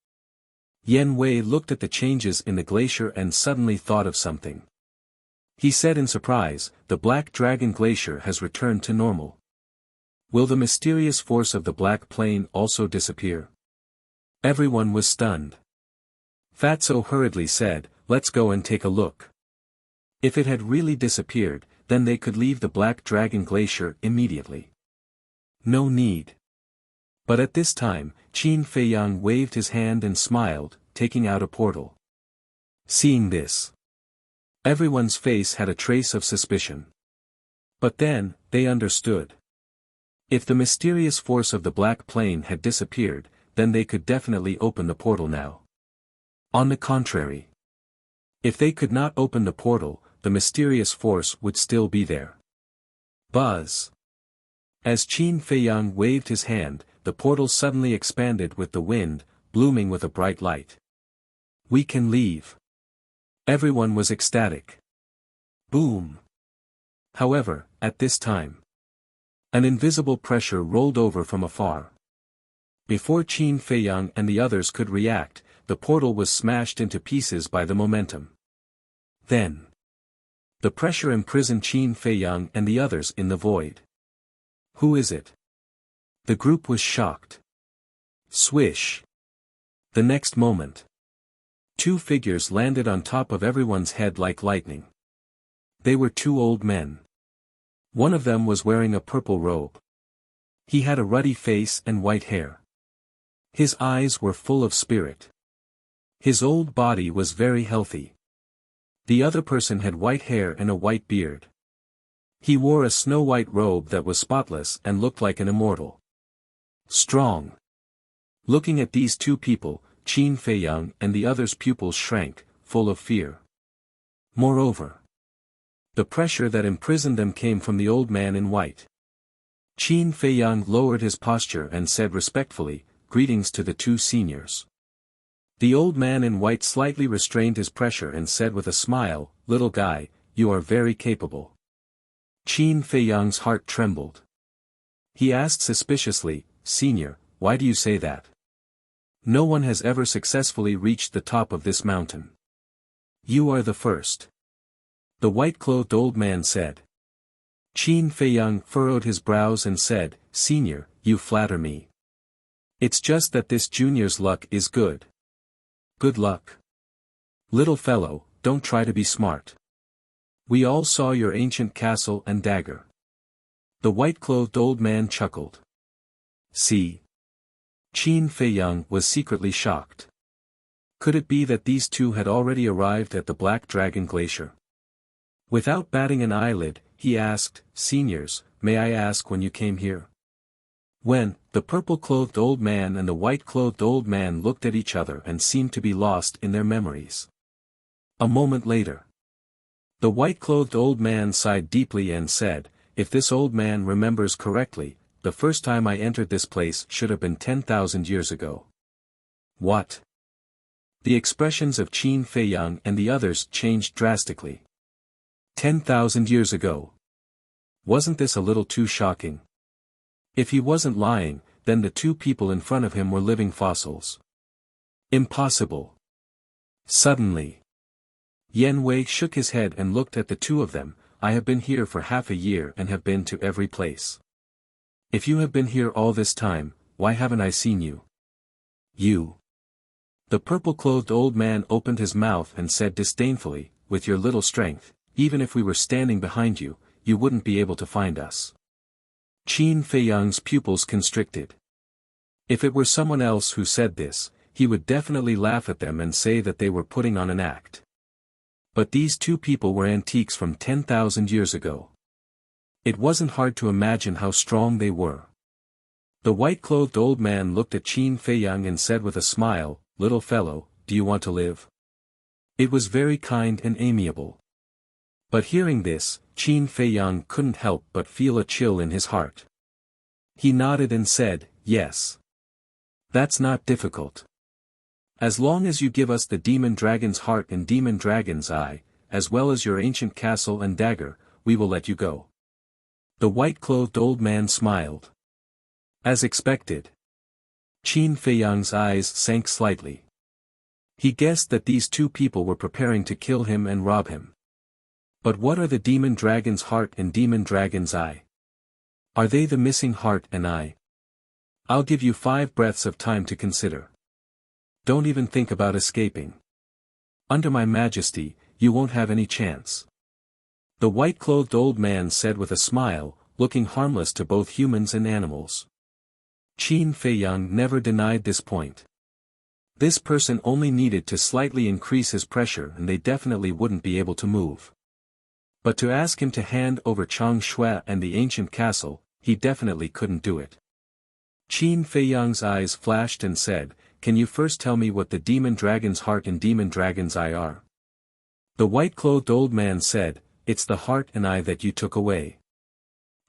Yen Wei looked at the changes in the glacier and suddenly thought of something. He said in surprise, the Black Dragon Glacier has returned to normal. Will the mysterious force of the Black Plain also disappear? Everyone was stunned. Fatso hurriedly said, let's go and take a look. If it had really disappeared, then they could leave the Black Dragon Glacier immediately. No need. But at this time, Qin Feiyang waved his hand and smiled, taking out a portal. Seeing this, everyone's face had a trace of suspicion. But then, they understood. If the mysterious force of the Black Plain had disappeared, then they could definitely open the portal now. On the contrary, if they could not open the portal, the mysterious force would still be there. Buzz. As Qin Feiyang waved his hand, the portal suddenly expanded with the wind, blooming with a bright light. We can leave. Everyone was ecstatic. Boom. However, at this time, an invisible pressure rolled over from afar. Before Qin Feiyang and the others could react, the portal was smashed into pieces by the momentum. Then, the pressure imprisoned Qin Feiyang and the others in the void. Who is it? The group was shocked. Swish. The next moment, Two figures landed on top of everyone's head like lightning. They were two old men. One of them was wearing a purple robe. He had a ruddy face and white hair. His eyes were full of spirit. His old body was very healthy. The other person had white hair and a white beard. He wore a snow-white robe that was spotless and looked like an immortal. Strong. Looking at these two people, Qin Feiyang and the other's pupils shrank, full of fear. Moreover, the pressure that imprisoned them came from the old man in white. Qin Feiyang lowered his posture and said respectfully, "Greetings to the two seniors." The old man in white slightly restrained his pressure and said with a smile, "Little guy, you are very capable." Qin Feiyang's heart trembled. He asked suspiciously, "Senior, why do you say that? No one has ever successfully reached the top of this mountain. You are the first." The white-clothed old man said. Qin Feiyang furrowed his brows and said, "Senior, you flatter me. It's just that this junior's luck is good." "Good luck. Little fellow, don't try to be smart. We all saw your ancient castle and dagger." The white-clothed old man chuckled. See? Qin Feiyang was secretly shocked. Could it be that these two had already arrived at the Black Dragon Glacier? Without batting an eyelid, he asked, "Seniors, may I ask when you came here?" When, the purple-clothed old man and the white-clothed old man looked at each other and seemed to be lost in their memories. A moment later, the white-clothed old man sighed deeply and said, "If this old man remembers correctly, the first time I entered this place should have been 10,000 years ago." What? The expressions of Qin Feiyang and the others changed drastically. 10,000 years ago. Wasn't this a little too shocking? If he wasn't lying, then the two people in front of him were living fossils. Impossible. Suddenly, Yen Wei shook his head and looked at the two of them. "I have been here for half a year and have been to every place. If you have been here all this time, why haven't I seen you?" "You." The purple-clothed old man opened his mouth and said disdainfully, "With your little strength, even if we were standing behind you, you wouldn't be able to find us." Qin Feiyang's pupils constricted. If it were someone else who said this, he would definitely laugh at them and say that they were putting on an act. But these two people were antiques from 10,000 years ago. It wasn't hard to imagine how strong they were. The white-clothed old man looked at Qin Feiyang and said with a smile, "Little fellow, do you want to live?" It was very kind and amiable. But hearing this, Qin Feiyang couldn't help but feel a chill in his heart. He nodded and said, "Yes. That's not difficult. As long as you give us the demon dragon's heart and demon dragon's eye, as well as your ancient castle and dagger, we will let you go." The white-clothed old man smiled. As expected, Qin Feiyang's eyes sank slightly. He guessed that these two people were preparing to kill him and rob him. But what are the demon dragon's heart and demon dragon's eye? Are they the missing heart and eye? I'll give you 5 breaths of time to consider. Don't even think about escaping. Under my majesty, you won't have any chance. The white-clothed old man said with a smile, looking harmless to both humans and animals. Qin Feiyang never denied this point. This person only needed to slightly increase his pressure and they definitely wouldn't be able to move. But to ask him to hand over Chang Shui and the ancient castle, he definitely couldn't do it. Qin Feiyang's eyes flashed and said, "Can you first tell me what the demon dragon's heart and demon dragon's eye are?" The white-clothed old man said, "It's the heart and eye that you took away."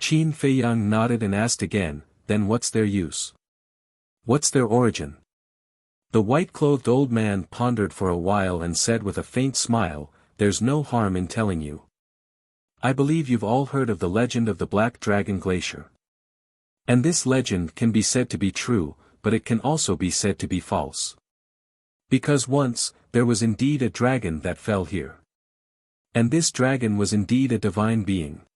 Qin Feiyang nodded and asked again, "Then what's their use? What's their origin?" The white-clothed old man pondered for a while and said with a faint smile, "There's no harm in telling you. I believe you've all heard of the legend of the Black Dragon Glacier. And this legend can be said to be true, but it can also be said to be false. Because once, there was indeed a dragon that fell here. And this dragon was indeed a divine being.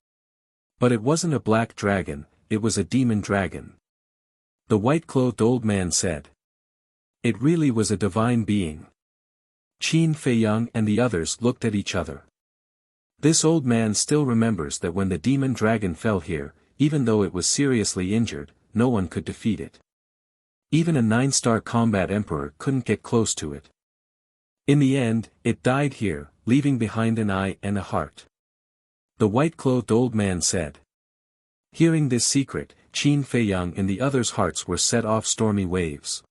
But it wasn't a black dragon, it was a demon dragon." The white-clothed old man said. "It really was a divine being." Qin Feiyang and the others looked at each other. This old man still remembers that when the demon dragon fell here, even though it was seriously injured, no one could defeat it. Even a 9-star combat emperor couldn't get close to it. In the end, it died here, leaving behind an eye and a heart. The white-clothed old man said. Hearing this secret, Qin Feiyang and the others' hearts were set off stormy waves.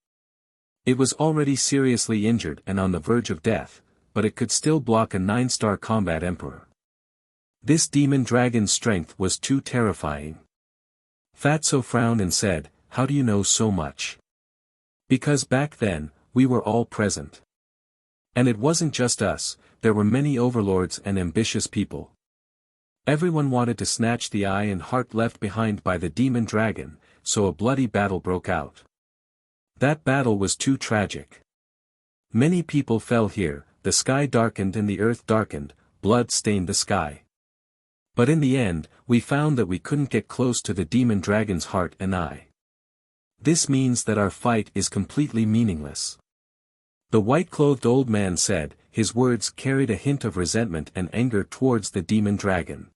It was already seriously injured and on the verge of death, but it could still block a 9-star combat emperor. This demon dragon's strength was too terrifying. Fatso frowned and said, "How do you know so much?" "Because back then, we were all present. And it wasn't just us, there were many overlords and ambitious people. Everyone wanted to snatch the eye and heart left behind by the demon dragon, so a bloody battle broke out. That battle was too tragic. Many people fell here, the sky darkened and the earth darkened, blood stained the sky. But in the end, we found that we couldn't get close to the demon dragon's heart and eye. This means that our fight is completely meaningless." The white-clothed old man said, his words carried a hint of resentment and anger towards the demon dragon.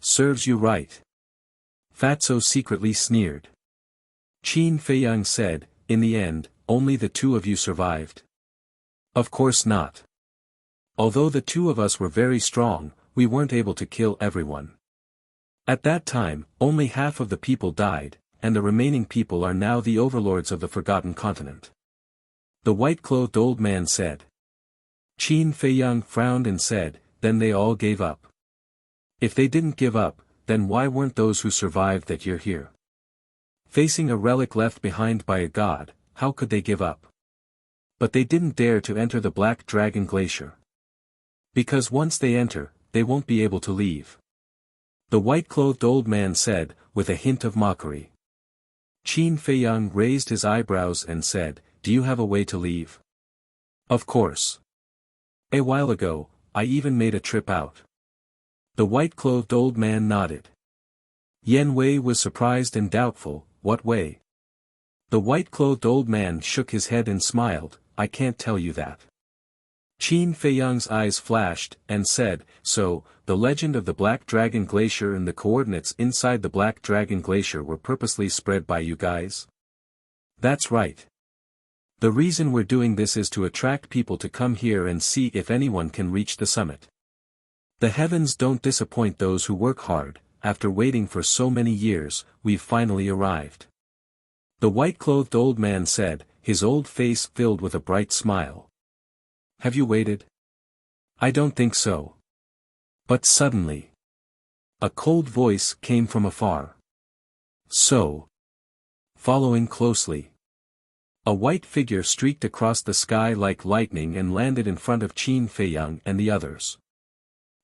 "Serves you right." Fatso secretly sneered. Qin Feiyang said, "In the end, only the two of you survived." "Of course not. Although the two of us were very strong, we weren't able to kill everyone. At that time, only half of the people died, and the remaining people are now the overlords of the Forgotten Continent." The white-clothed old man said. Qin Feiyang frowned and said, "Then they all gave up." "If they didn't give up, then why weren't those who survived that year here? Facing a relic left behind by a god, how could they give up? But they didn't dare to enter the Black Dragon Glacier. Because once they enter, they won't be able to leave." The white-clothed old man said, with a hint of mockery. Qin Feiyang raised his eyebrows and said, "Do you have a way to leave?" "Of course. A while ago, I even made a trip out." The white-clothed old man nodded. Yan Wei was surprised and doubtful. "What way?" The white-clothed old man shook his head and smiled, "I can't tell you that." Qin Feiyang's eyes flashed, and said, "So, the legend of the Black Dragon Glacier and the coordinates inside the Black Dragon Glacier were purposely spread by you guys?" "That's right. The reason we're doing this is to attract people to come here and see if anyone can reach the summit. The heavens don't disappoint those who work hard. After waiting for so many years, we've finally arrived." The white-clothed old man said, his old face filled with a bright smile. "Have you waited?" "I don't think so." But suddenly, a cold voice came from afar. "So." Following closely, a white figure streaked across the sky like lightning and landed in front of Qin Feiyang and the others.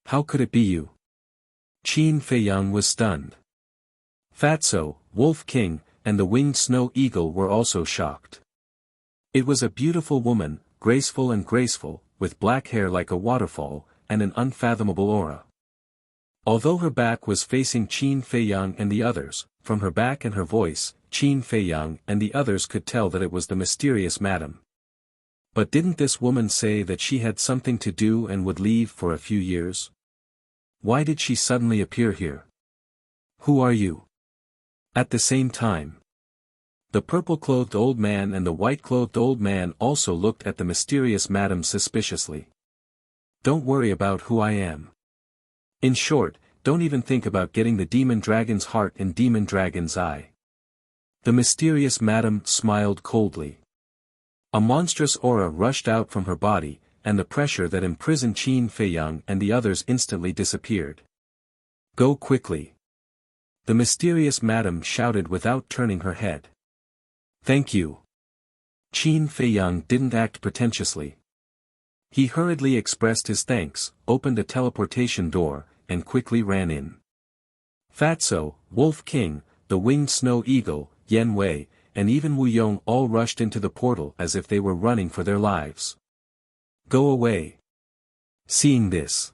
"How could it be you?" Qin Feiyang was stunned. Fatso, Wolf King, and the winged snow eagle were also shocked. It was a beautiful woman, graceful and graceful, with black hair like a waterfall, and an unfathomable aura. Although her back was facing Qin Feiyang and the others, from her back and her voice, Qin Feiyang and the others could tell that it was the mysterious madam. But didn't this woman say that she had something to do and would leave for a few years? Why did she suddenly appear here? "Who are you?" At the same time, the purple-clothed old man and the white-clothed old man also looked at the mysterious madam suspiciously. "Don't worry about who I am. In short, don't even think about getting the demon dragon's heart and demon dragon's eye." The mysterious madam smiled coldly. A monstrous aura rushed out from her body, and the pressure that imprisoned Qin Feiyang and the others instantly disappeared. "Go quickly," the mysterious madam shouted without turning her head. "Thank you." Qin Feiyang didn't act pretentiously. He hurriedly expressed his thanks, opened a teleportation door, and quickly ran in. Fatso, Wolf King, the winged snow eagle, Yan Wei, and even Wu Yong all rushed into the portal as if they were running for their lives. "Go away." Seeing this,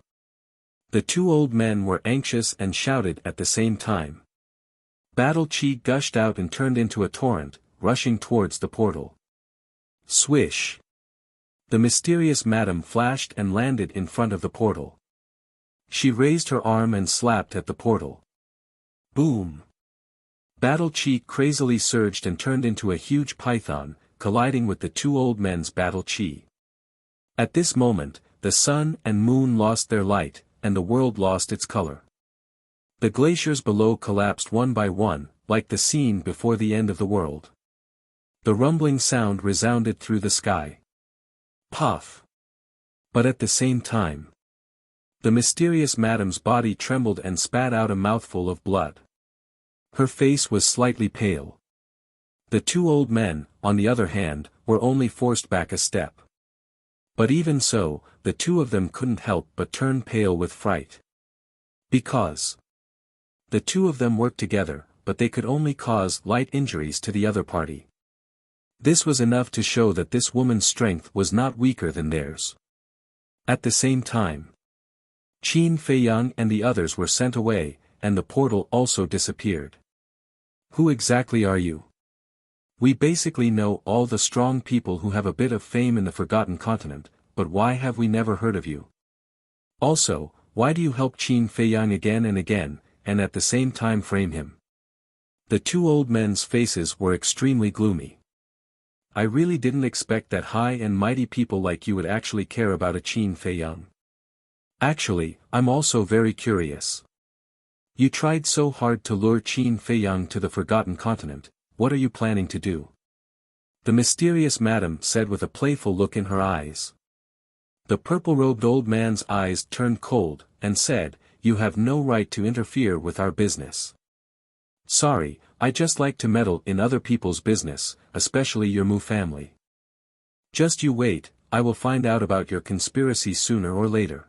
the two old men were anxious and shouted at the same time. Battle chi gushed out and turned into a torrent, rushing towards the portal. Swish! The mysterious madam flashed and landed in front of the portal. She raised her arm and slapped at the portal. Boom! Battle chi crazily surged and turned into a huge python, colliding with the two old men's battle chi. At this moment, the sun and moon lost their light, and the world lost its color. The glaciers below collapsed one by one, like the scene before the end of the world. The rumbling sound resounded through the sky. Puff! But at the same time, the mysterious madam's body trembled and spat out a mouthful of blood. Her face was slightly pale. The two old men, on the other hand, were only forced back a step. But even so, the two of them couldn't help but turn pale with fright. Because the two of them worked together, but they could only cause light injuries to the other party. This was enough to show that this woman's strength was not weaker than theirs. At the same time, Qin Feiyang and the others were sent away, and the portal also disappeared. Who exactly are you? We basically know all the strong people who have a bit of fame in the Forgotten Continent, but why have we never heard of you? Also, why do you help Qin Feiyang again and again, and at the same time frame him? The two old men's faces were extremely gloomy. I really didn't expect that high and mighty people like you would actually care about a Qin Feiyang. Actually, I'm also very curious. You tried so hard to lure Qin Feiyang to the Forgotten Continent, what are you planning to do? The mysterious madam said with a playful look in her eyes. The purple-robed old man's eyes turned cold, and said, "You have no right to interfere with our business." Sorry, I just like to meddle in other people's business, especially your Mu family. Just you wait, I will find out about your conspiracy sooner or later.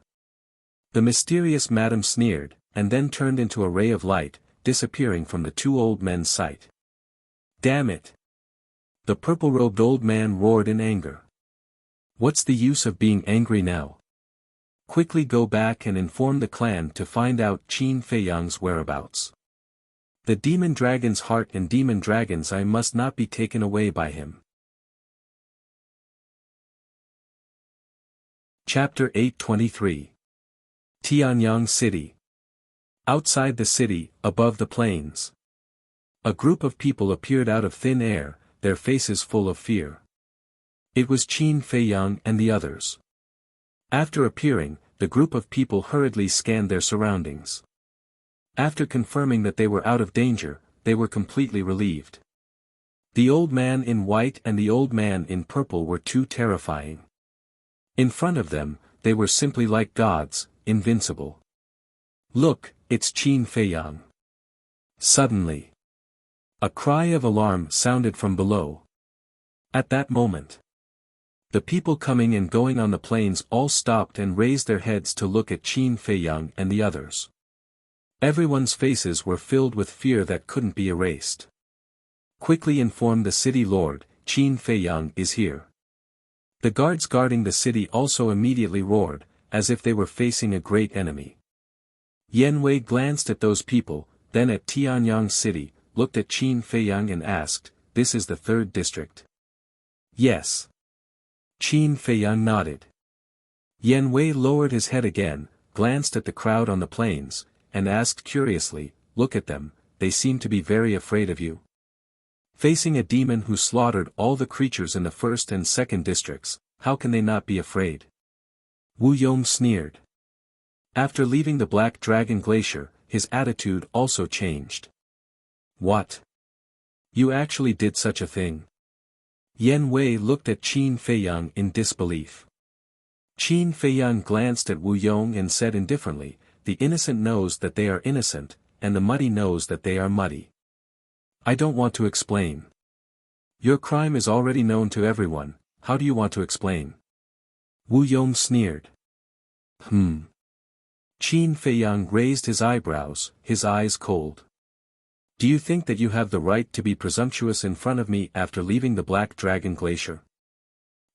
The mysterious madam sneered, and then turned into a ray of light, disappearing from the two old men's sight. Damn it! The purple-robed old man roared in anger. What's the use of being angry now? Quickly go back and inform the clan to find out Qin Feiyang's whereabouts. The demon dragon's heart and demon dragon's eye must not be taken away by him. Chapter 823. Tianyang City. Outside the city, above the plains, a group of people appeared out of thin air, their faces full of fear. It was Qin Feiyang and the others. After appearing, the group of people hurriedly scanned their surroundings. After confirming that they were out of danger, they were completely relieved. The old man in white and the old man in purple were too terrifying. In front of them, they were simply like gods, invincible. Look, it's Qin Feiyang. Suddenly, a cry of alarm sounded from below. At that moment, the people coming and going on the plains all stopped and raised their heads to look at Qin Feiyang and the others. Everyone's faces were filled with fear that couldn't be erased. Quickly inform the city lord, Qin Feiyang is here. The guards guarding the city also immediately roared, as if they were facing a great enemy. Yan Wei glanced at those people, then at Tianyang City, looked at Qin Feiyang and asked, "This is the 3rd district?" "Yes." Qin Feiyang nodded. Yan Wei lowered his head again, glanced at the crowd on the plains, and asked curiously, "Look at them, they seem to be very afraid of you. Facing a demon who slaughtered all the creatures in the 1st and 2nd districts, how can they not be afraid?" Wu Yong sneered. After leaving the Black Dragon Glacier, his attitude also changed. "What? You actually did such a thing?" Yan Wei looked at Qin Feiyang in disbelief. Qin Feiyang glanced at Wu Yong and said indifferently, "The innocent knows that they are innocent, and the muddy knows that they are muddy. I don't want to explain. Your crime is already known to everyone, how do you want to explain?" Wu Yong sneered. Qin Feiyang raised his eyebrows, his eyes cold. "Do you think that you have the right to be presumptuous in front of me after leaving the Black Dragon Glacier?"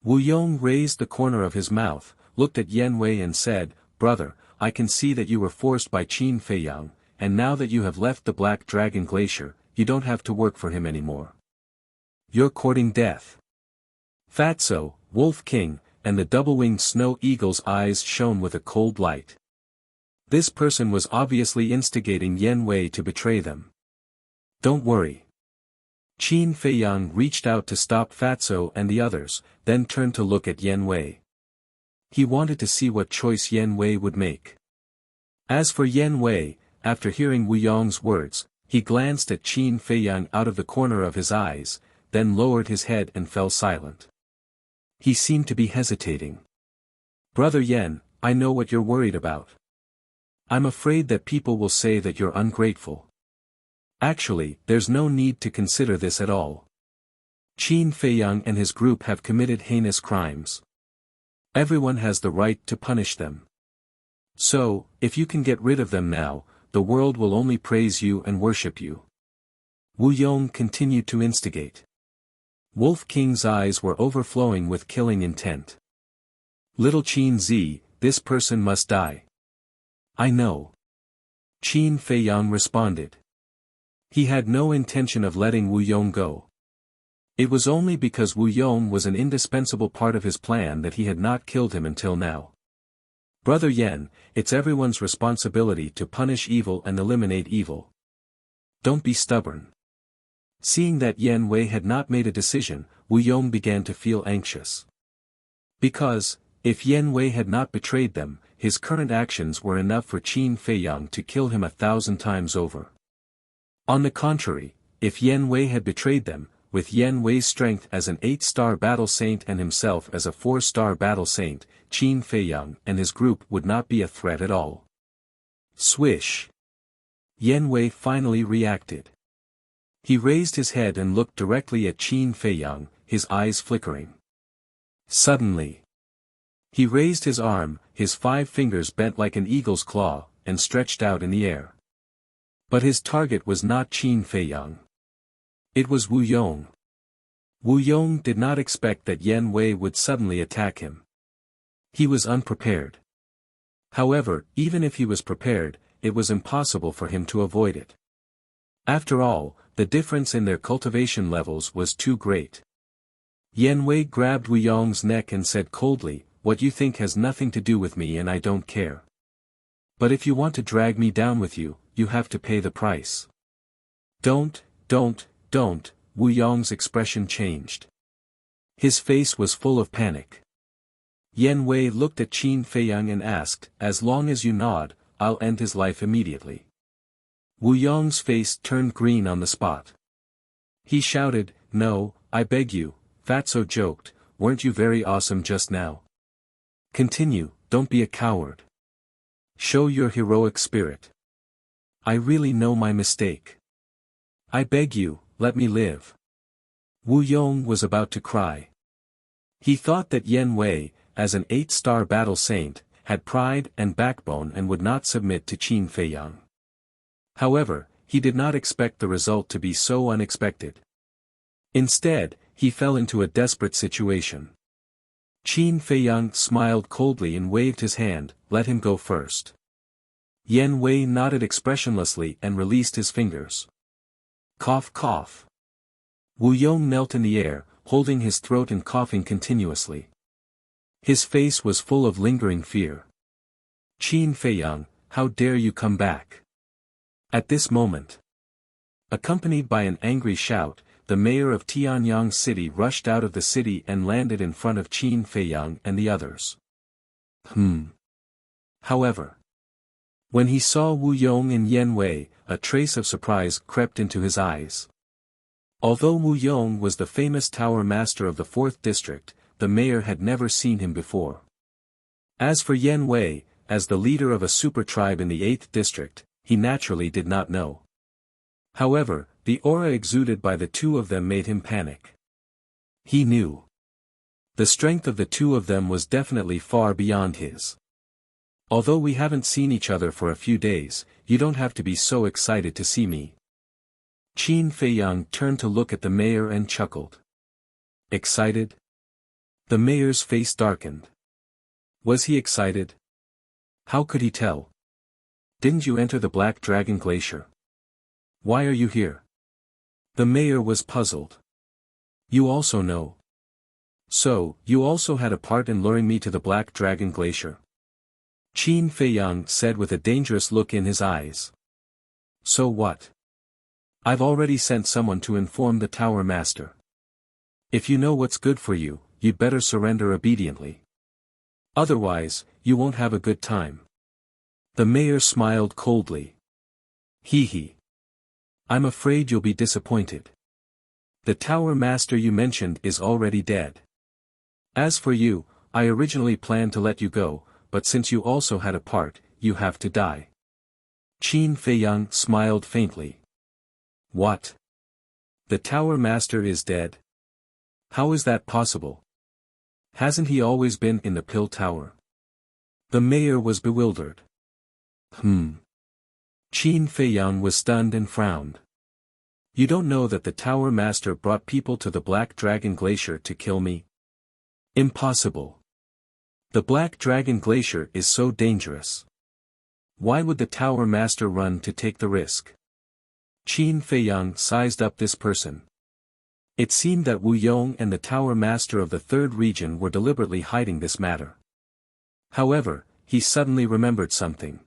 Wu Yong raised the corner of his mouth, looked at Yan Wei and said, "Brother, I can see that you were forced by Qin Feiyang, and now that you have left the Black Dragon Glacier, you don't have to work for him anymore. You're courting death." "Fatso, Wolf King, and the double-winged snow eagle's eyes shone with a cold light. This person was obviously instigating Yan Wei to betray them. Don't worry. Qin Feiyang reached out to stop Fatso and the others, then turned to look at Yan Wei. He wanted to see what choice Yan Wei would make. As for Yan Wei, after hearing Wu Yong's words, he glanced at Qin Feiyang out of the corner of his eyes, then lowered his head and fell silent. He seemed to be hesitating. Brother Yan, I know what you're worried about. I'm afraid that people will say that you're ungrateful. Actually, there's no need to consider this at all. Qin Feiyang and his group have committed heinous crimes. Everyone has the right to punish them. So, if you can get rid of them now, the world will only praise you and worship you. Wu Yong continued to instigate. Wolf King's eyes were overflowing with killing intent. Little Qin Zi, this person must die. I know. Qin Feiyang responded. He had no intention of letting Wu Yong go. It was only because Wu Yong was an indispensable part of his plan that he had not killed him until now. Brother Yan, it's everyone's responsibility to punish evil and eliminate evil. Don't be stubborn. Seeing that Yan Wei had not made a decision, Wu Yong began to feel anxious. Because, if Yan Wei had not betrayed them, his current actions were enough for Qin Feiyang to kill him 1,000 times over. On the contrary, if Yan Wei had betrayed them, with Yan Wei's strength as an 8-star battle saint and himself as a 4-star battle saint, Qin Feiyang and his group would not be a threat at all. Swish! Yan Wei finally reacted. He raised his head and looked directly at Qin Feiyang, his eyes flickering. Suddenly, he raised his arm, his 5 fingers bent like an eagle's claw, and stretched out in the air. But his target was not Qin Feiyang. It was Wu Yong. Wu Yong did not expect that Yan Wei would suddenly attack him. He was unprepared. However, even if he was prepared, it was impossible for him to avoid it. After all, the difference in their cultivation levels was too great. Yan Wei grabbed Wu Yong's neck and said coldly, "What you think has nothing to do with me and I don't care. But if you want to drag me down with you, you have to pay the price." Don't, Wu Yong's expression changed. His face was full of panic. Yan Wei looked at Qin Feiyang and asked, "As long as you nod, I'll end his life immediately." Wu Yong's face turned green on the spot. He shouted, "No, I beg you," Fatso joked, "weren't you very awesome just now? Continue, don't be a coward. Show your heroic spirit. I really know my mistake. I beg you, let me live." Wu Yong was about to cry. He thought that Yan Wei, as an 8-star battle saint, had pride and backbone and would not submit to Qin Feiyang. However, he did not expect the result to be so unexpected. Instead, he fell into a desperate situation. Qin Feiyang smiled coldly and waved his hand, "Let him go first." Yan Wei nodded expressionlessly and released his fingers. Cough cough. Wu Yong knelt in the air, holding his throat and coughing continuously. His face was full of lingering fear. "Qin Feiyang, how dare you come back?" At this moment, accompanied by an angry shout, the mayor of Tianyang City rushed out of the city and landed in front of Qin Feiyang and the others. However, when he saw Wu Yong and Yan Wei, a trace of surprise crept into his eyes. Although Wu Yong was the famous tower master of the 4th district, the mayor had never seen him before. As for Yan Wei, as the leader of a super tribe in the 8th district, he naturally did not know. However, the aura exuded by the two of them made him panic. He knew. The strength of the two of them was definitely far beyond his. "Although we haven't seen each other for a few days, you don't have to be so excited to see me." Qin Feiyang turned to look at the mayor and chuckled. Excited? The mayor's face darkened. Was he excited? How could he tell? Didn't you enter the Black Dragon Glacier? Why are you here? The mayor was puzzled. You also know. So, you also had a part in luring me to the Black Dragon Glacier? Qin Feiyang said with a dangerous look in his eyes. So what? I've already sent someone to inform the Tower Master. If you know what's good for you, you'd better surrender obediently. Otherwise, you won't have a good time. The mayor smiled coldly. Hee hee. I'm afraid you'll be disappointed. The Tower Master you mentioned is already dead. As for you, I originally planned to let you go, but since you also had a part, you have to die. Qin Feiyang smiled faintly. What? The Tower Master is dead? How is that possible? Hasn't he always been in the Pill Tower? The mayor was bewildered. Qin Feiyang was stunned and frowned. You don't know that the Tower Master brought people to the Black Dragon Glacier to kill me? Impossible. The Black Dragon Glacier is so dangerous. Why would the Tower Master run to take the risk? Qin Feiyang sized up this person. It seemed that Wu Yong and the Tower Master of the Third Region were deliberately hiding this matter. However, he suddenly remembered something.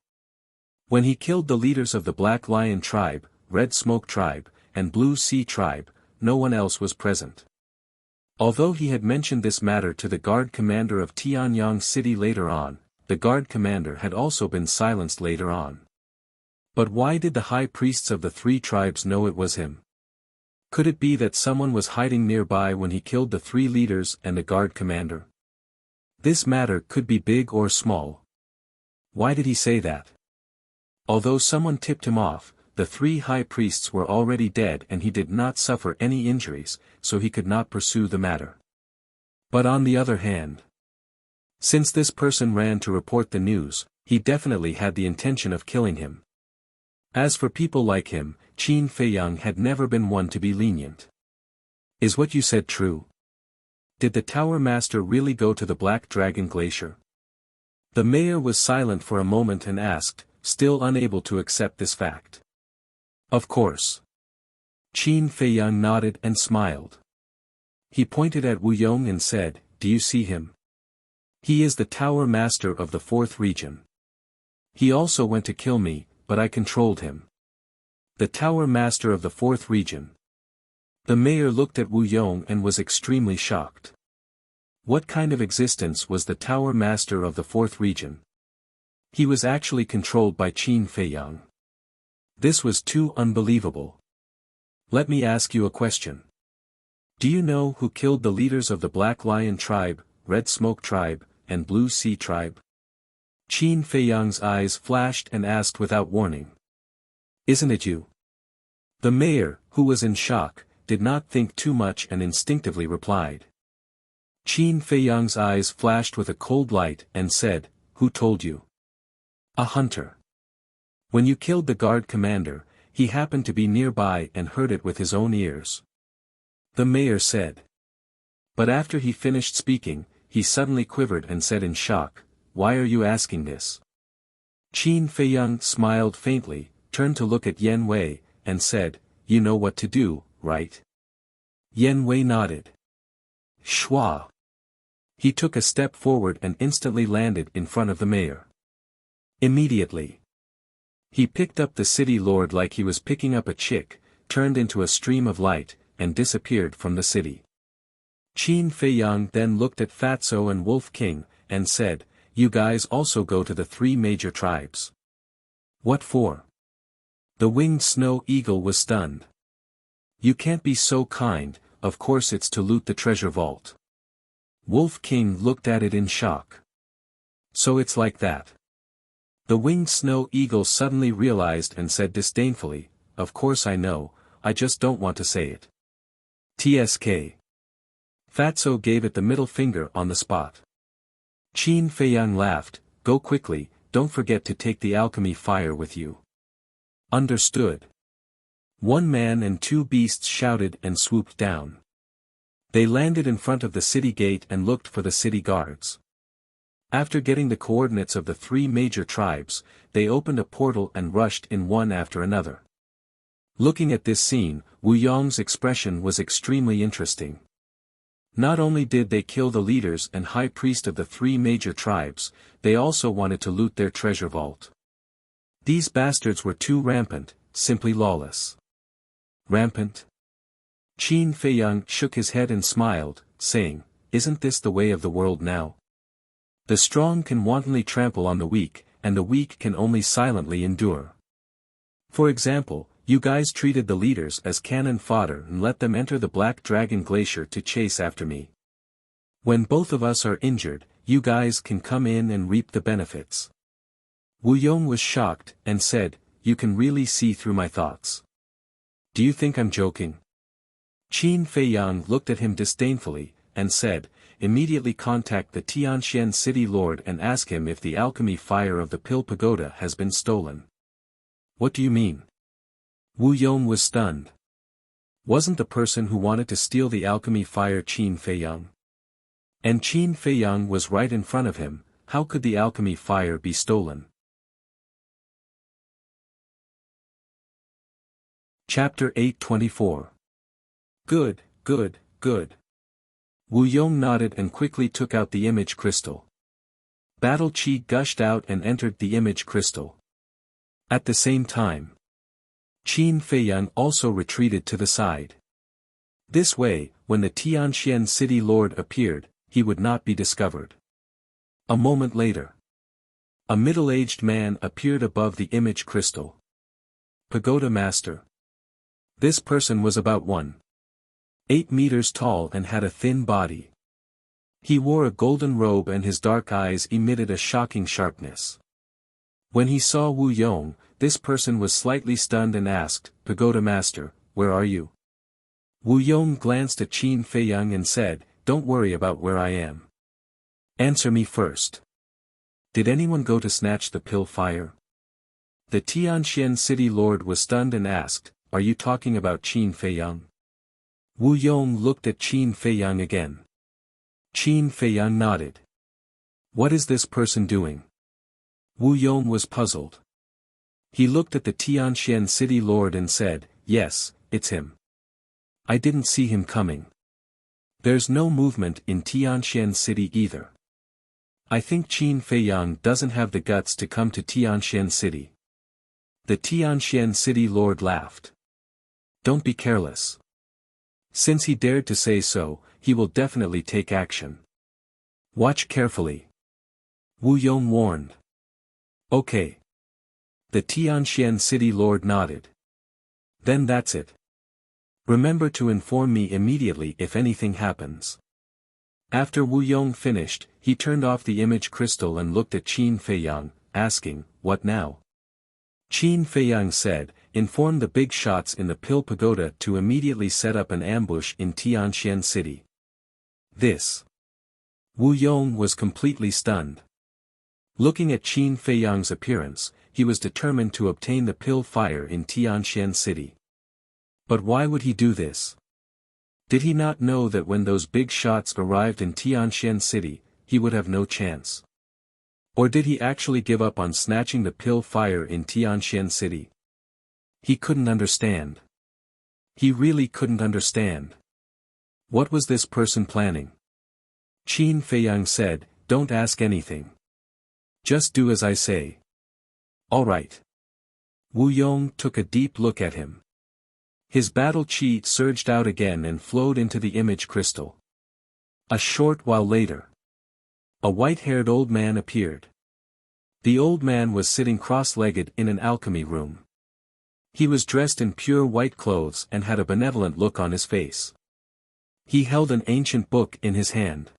When he killed the leaders of the Black Lion Tribe, Red Smoke Tribe, and Blue Sea Tribe, no one else was present. Although he had mentioned this matter to the guard commander of Tianyang City later on, the guard commander had also been silenced later on. But why did the high priests of the three tribes know it was him? Could it be that someone was hiding nearby when he killed the three leaders and the guard commander? This matter could be big or small. Why did he say that? Although someone tipped him off, the three high priests were already dead and he did not suffer any injuries, so he could not pursue the matter. But on the other hand, since this person ran to report the news, he definitely had the intention of killing him. As for people like him, Qin Feiyang had never been one to be lenient. Is what you said true? Did the Tower Master really go to the Black Dragon Glacier? The mayor was silent for a moment and asked, still unable to accept this fact. Of course. Qin Feiyang nodded and smiled. He pointed at Wu Yong and said, Do you see him? He is the Tower Master of the Fourth Region. He also went to kill me, but I controlled him. The Tower Master of the Fourth Region. The mayor looked at Wu Yong and was extremely shocked. What kind of existence was the Tower Master of the Fourth Region? He was actually controlled by Qin Feiyang. This was too unbelievable. Let me ask you a question. Do you know who killed the leaders of the Black Lion Tribe, Red Smoke Tribe, and Blue Sea Tribe? Qin Feiyang's eyes flashed and asked without warning. Isn't it you? The mayor, who was in shock, did not think too much and instinctively replied. Qin Feiyang's eyes flashed with a cold light and said, Who told you? A hunter. When you killed the guard commander, he happened to be nearby and heard it with his own ears. The mayor said. But after he finished speaking, he suddenly quivered and said in shock, Why are you asking this? Qin Feiyang smiled faintly, turned to look at Yen Wei, and said, You know what to do, right? Yen Wei nodded. Shua. He took a step forward and instantly landed in front of the mayor. Immediately. He picked up the city lord like he was picking up a chick, turned into a stream of light, and disappeared from the city. Qin Feiyang then looked at Fatso and Wolf King, and said, You guys also go to the three major tribes. What for? The winged snow eagle was stunned. You can't be so kind, of course it's to loot the treasure vault. Wolf King looked at it in shock. So it's like that. The winged snow eagle suddenly realized and said disdainfully, Of course I know, I just don't want to say it. TSK. Fatso gave it the middle finger on the spot. Qin Feiyang laughed, Go quickly, don't forget to take the alchemy fire with you. Understood. One man and two beasts shouted and swooped down. They landed in front of the city gate and looked for the city guards. After getting the coordinates of the three major tribes, they opened a portal and rushed in one after another. Looking at this scene, Wu Yong's expression was extremely interesting. Not only did they kill the leaders and high priest of the three major tribes, they also wanted to loot their treasure vault. These bastards were too rampant, simply lawless. Rampant? Qin Feiyang shook his head and smiled, saying, "Isn't this the way of the world now? The strong can wantonly trample on the weak, and the weak can only silently endure. For example, you guys treated the leaders as cannon fodder and let them enter the Black Dragon Glacier to chase after me. When both of us are injured, you guys can come in and reap the benefits." Wu Yong was shocked, and said, "You can really see through my thoughts. Do you think I'm joking?" Qin Feiyang looked at him disdainfully, and said, "Immediately contact the Tianxian city lord and ask him if the alchemy fire of the Pill Pagoda has been stolen." "What do you mean?" Wu Yong was stunned. Wasn't the person who wanted to steal the alchemy fire Qin Feiyang? And Qin Feiyang was right in front of him. How could the alchemy fire be stolen? Chapter 824. Good, good, good. Wu Yong nodded and quickly took out the image crystal. Battle chi gushed out and entered the image crystal. At the same time, Qin Feiyang also retreated to the side. This way, when the Tianxian city lord appeared, he would not be discovered. A moment later, a middle-aged man appeared above the image crystal. Pagoda Master. This person was about 1.8 meters tall and had a thin body. He wore a golden robe and his dark eyes emitted a shocking sharpness. When he saw Wu Yong, this person was slightly stunned and asked, "Pagoda Master, where are you?" Wu Yong glanced at Qin Feiyang and said, "Don't worry about where I am. Answer me first. Did anyone go to snatch the pill fire?" The Tianxian city lord was stunned and asked, "Are you talking about Qin Feiyang?" Wu Yong looked at Qin Feiyang again. Qin Feiyang nodded. "What is this person doing?" Wu Yong was puzzled. He looked at the Tianxian city lord and said, "Yes, it's him. I didn't see him coming. There's no movement in Tianxian city either. I think Qin Feiyang doesn't have the guts to come to Tianxian city." The Tianxian city lord laughed. "Don't be careless. Since he dared to say so, he will definitely take action. Watch carefully." Wu Yong warned. "Okay." The Tianxian city lord nodded. "Then that's it. Remember to inform me immediately if anything happens." After Wu Yong finished, he turned off the image crystal and looked at Qin Feiyang, asking, "What now?" Qin Feiyang said, "Inform the big shots in the Pill Pagoda to immediately set up an ambush in Tianxian city." This. Wu Yong was completely stunned. Looking at Qin Feiyang's appearance, he was determined to obtain the pill fire in Tianxian city. But why would he do this? Did he not know that when those big shots arrived in Tianxian city, he would have no chance? Or did he actually give up on snatching the pill fire in Tianxian city? He couldn't understand. He really couldn't understand. What was this person planning? Qin Feiyang said, "Don't ask anything. Just do as I say." "All right." Wu Yong took a deep look at him. His battle chi surged out again and flowed into the image crystal. A short while later, a white-haired old man appeared. The old man was sitting cross-legged in an alchemy room. He was dressed in pure white clothes and had a benevolent look on his face. He held an ancient book in his hand.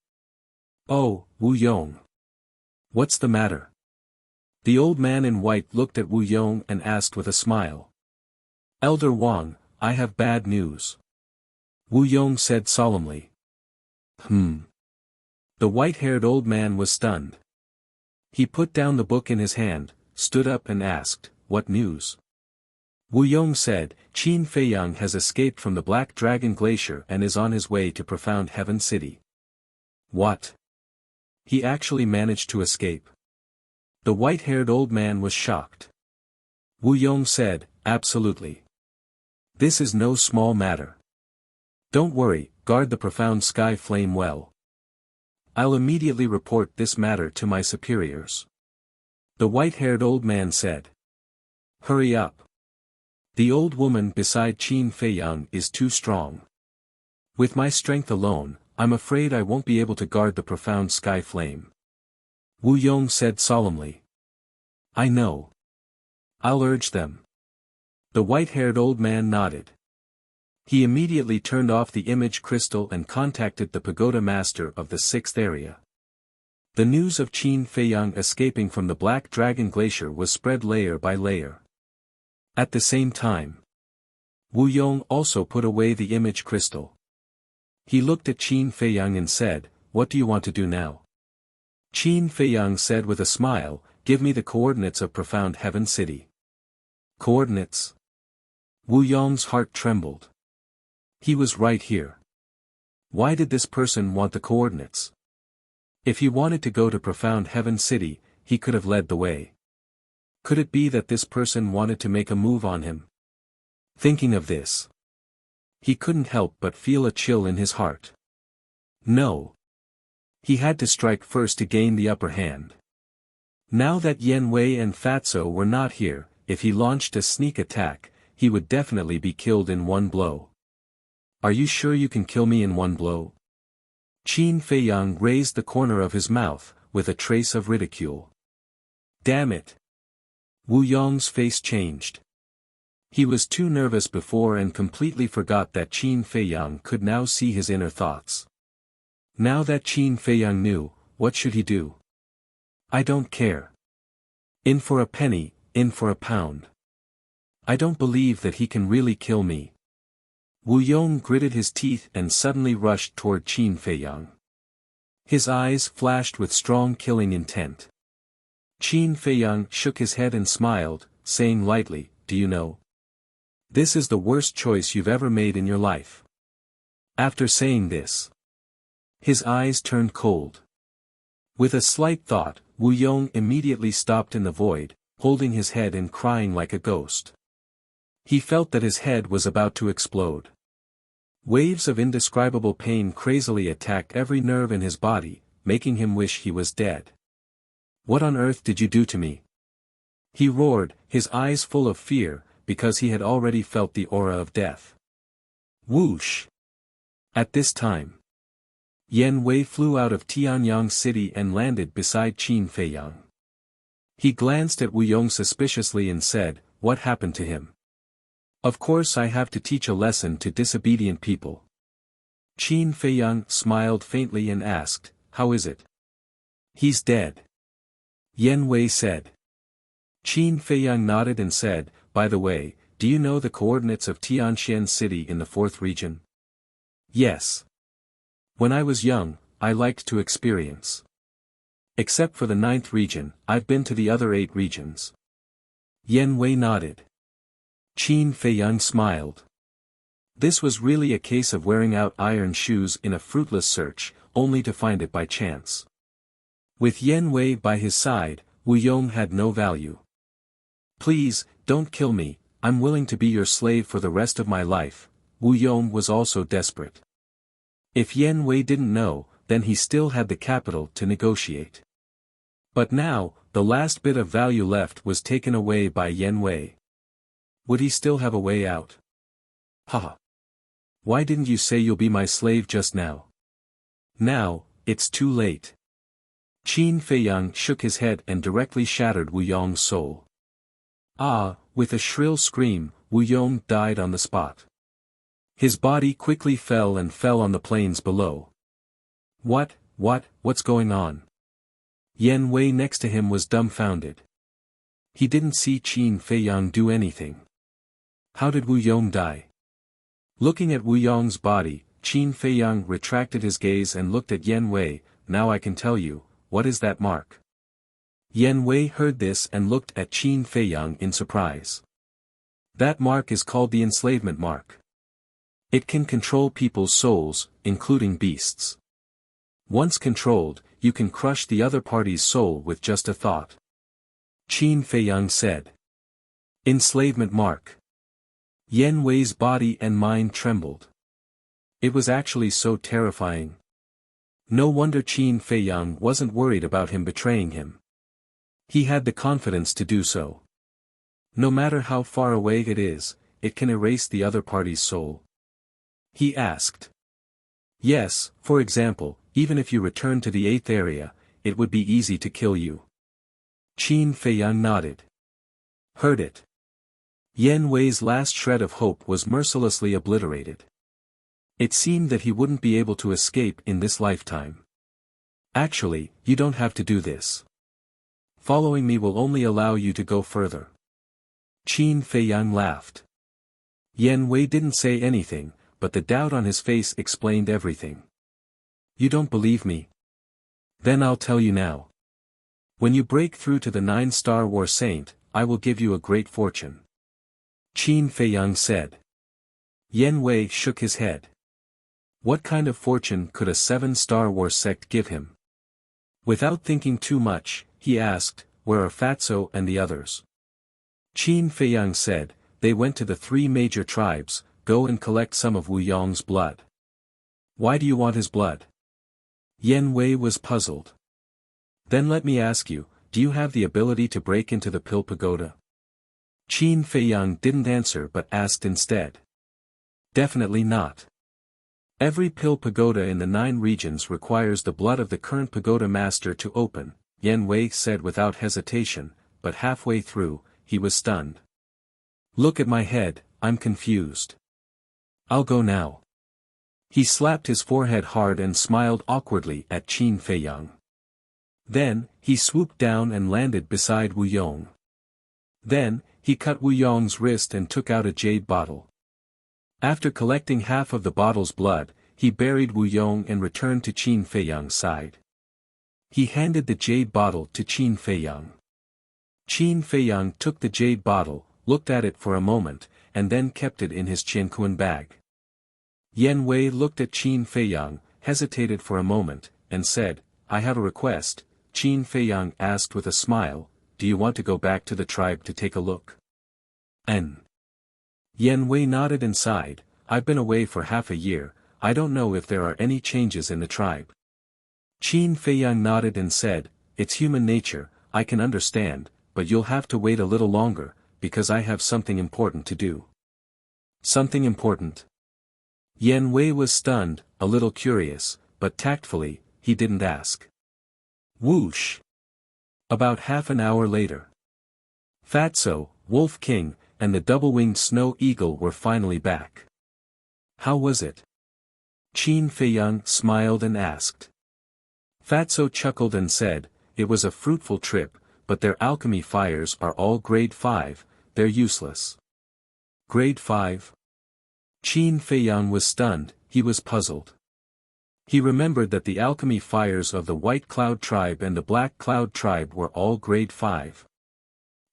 "Oh, Wu Yong. What's the matter?" The old man in white looked at Wu Yong and asked with a smile. "Elder Wang, I have bad news." Wu Yong said solemnly. The white-haired old man was stunned. He put down the book in his hand, stood up and asked, "What news?" Wu Yong said, "Qin Feiyang has escaped from the Black Dragon Glacier and is on his way to Profound Heaven City." "What? He actually managed to escape?" The white-haired old man was shocked. Wu Yong said, "Absolutely. This is no small matter. Don't worry, guard the profound sky flame well. I'll immediately report this matter to my superiors. The white-haired old man said. Hurry up. The old woman beside Qin Feiyang is too strong. With my strength alone, I'm afraid I won't be able to guard the profound sky flame. Wu Yong said solemnly. I know. I'll urge them. The white-haired old man nodded. He immediately turned off the image crystal and contacted the pagoda master of the 6th area. The news of Qin Feiyang escaping from the Black Dragon Glacier was spread layer by layer. At the same time, Wu Yong also put away the image crystal. He looked at Qin Feiyang and said, What do you want to do now? Qin Feiyang said with a smile, Give me the coordinates of Profound Heaven City. Coordinates? Wu Yong's heart trembled. He was right here. Why did this person want the coordinates? If he wanted to go to Profound Heaven City, he could have led the way. Could it be that this person wanted to make a move on him? Thinking of this, he couldn't help but feel a chill in his heart. No. He had to strike first to gain the upper hand. Now that Yen Wei and Fatso were not here, if he launched a sneak attack, he would definitely be killed in one blow. Are you sure you can kill me in one blow? Qin Feiyang raised the corner of his mouth, with a trace of ridicule. Damn it! Wu Yong's face changed. He was too nervous before and completely forgot that Qin Feiyang could now see his inner thoughts. Now that Qin Feiyang knew, what should he do? I don't care. In for a penny, in for a pound. I don't believe that he can really kill me. Wu Yong gritted his teeth and suddenly rushed toward Qin Feiyang. His eyes flashed with strong killing intent. Qin Feiyang shook his head and smiled, saying lightly, Do you know? This is the worst choice you've ever made in your life. After saying this, his eyes turned cold. With a slight thought, Wu Yong immediately stopped in the void, holding his head and crying like a ghost. He felt that his head was about to explode. Waves of indescribable pain crazily attacked every nerve in his body, making him wish he was dead. What on earth did you do to me? He roared, his eyes full of fear, because he had already felt the aura of death. Whoosh! At this time, Yen Wei flew out of Tianyang City and landed beside Qin Feiyang. He glanced at Wu Yong suspiciously and said, What happened to him? Of course I have to teach a lesson to disobedient people. Qin Feiyang smiled faintly and asked, How is it? He's dead. Yen Wei said. Qin Feiyang nodded and said, By the way, do you know the coordinates of Tianxian City in the 4th region? Yes. When I was young, I liked to experience. Except for the 9th region, I've been to the other 8 regions. Yen Wei nodded. Qin Feiyang smiled. This was really a case of wearing out iron shoes in a fruitless search, only to find it by chance. With Yen Wei by his side, Wu Yong had no value. Please, don't kill me, I'm willing to be your slave for the rest of my life. Wu Yong was also desperate. If Yen Wei didn't know, then he still had the capital to negotiate. But now, the last bit of value left was taken away by Yen Wei. Would he still have a way out? Haha. Why didn't you say you'll be my slave just now? Now, it's too late. Qin Feiyang shook his head and directly shattered Wu Yong's soul. Ah, with a shrill scream, Wu Yong died on the spot. His body quickly fell on the plains below. What's going on? Yen Wei next to him was dumbfounded. He didn't see Qin Feiyang do anything. How did Wu Yong die? Looking at Wu Yong's body, Qin Feiyang retracted his gaze and looked at Yen Wei. Now I can tell you, what is that mark? Yen Wei heard this and looked at Qin Feiyang in surprise. That mark is called the enslavement mark. It can control people's souls, including beasts. Once controlled, you can crush the other party's soul with just a thought. Qin Feiyang said. Enslavement mark. Yen Wei's body and mind trembled. It was actually so terrifying. No wonder Qin Feiyang wasn't worried about him betraying him. He had the confidence to do so. No matter how far away it is, it can erase the other party's soul. He asked. Yes, for example, even if you return to the 8th area, it would be easy to kill you. Qin Feiyang nodded. Heard it. Yan Wei's last shred of hope was mercilessly obliterated. It seemed that he wouldn't be able to escape in this lifetime. Actually, you don't have to do this. Following me will only allow you to go further. Qin Feiyang laughed. Yan Wei didn't say anything, but the doubt on his face explained everything. You don't believe me? Then I'll tell you now. When you break through to the 9-star war saint, I will give you a great fortune. Qin Feiyang said. Yan Wei shook his head. What kind of fortune could a 7-star war sect give him? Without thinking too much, he asked, where are Fatso and the others? Qin Feiyang said, they went to the 3 major tribes, go and collect some of Wu Yong's blood. Why do you want his blood? Yan Wei was puzzled. Then let me ask you, do you have the ability to break into the Pill Pagoda? Qin Feiyang didn't answer but asked instead. Definitely not. Every Pill Pagoda in the 9 regions requires the blood of the current pagoda master to open, Yan Wei said without hesitation, but halfway through, he was stunned. Look at my head, I'm confused. I'll go now. He slapped his forehead hard and smiled awkwardly at Qin Feiyang. Then, he swooped down and landed beside Wu Yong. Then, he cut Wu Yong's wrist and took out a jade bottle. After collecting half of the bottle's blood, he buried Wu Yong and returned to Qin Feiyang's side. He handed the jade bottle to Qin Feiyang. Qin Feiyang took the jade bottle, looked at it for a moment, and then kept it in his Qianquan bag. Yan Wei looked at Qin Feiyang, hesitated for a moment, and said, I have a request. Qin Feiyang asked with a smile, do you want to go back to the tribe to take a look? Yan Wei nodded and sighed, I've been away for half a year, I don't know if there are any changes in the tribe. Qin Feiyang nodded and said, it's human nature, I can understand, but you'll have to wait a little longer, because I have something important to do. Something important? Yan Wei was stunned, a little curious, but tactfully, he didn't ask. Whoosh! About half an hour later. Fatso, Wolf King, and the double-winged snow eagle were finally back. How was it? Qin Feiyang smiled and asked. Fatso chuckled and said, it was a fruitful trip, but their alchemy fires are all grade 5, they're useless. Grade 5? Qin Feiyang was stunned, he was puzzled. He remembered that the alchemy fires of the White Cloud tribe and the Black Cloud tribe were all grade 5.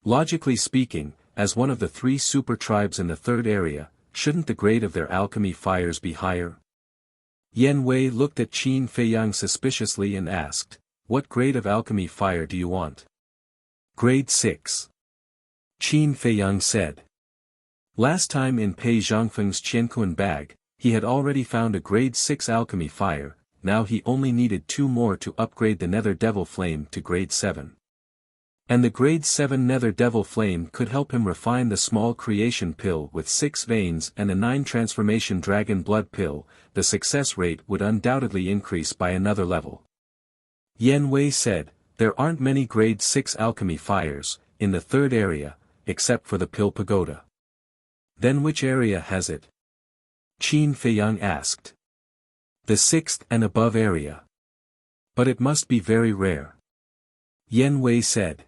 Logically speaking, as one of the 3 super tribes in the 3rd area, shouldn't the grade of their alchemy fires be higher? Yan Wei looked at Qin Feiyang suspiciously and asked, what grade of alchemy fire do you want? Grade 6. Qin Feiyang said. Last time in Pei Zhangfeng's Qianquan bag, he had already found a grade 6 alchemy fire, now he only needed 2 more to upgrade the Nether Devil Flame to grade 7. And the grade 7 Nether Devil Flame could help him refine the small creation pill with 6 veins and a 9 transformation dragon blood pill, the success rate would undoubtedly increase by another level. Yan Wei said, there aren't many grade 6 alchemy fires, in the 3rd area, except for the Pill Pagoda. Then which area has it? Qin Feiyang asked. The 6th and above area. But it must be very rare. Yan Wei said.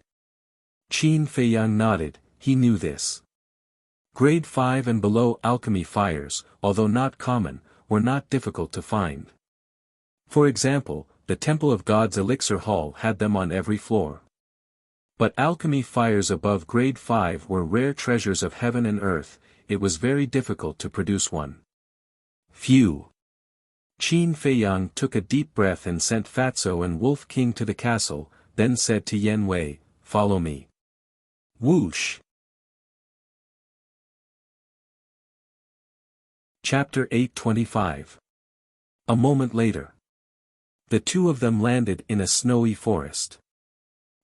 Qin Feiyang nodded, he knew this. Grade 5 and below alchemy fires, although not common, were not difficult to find. For example, the Temple of God's Elixir Hall had them on every floor. But alchemy fires above grade 5 were rare treasures of heaven and earth, it was very difficult to produce one. Phew! Qin Feiyang took a deep breath and sent Fatso and Wolf King to the castle, then said to Yan Wei, follow me. Whoosh! Chapter 825 A moment later, the two of them landed in a snowy forest.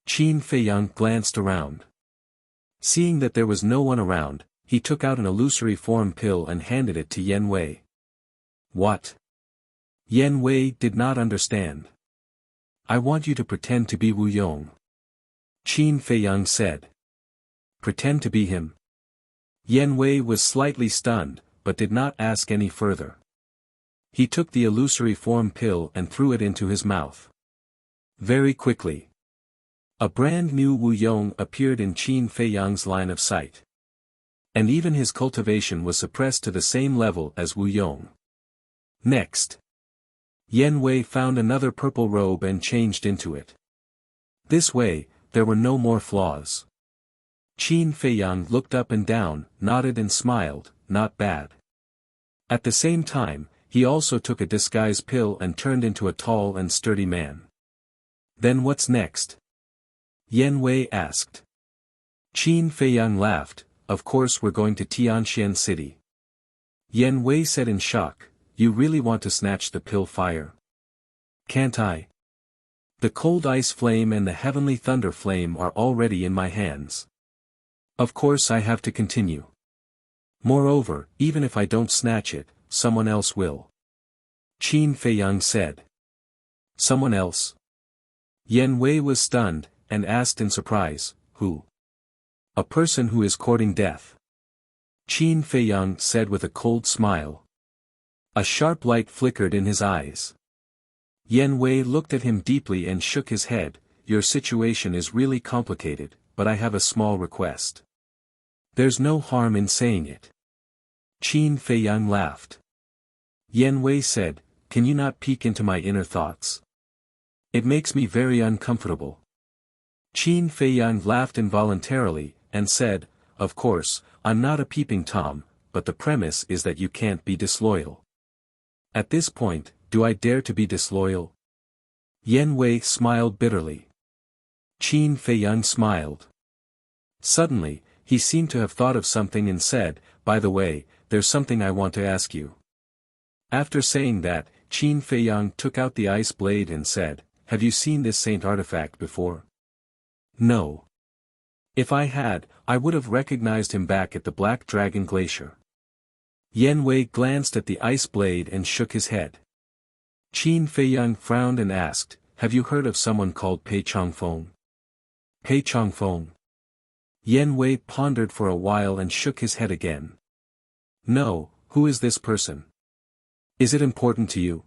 Qin Feiyang glanced around. Seeing that there was no one around, he took out an illusory form pill and handed it to Yan Wei. What? Yan Wei did not understand. I want you to pretend to be Wu Yong. Qin Feiyang said. Pretend to be him? Yan Wei was slightly stunned, but did not ask any further. He took the illusory form pill and threw it into his mouth. Very quickly, a brand new Wu Yong appeared in Qin Feiyang's line of sight. And even his cultivation was suppressed to the same level as Wu Yong. Next, Yan Wei found another purple robe and changed into it. This way, there were no more flaws. Qin Feiyang looked up and down, nodded and smiled, not bad. At the same time, he also took a disguise pill and turned into a tall and sturdy man. Then what's next? Yan Wei asked. Qin Feiyang laughed, of course we're going to Tianxian City. Yan Wei said in shock, you really want to snatch the pill fire? Can't I? The cold ice flame and the heavenly thunder flame are already in my hands. Of course I have to continue. Moreover, even if I don't snatch it, someone else will. Qin Feiyang said. Someone else? Yan Wei was stunned, and asked in surprise, who? A person who is courting death. Qin Feiyang said with a cold smile. A sharp light flickered in his eyes. Yan Wei looked at him deeply and shook his head, your situation is really complicated, but I have a small request. There's no harm in saying it. Qin Feiyang laughed. Yan Wei said, can you not peek into my inner thoughts? It makes me very uncomfortable. Qin Feiyang laughed involuntarily, and said, of course, I'm not a peeping Tom, but the premise is that you can't be disloyal. At this point, do I dare to be disloyal? Yan Wei smiled bitterly. Qin Feiyang smiled. Suddenly, he seemed to have thought of something and said, by the way, there's something I want to ask you. After saying that, Qin Feiyang took out the ice blade and said, have you seen this saint artifact before? No. If I had, I would have recognized him back at the Black Dragon Glacier. Yan Wei glanced at the ice blade and shook his head. Qin Feiyang frowned and asked, have you heard of someone called Pei Changfeng? Pei Changfeng. Yan Wei pondered for a while and shook his head again. No, who is this person? Is it important to you?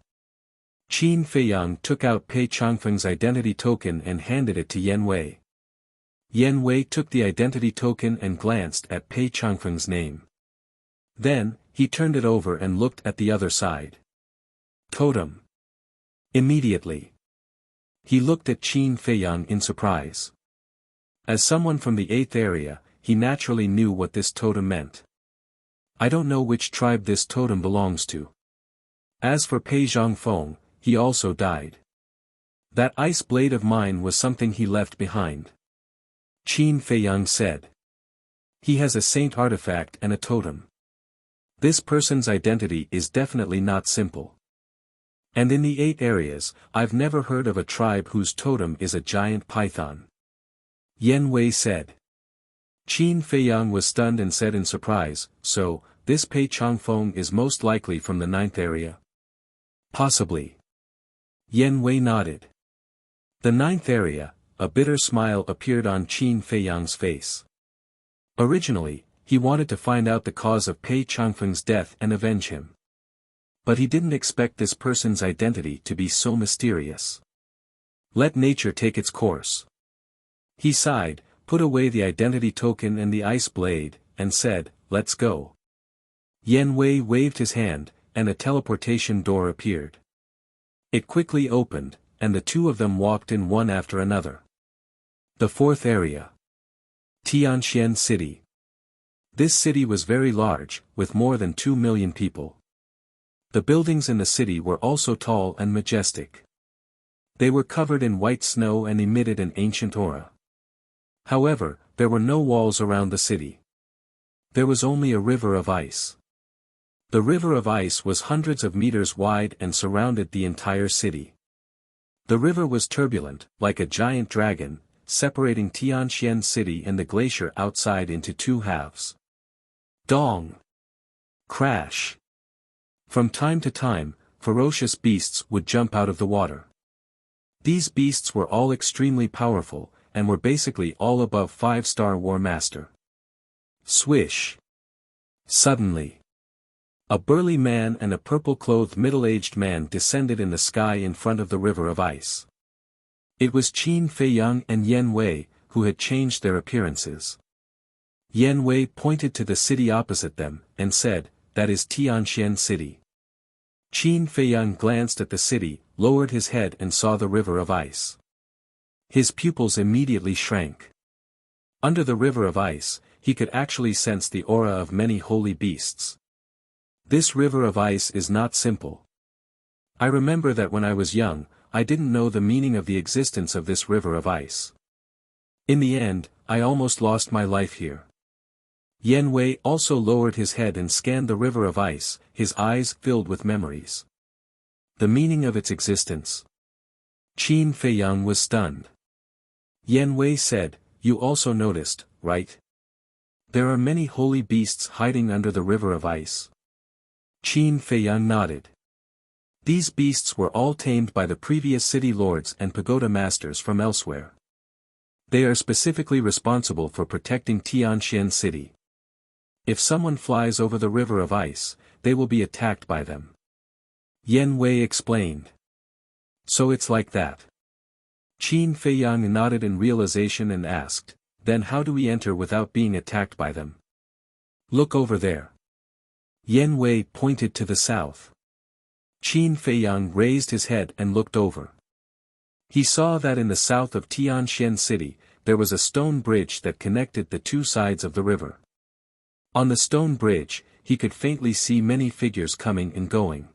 Qin Feiyang took out Pei Changfeng's identity token and handed it to Yan Wei. Yan Wei took the identity token and glanced at Pei Changfeng's name. Then, he turned it over and looked at the other side. Totem. Immediately, he looked at Qin Feiyang in surprise. As someone from the 8th area, he naturally knew what this totem meant. I don't know which tribe this totem belongs to. As for Pei Zhangfeng, he also died. That ice blade of mine was something he left behind. Qin Feiyang said. He has a saint artifact and a totem. This person's identity is definitely not simple. And in the 8 areas, I've never heard of a tribe whose totem is a giant python. Yan Wei said. Qin Feiyang was stunned and said in surprise, so, this Pei Changfeng is most likely from the 9th area? Possibly. Yan Wei nodded. The 9th area, a bitter smile appeared on Qin Feiyang's face. Originally, he wanted to find out the cause of Pei Changfeng's death and avenge him. But he didn't expect this person's identity to be so mysterious. Let nature take its course. He sighed, put away the identity token and the ice blade, and said, let's go. Yan Wei waved his hand, and a teleportation door appeared. It quickly opened, and the two of them walked in one after another. The 4th area. Tianxian City. This city was very large, with more than 2 million people. The buildings in the city were also tall and majestic. They were covered in white snow and emitted an ancient aura. However, there were no walls around the city. There was only a river of ice. The river of ice was hundreds of meters wide and surrounded the entire city. The river was turbulent, like a giant dragon, separating Tianxian City and the glacier outside into two halves. Dong! Crash! From time to time, ferocious beasts would jump out of the water. These beasts were all extremely powerful, and were basically all above 5-star War Master. Swish! Suddenly, a burly man and a purple-clothed middle-aged man descended in the sky in front of the river of ice. It was Qin Feiyang and Yan Wei, who had changed their appearances. Yan Wei pointed to the city opposite them, and said, "That is Tianxian City." Qin Feiyang glanced at the city, lowered his head and saw the river of ice. His pupils immediately shrank. Under the river of ice, he could actually sense the aura of many holy beasts. This river of ice is not simple. I remember that when I was young, I didn't know the meaning of the existence of this river of ice. In the end, I almost lost my life here. Yan Wei also lowered his head and scanned the river of ice, his eyes filled with memories. The meaning of its existence. Qin Feiyang was stunned. Yan Wei said, "You also noticed, right? There are many holy beasts hiding under the river of ice." Qin Feiyang nodded. These beasts were all tamed by the previous city lords and pagoda masters from elsewhere. They are specifically responsible for protecting Tianxian City. If someone flies over the river of ice, they will be attacked by them. Yan Wei explained. So it's like that. Qin Feiyang nodded in realization and asked, "Then how do we enter without being attacked by them?" "Look over there." Yan Wei pointed to the south. Qin Feiyang raised his head and looked over. He saw that in the south of Tianxian City, there was a stone bridge that connected the two sides of the river. On the stone bridge, he could faintly see many figures coming and going.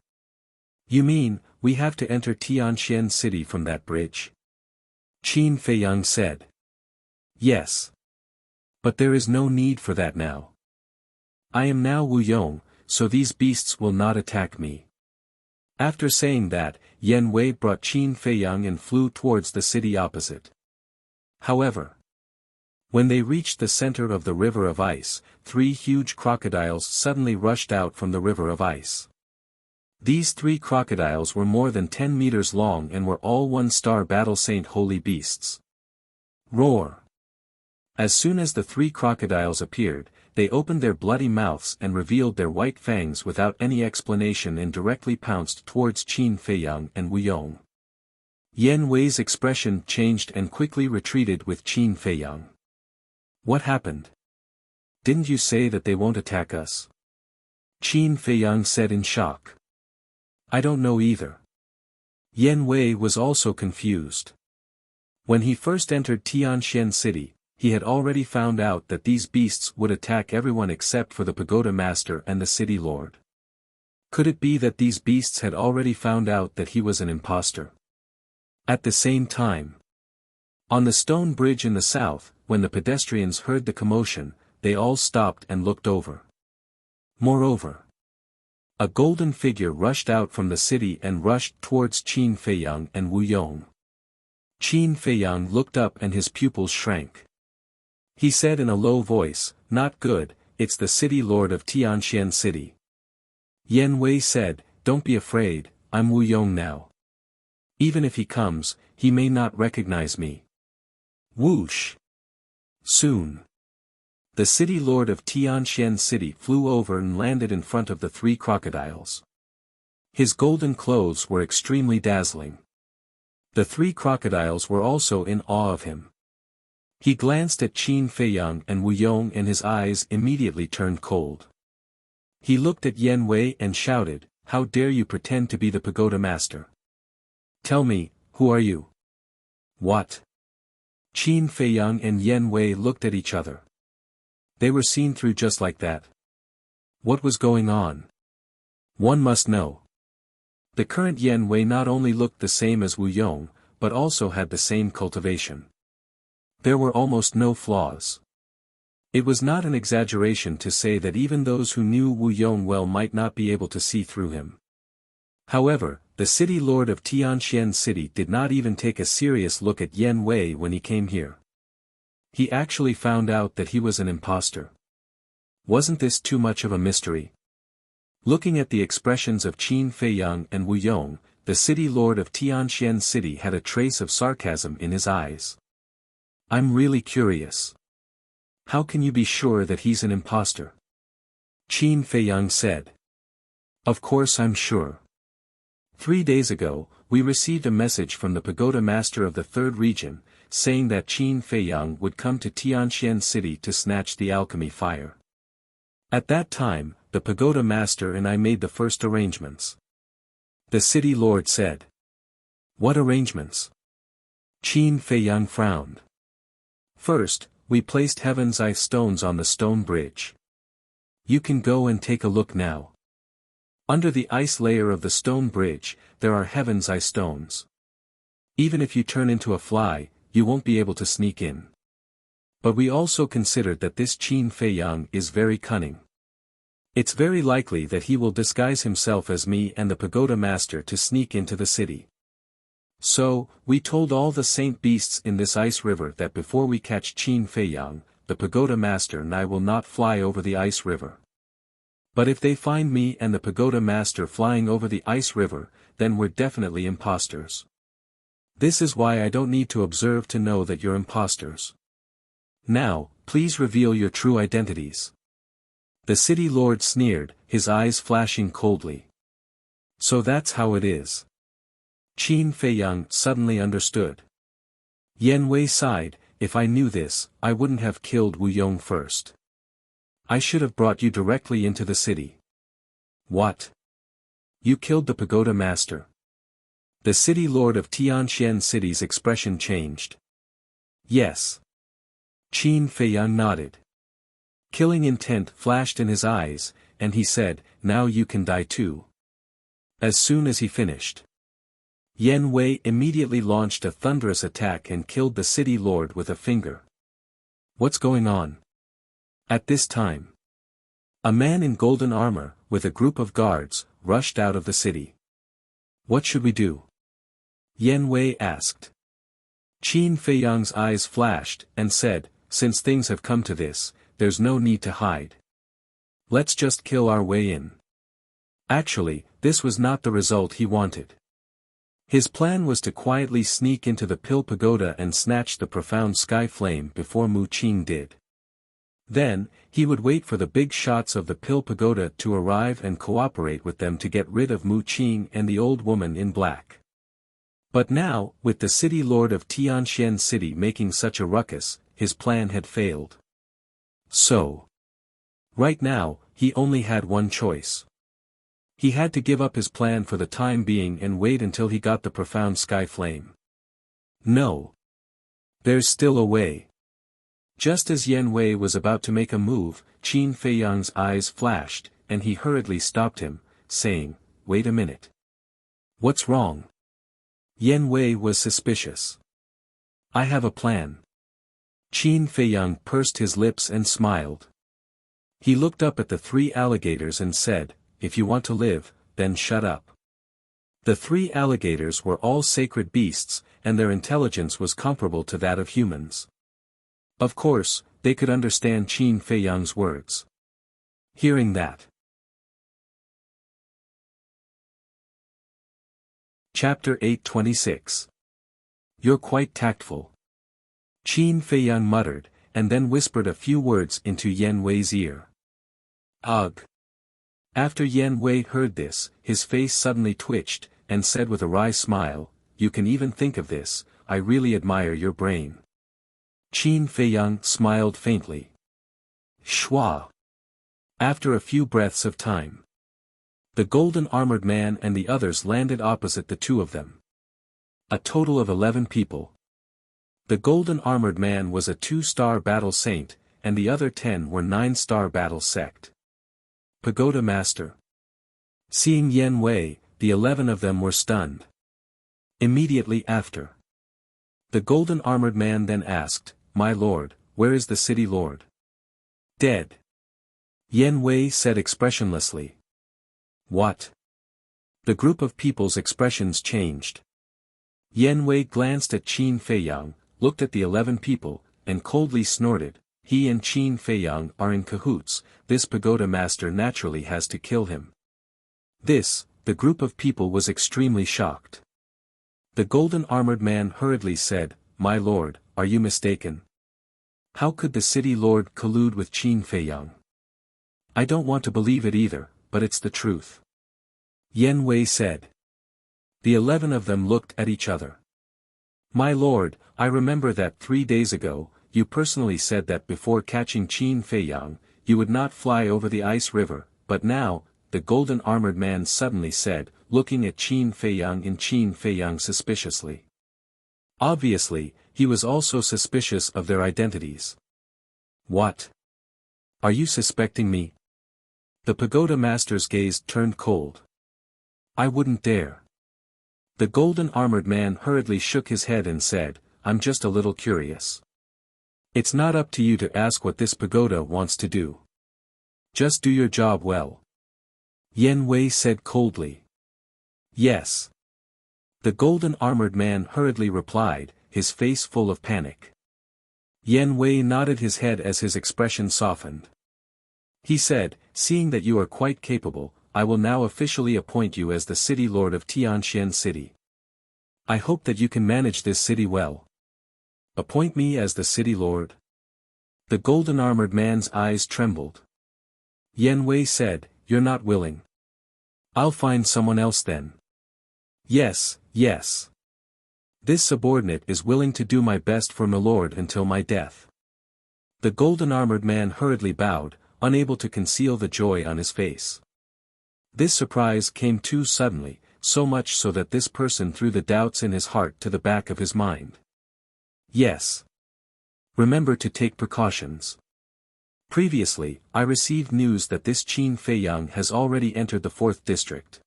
"You mean, we have to enter Tianxian City from that bridge?" Qin Feiyang said. "Yes. But there is no need for that now. I am now Wu Yong, so these beasts will not attack me." After saying that, Yan Wei brought Qin Feiyang and flew towards the city opposite. However, when they reached the center of the river of ice, 3 huge crocodiles suddenly rushed out from the river of ice. These 3 crocodiles were more than 10 meters long and were all 1-star battle saint holy beasts. Roar! As soon as the 3 crocodiles appeared, they opened their bloody mouths and revealed their white fangs without any explanation and directly pounced towards Qin Feiyang and Wu Yong. Yan Wei's expression changed and quickly retreated with Qin Feiyang. "What happened? Didn't you say that they won't attack us?" Qin Feiyang said in shock. "I don't know either." Yan Wei was also confused. When he first entered Tianxian City, he had already found out that these beasts would attack everyone except for the pagoda master and the city lord. Could it be that these beasts had already found out that he was an impostor? At the same time, on the stone bridge in the south, when the pedestrians heard the commotion, they all stopped and looked over. Moreover, a golden figure rushed out from the city and rushed towards Qin Feiyang and Wu Yong. Qin Feiyang looked up and his pupils shrank. He said in a low voice, "Not good, it's the city lord of Tianxian City." Yan Wei said, "Don't be afraid, I'm Wu Yong now. Even if he comes, he may not recognize me." Whoosh! Soon, the city lord of Tianxian City flew over and landed in front of the 3 crocodiles. His golden clothes were extremely dazzling. The 3 crocodiles were also in awe of him. He glanced at Qin Feiyang and Wu Yong and his eyes immediately turned cold. He looked at Yan Wei and shouted, "How dare you pretend to be the pagoda master? Tell me, who are you?" "What?" Qin Feiyang and Yan Wei looked at each other. They were seen through just like that. What was going on? One must know. The current Yan Wei not only looked the same as Wu Yong, but also had the same cultivation. There were almost no flaws. It was not an exaggeration to say that even those who knew Wu Yong well might not be able to see through him. However, the city lord of Tianxian City did not even take a serious look at Yan Wei when he came here. He actually found out that he was an impostor. Wasn't this too much of a mystery? Looking at the expressions of Qin Feiyang and Wu Yong, the city lord of Tianxian City had a trace of sarcasm in his eyes. I'm really curious. How can you be sure that he's an impostor? Qin Feiyang said. Of course I'm sure. 3 days ago, we received a message from the pagoda master of the third region, saying that Qin Feiyang would come to Tianxian City to snatch the alchemy fire. At that time, the pagoda master and I made the first arrangements. The city lord said. What arrangements? Qin Feiyang frowned. First, we placed heaven's eye stones on the stone bridge. You can go and take a look now. Under the ice layer of the stone bridge, there are heaven's eye stones. Even if you turn into a fly, you won't be able to sneak in. But we also considered that this Qin Feiyang is very cunning. It's very likely that he will disguise himself as me and the pagoda master to sneak into the city. So, we told all the saint beasts in this ice river that before we catch Qin Feiyang, the pagoda master and I will not fly over the ice river. But if they find me and the pagoda master flying over the ice river, then we're definitely imposters. This is why I don't need to observe to know that you're imposters. Now, please reveal your true identities. The city lord sneered, his eyes flashing coldly. So that's how it is. Qin Feiyang suddenly understood. Yan Wei sighed, if I knew this, I wouldn't have killed Wu Yong first. I should have brought you directly into the city. What? You killed the pagoda master. The city lord of Tianxian City's expression changed. Yes. Qin Feiyang nodded. Killing intent flashed in his eyes, and he said, now you can die too. As soon as he finished, Yan Wei immediately launched a thunderous attack and killed the city lord with a finger. What's going on? At this time, a man in golden armor, with a group of guards, rushed out of the city. What should we do? Yan Wei asked. Qin Feiyang's eyes flashed, and said, since things have come to this, there's no need to hide. Let's just kill our way in. Actually, this was not the result he wanted. His plan was to quietly sneak into the Pill Pagoda and snatch the profound sky flame before Mu Qing did. Then, he would wait for the big shots of the Pill Pagoda to arrive and cooperate with them to get rid of Mu Qing and the old woman in black. But now, with the city lord of Tianxian City making such a ruckus, his plan had failed. So, right now, he only had one choice. He had to give up his plan for the time being and wait until he got the profound sky flame. No. There's still a way. Just as Yan Wei was about to make a move, Qin Feiyang's eyes flashed, and he hurriedly stopped him, saying, wait a minute. What's wrong? Yan Wei was suspicious. I have a plan. Qin Feiyang pursed his lips and smiled. He looked up at the 3 alligators and said, if you want to live, then shut up. The 3 alligators were all sacred beasts, and their intelligence was comparable to that of humans. Of course, they could understand Qin Feiyang's words. Hearing that. Chapter 826. You're quite tactful. Qin Feiyang muttered, and then whispered a few words into Yan Wei's ear. Ugh. After Yan Wei heard this, his face suddenly twitched, and said with a wry smile, you can even think of this, I really admire your brain. Qin Feiyang smiled faintly. Schwa. After a few breaths of time, the golden-armored man and the others landed opposite the 2 of them. A total of 11 people. The golden-armored man was a 2-star battle saint, and the other 10 were 9-star battle sect. Pagoda master. Seeing Yan Wei, the 11 of them were stunned. Immediately after, the golden-armored man then asked, my lord, where is the city lord? Dead. Yan Wei said expressionlessly. What? The group of people's expressions changed. Yan Wei glanced at Qin Feiyang, looked at the 11 people, and coldly snorted, he and Qin Feiyang are in cahoots, this pagoda master naturally has to kill him. The group of people was extremely shocked. The golden-armored man hurriedly said, My lord, are you mistaken? How could the city lord collude with Qin Feiyang? I don't want to believe it either, but it's the truth. Yan Wei said. The 11 of them looked at each other. My lord, I remember that 3 days ago, you personally said that before catching Qin Feiyang, you would not fly over the ice river, but now, the golden-armored man suddenly said, looking at Qin Feiyang suspiciously. Obviously, he was also suspicious of their identities. What? Are you suspecting me? The pagoda master's gaze turned cold. I wouldn't dare. The golden-armored man hurriedly shook his head and said, I'm just a little curious. It's not up to you to ask what this pagoda wants to do. Just do your job well. Yan Wei said coldly. Yes. The golden-armored man hurriedly replied, his face full of panic. Yan Wei nodded his head as his expression softened. He said, seeing that you are quite capable, I will now officially appoint you as the city lord of Tianxian City. I hope that you can manage this city well. Appoint me as the city lord? The golden-armored man's eyes trembled. Yan Wei said, You're not willing. I'll find someone else then. Yes, yes. This subordinate is willing to do my best for my lord until my death. The golden-armored man hurriedly bowed, unable to conceal the joy on his face. This surprise came too suddenly, so much so that this person threw the doubts in his heart to the back of his mind. Yes. Remember to take precautions. Previously, I received news that this Qin Feiyang has already entered the 4th district.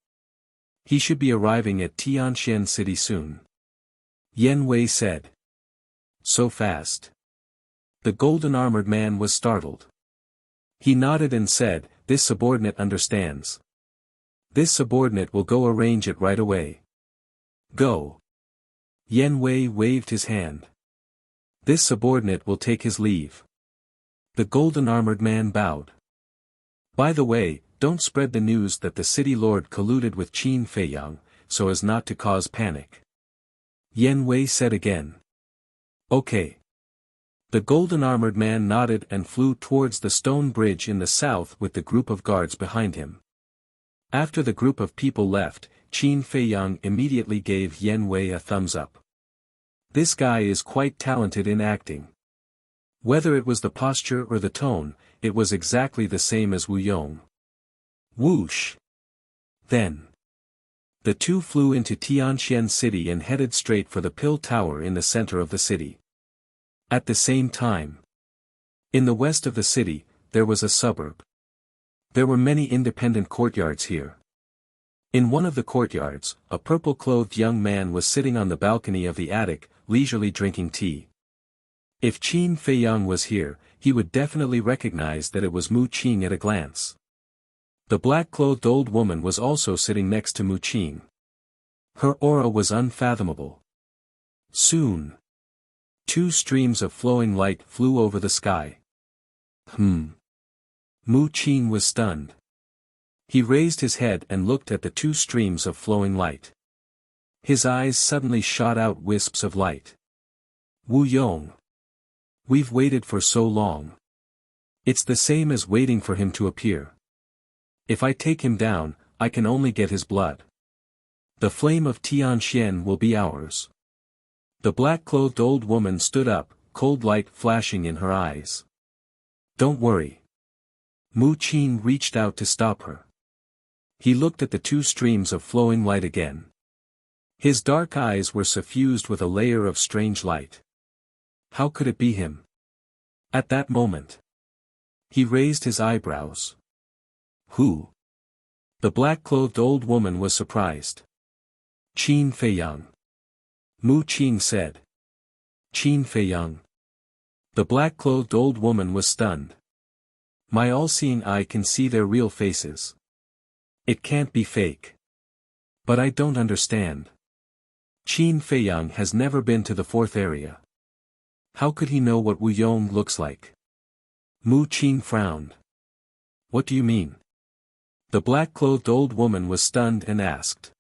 He should be arriving at Tianxian City soon. Yan Wei said. So fast. The golden-armored man was startled. He nodded and said, This subordinate understands. This subordinate will go arrange it right away. Go. Yan Wei waved his hand. This subordinate will take his leave. The golden-armored man bowed. By the way, don't spread the news that the city lord colluded with Qin Feiyang, so as not to cause panic. Yan Wei said again. Okay. The golden-armored man nodded and flew towards the stone bridge in the south with the group of guards behind him. After the group of people left, Qin Feiyang immediately gave Yan Wei a thumbs up. This guy is quite talented in acting. Whether it was the posture or the tone, it was exactly the same as Wu Yong. Whoosh! Then. The two flew into Tianxian City and headed straight for the Pill Tower in the center of the city. At the same time, in the west of the city, there was a suburb. There were many independent courtyards here. In one of the courtyards, a purple-clothed young man was sitting on the balcony of the attic, leisurely drinking tea. If Qin Feiyang was here, he would definitely recognize that it was Mu Qing at a glance. The black-clothed old woman was also sitting next to Mu Qing. Her aura was unfathomable. Soon, 2 streams of flowing light flew over the sky. Mu Qing was stunned. He raised his head and looked at the 2 streams of flowing light. His eyes suddenly shot out wisps of light. Wu Yong. We've waited for so long. It's the same as waiting for him to appear. If I take him down, I can only get his blood. The flame of Tianxian will be ours. The black-clothed old woman stood up, cold light flashing in her eyes. Don't worry. Mu Qing reached out to stop her. He looked at the 2 streams of flowing light again. His dark eyes were suffused with a layer of strange light. How could it be him? At that moment, he raised his eyebrows. Who? The black-clothed old woman was surprised. Qin Feiyang. Mu Qing said. Qin Feiyang. The black-clothed old woman was stunned. My all-seeing eye can see their real faces. It can't be fake. But I don't understand. Qin Feiyang has never been to the fourth area. How could he know what Wu Yong looks like? Mu Qin frowned. What do you mean? The black-clothed old woman was stunned and asked.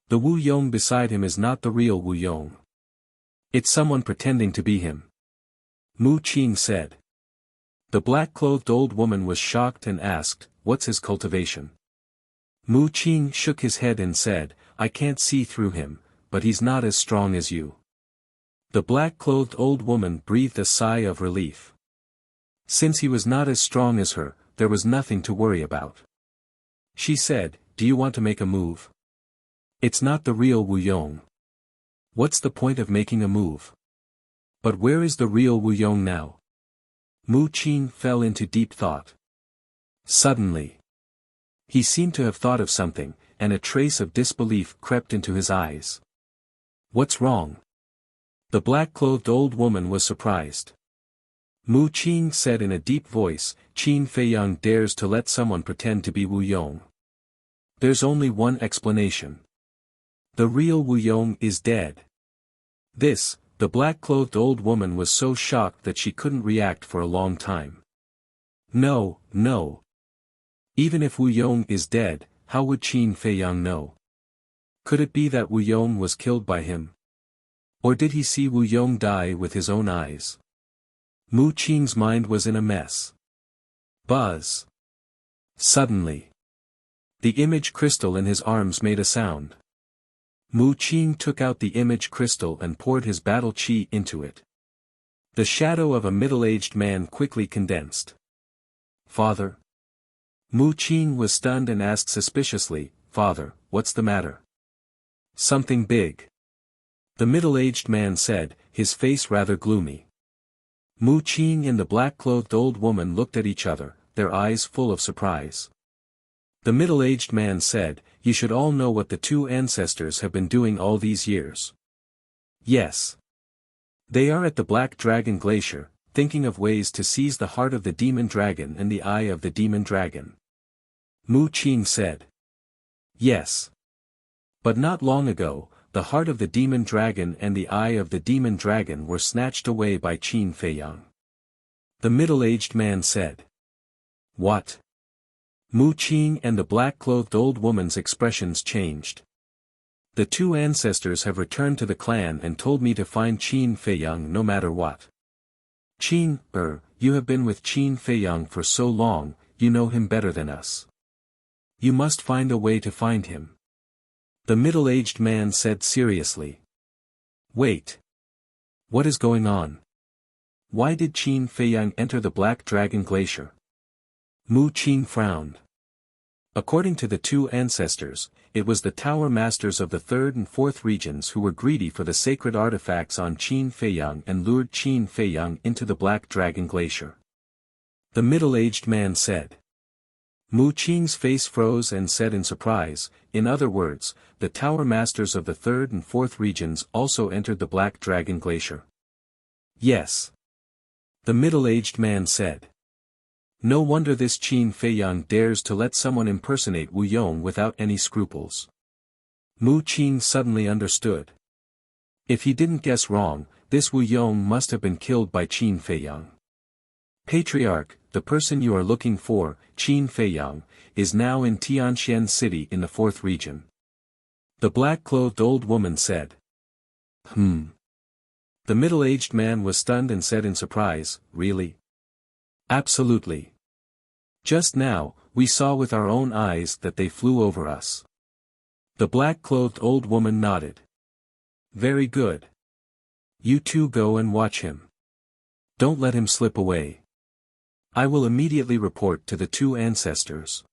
The Wu Yong beside him is not the real Wu Yong. It's someone pretending to be him. Mu Qin said. The black-clothed old woman was shocked and asked, what's his cultivation? Mu Qin shook his head and said, I can't see through him, but he's not as strong as you. The black-clothed old woman breathed a sigh of relief. Since he was not as strong as her, there was nothing to worry about. She said, do you want to make a move? It's not the real Wu Yong. What's the point of making a move? But where is the real Wu Yong now? Mu Qin fell into deep thought. Suddenly, he seemed to have thought of something, and a trace of disbelief crept into his eyes. What's wrong? The black-clothed old woman was surprised. Mu Qin said in a deep voice, Qin Feiyang dares to let someone pretend to be Wu Yong. There's only one explanation. The real Wu Yong is dead. This, the black-clothed old woman was so shocked that she couldn't react for a long time. No, no. Even if Wu Yong is dead, how would Qin Feiyang know? Could it be that Wu Yong was killed by him? Or did he see Wu Yong die with his own eyes? Mu Qin's mind was in a mess. Buzz. Suddenly, the image crystal in his arms made a sound. Mu Qin took out the image crystal and poured his battle qi into it. The shadow of a middle-aged man quickly condensed. Father? Mu Qin was stunned and asked suspiciously, Father, what's the matter? Something big. The middle-aged man said, his face rather gloomy. Mu Qin and the black-clothed old woman looked at each other, their eyes full of surprise. The middle-aged man said, you should all know what the two ancestors have been doing all these years. Yes. They are at the Black Dragon Glacier, thinking of ways to seize the heart of the demon dragon and the eye of the demon dragon. Mu Qin said. Yes. But not long ago, the heart of the demon dragon and the eye of the demon dragon were snatched away by Qin Feiyang. The middle-aged man said. What? Mu Qin and the black-clothed old woman's expressions changed. The two ancestors have returned to the clan and told me to find Qin Feiyang no matter what. Qin, you have been with Qin Feiyang for so long, you know him better than us. You must find a way to find him. The middle-aged man said seriously. Wait. What is going on? Why did Qin Feiyang enter the Black Dragon Glacier? Mu Qin frowned. According to the two ancestors, it was the tower masters of the third and fourth regions who were greedy for the sacred artifacts on Qin Feiyang and lured Qin Feiyang into the Black Dragon Glacier. The middle-aged man said. Mu Qin's face froze and said in surprise, in other words, the tower masters of the third and fourth regions also entered the Black Dragon Glacier. Yes. The middle-aged man said. No wonder this Qin Feiyang dares to let someone impersonate Wu Yong without any scruples. Mu Qin suddenly understood. If he didn't guess wrong, this Wu Yong must have been killed by Qin Feiyang. Patriarch, the person you are looking for, Qin Feiyang, is now in Tianxian City in the fourth region. The black-clothed old woman said. The middle-aged man was stunned and said in surprise, really? Absolutely. Just now, we saw with our own eyes that they flew over us. The black-clothed old woman nodded. Very good. You two go and watch him. Don't let him slip away. I will immediately report to the two ancestors.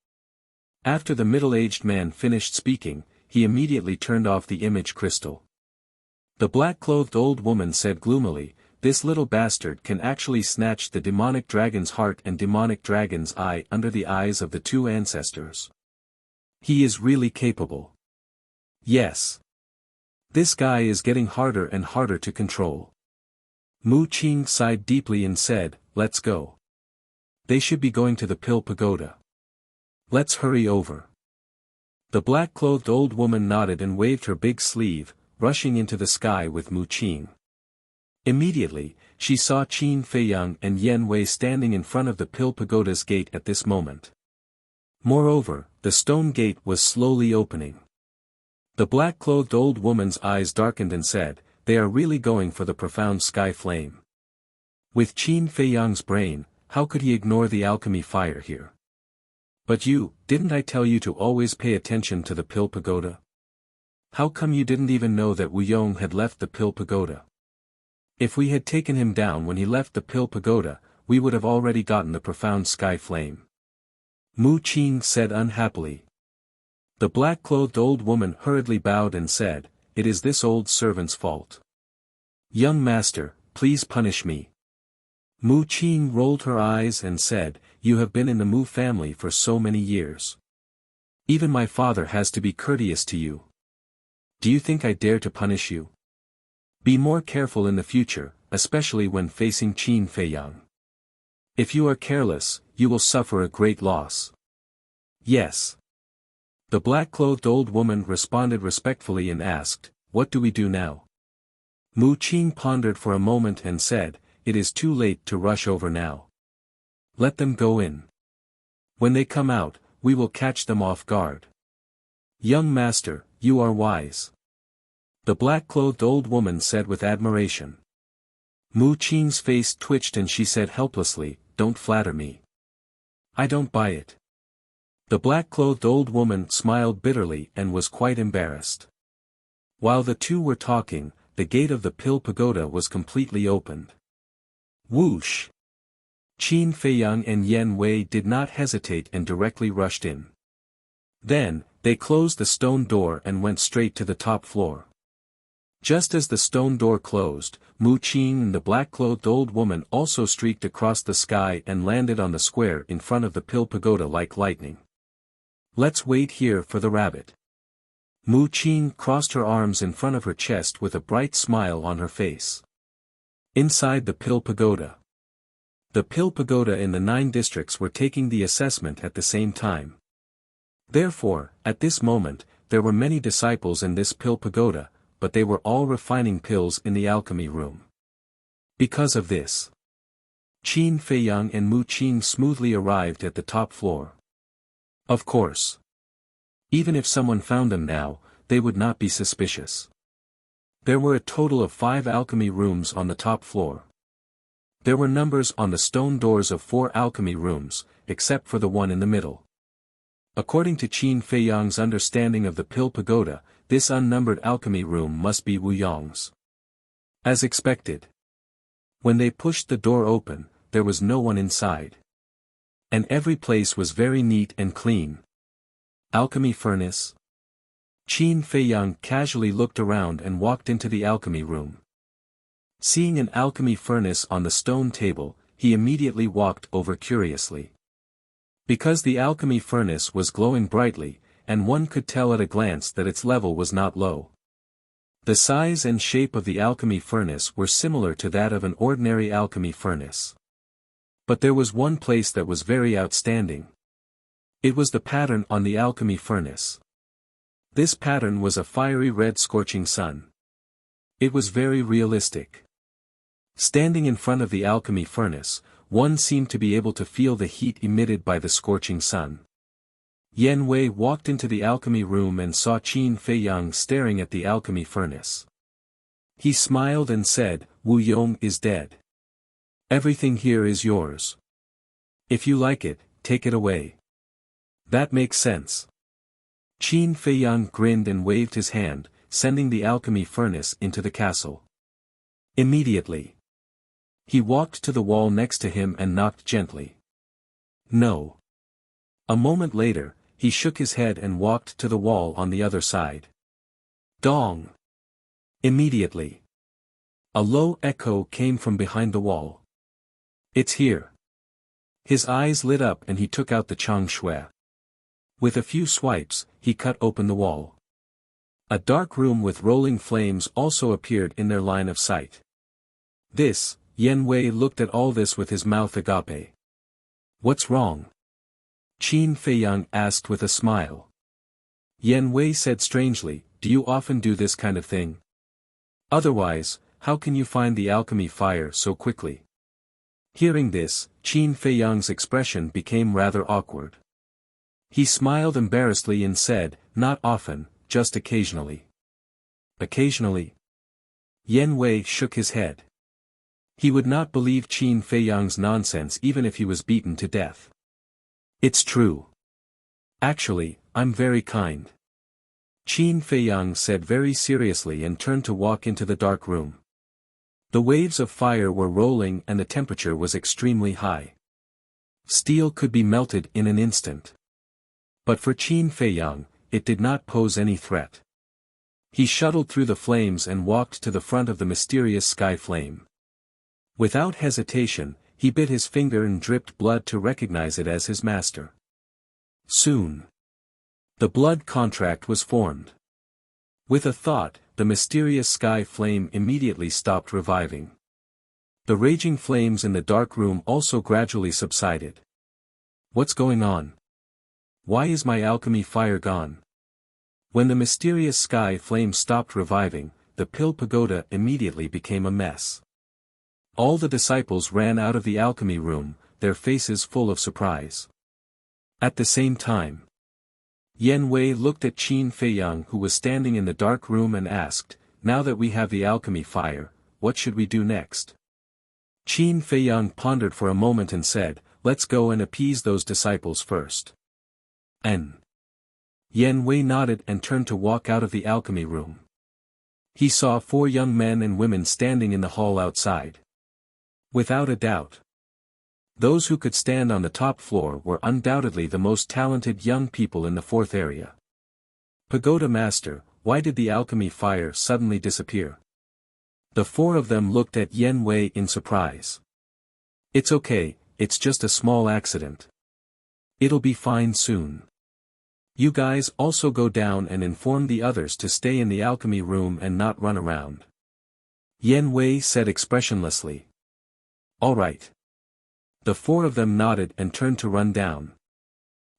After the middle-aged man finished speaking, he immediately turned off the image crystal. The black-clothed old woman said gloomily, this little bastard can actually snatch the demonic dragon's heart and demonic dragon's eye under the eyes of the two ancestors. He is really capable. Yes. This guy is getting harder and harder to control. Mu Qin sighed deeply and said, let's go. They should be going to the Pill Pagoda. Let's hurry over. The black-clothed old woman nodded and waved her big sleeve, rushing into the sky with Mu Qing. Immediately, she saw Qin Feiyang and Yan Wei standing in front of the Pill Pagoda's gate at this moment. Moreover, the stone gate was slowly opening. The black-clothed old woman's eyes darkened and said, "They are really going for the profound sky flame." With Qin Feiyang's brain, how could he ignore the alchemy fire here? "But you, didn't I tell you to always pay attention to the Pill Pagoda? How come you didn't even know that Wu Yong had left the Pill Pagoda? If we had taken him down when he left the Pill Pagoda, we would have already gotten the profound sky flame." Mu Qing said unhappily. The black-clothed old woman hurriedly bowed and said, "It is this old servant's fault. Young master, please punish me." Mu Qing rolled her eyes and said, "You have been in the Mu family for so many years. Even my father has to be courteous to you. Do you think I dare to punish you? Be more careful in the future, especially when facing Qin Feiyang. If you are careless, you will suffer a great loss." "Yes." The black-clothed old woman responded respectfully and asked, "What do we do now?" Mu Qing pondered for a moment and said, "It is too late to rush over now. Let them go in. When they come out, we will catch them off guard." "Young master, you are wise," the black-clothed old woman said with admiration. Mu Qing's face twitched and she said helplessly, "Don't flatter me. I don't buy it." The black-clothed old woman smiled bitterly and was quite embarrassed. While the two were talking, the gate of the Pill Pagoda was completely opened. Whoosh! Qin Feiyang and Yan Wei did not hesitate and directly rushed in. Then, they closed the stone door and went straight to the top floor. Just as the stone door closed, Mu Qing and the black-clothed old woman also streaked across the sky and landed on the square in front of the Pill Pagoda like lightning. "Let's wait here for the rabbit." Mu Qing crossed her arms in front of her chest with a bright smile on her face. Inside the Pill Pagoda. The Pill Pagoda in the 9 districts were taking the assessment at the same time. Therefore, at this moment, there were many disciples in this Pill Pagoda, but they were all refining pills in the alchemy room. Because of this, Qin Feiyang and Mu Qing smoothly arrived at the top floor. Of course, even if someone found them now, they would not be suspicious. There were a total of 5 alchemy rooms on the top floor. There were numbers on the stone doors of 4 alchemy rooms, except for the one in the middle. According to Qin Feiyang's understanding of the Pill Pagoda, this unnumbered alchemy room must be Wu Yong's. As expected, when they pushed the door open, there was no one inside. And every place was very neat and clean. Alchemy furnace? Qin Feiyang casually looked around and walked into the alchemy room. Seeing an alchemy furnace on the stone table, he immediately walked over curiously. Because the alchemy furnace was glowing brightly, and one could tell at a glance that its level was not low. The size and shape of the alchemy furnace were similar to that of an ordinary alchemy furnace. But there was one place that was very outstanding. It was the pattern on the alchemy furnace. This pattern was a fiery red scorching sun. It was very realistic. Standing in front of the alchemy furnace, one seemed to be able to feel the heat emitted by the scorching sun. Yan Wei walked into the alchemy room and saw Qin Feiyang staring at the alchemy furnace. He smiled and said, "Wu Yong is dead. Everything here is yours. If you like it, take it away." "That makes sense." Qin Feiyang grinned and waved his hand, sending the alchemy furnace into the castle. Immediately, he walked to the wall next to him and knocked gently. "No." A moment later, he shook his head and walked to the wall on the other side. Dong! Immediately, a low echo came from behind the wall. "It's here." His eyes lit up and he took out the chang shui. With a few swipes, he cut open the wall. A dark room with rolling flames also appeared in their line of sight. Yan Wei looked at all this with his mouth agape. What's wrong? Qin Feiyang asked with a smile. Yan Wei said strangely, do you often do this kind of thing? Otherwise, how can you find the alchemy fire so quickly? Hearing this, Qin Feiyang's expression became rather awkward. He smiled embarrassedly and said, not often, just occasionally. Occasionally? Yan Wei shook his head. He would not believe Qin Feiyang's nonsense even if he was beaten to death. It's true. Actually, I'm very kind. Qin Feiyang said very seriously and turned to walk into the dark room. The waves of fire were rolling and the temperature was extremely high. Steel could be melted in an instant. But for Qin Feiyang, it did not pose any threat. He shuttled through the flames and walked to the front of the mysterious sky flame. Without hesitation, he bit his finger and dripped blood to recognize it as his master. Soon, the blood contract was formed. With a thought, the mysterious sky flame immediately stopped reviving. The raging flames in the dark room also gradually subsided. What's going on? Why is my alchemy fire gone? When the mysterious sky flame stopped reviving, the pill pagoda immediately became a mess. All the disciples ran out of the alchemy room, their faces full of surprise. At the same time, Yan Wei looked at Qin Feiyang who was standing in the dark room and asked, now that we have the alchemy fire, what should we do next? Qin Feiyang pondered for a moment and said, let's go and appease those disciples first. Yan Wei nodded and turned to walk out of the alchemy room. He saw 4 young men and women standing in the hall outside. Without a doubt, those who could stand on the top floor were undoubtedly the most talented young people in the 4th area. Pagoda Master, why did the alchemy fire suddenly disappear? The 4 of them looked at Yan Wei in surprise. It's okay, it's just a small accident. It'll be fine soon. You guys also go down and inform the others to stay in the alchemy room and not run around. Yan Wei said expressionlessly. All right. The 4 of them nodded and turned to run down.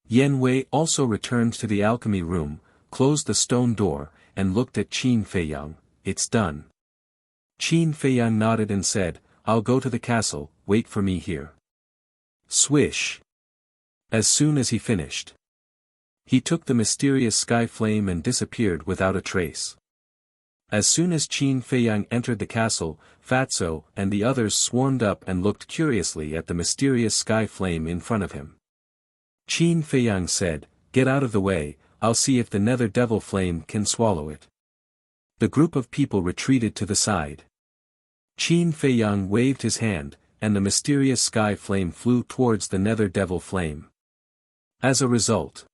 Yan Wei also returned to the alchemy room, closed the stone door, and looked at Qin Feiyang. It's done. Qin Feiyang nodded and said, I'll go to the castle, wait for me here. Swish. As soon as he finished, he took the mysterious sky flame and disappeared without a trace. As soon as Qin Feiyang entered the castle, Fatso and the others swarmed up and looked curiously at the mysterious sky flame in front of him. Qin Feiyang said, get out of the way, I'll see if the nether devil flame can swallow it. The group of people retreated to the side. Qin Feiyang waved his hand, and the mysterious sky flame flew towards the nether devil flame. As a result,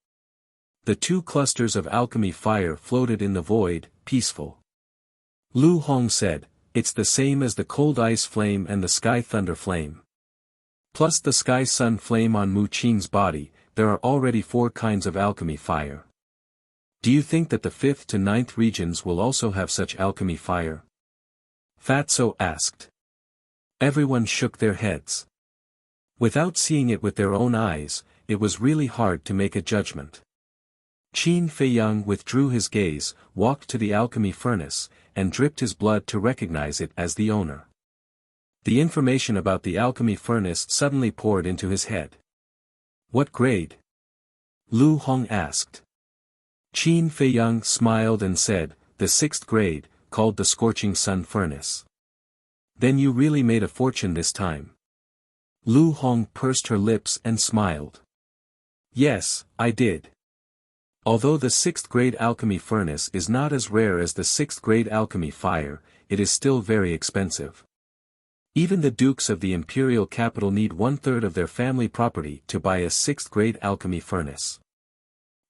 the 2 clusters of alchemy fire floated in the void, peaceful. Lu Hong said, it's the same as the cold ice flame and the sky thunder flame. Plus the sky sun flame on Mu Qing's body, there are already 4 kinds of alchemy fire. Do you think that the 5th to 9th regions will also have such alchemy fire? Fatso asked. Everyone shook their heads. Without seeing it with their own eyes, it was really hard to make a judgment. Qin Feiyang withdrew his gaze, walked to the alchemy furnace, and dripped his blood to recognize it as the owner. The information about the alchemy furnace suddenly poured into his head. What grade? Lu Hong asked. Qin Feiyang smiled and said, the 6th grade, called the Scorching Sun Furnace. Then you really made a fortune this time. Lu Hong pursed her lips and smiled. Yes, I did. Although the 6th grade alchemy furnace is not as rare as the 6th grade alchemy fire, it is still very expensive. Even the dukes of the imperial capital need 1/3 of their family property to buy a 6th grade alchemy furnace.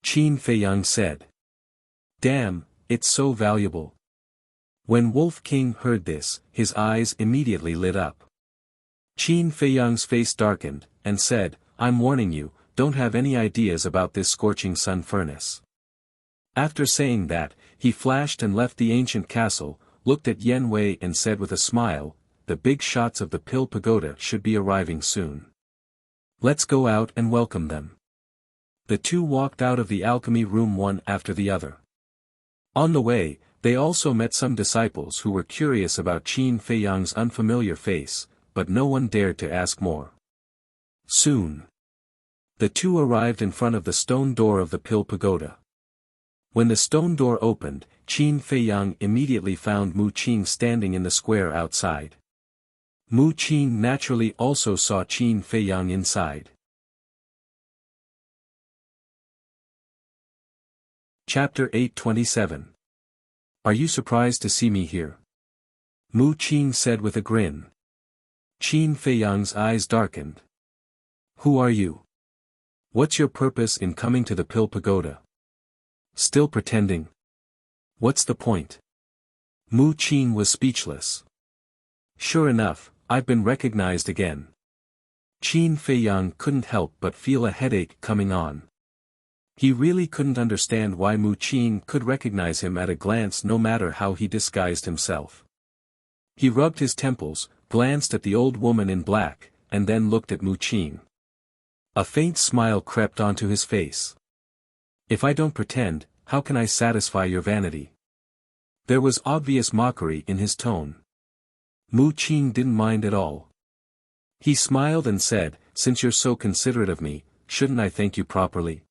Qin Feiyang said. Damn, it's so valuable. When Wolf King heard this, his eyes immediately lit up. Qin Feiyang's face darkened, and said, I'm warning you, don't have any ideas about this Scorching Sun Furnace. After saying that, he flashed and left the ancient castle, looked at Yan Wei and said with a smile, the big shots of the Pill Pagoda should be arriving soon. Let's go out and welcome them. The two walked out of the alchemy room one after the other. On the way, they also met some disciples who were curious about Qin Feiyang's unfamiliar face, but no one dared to ask more. Soon, the two arrived in front of the stone door of the Pill Pagoda. When the stone door opened, Qin Feiyang immediately found Mu Qing standing in the square outside. Mu Qing naturally also saw Qin Feiyang inside. Chapter 827. Are you surprised to see me here? Mu Qing said with a grin. Qin Feiyang's eyes darkened. Who are you? What's your purpose in coming to the Pill Pagoda? Still pretending? What's the point? Mu Qing was speechless. Sure enough, I've been recognized again. Qin Feiyang couldn't help but feel a headache coming on. He really couldn't understand why Mu Qing could recognize him at a glance no matter how he disguised himself. He rubbed his temples, glanced at the old woman in black, and then looked at Mu Qing. A faint smile crept onto his face. If I don't pretend, how can I satisfy your vanity? There was obvious mockery in his tone. Mu Qing didn't mind at all. He smiled and said, since you're so considerate of me, shouldn't I thank you properly?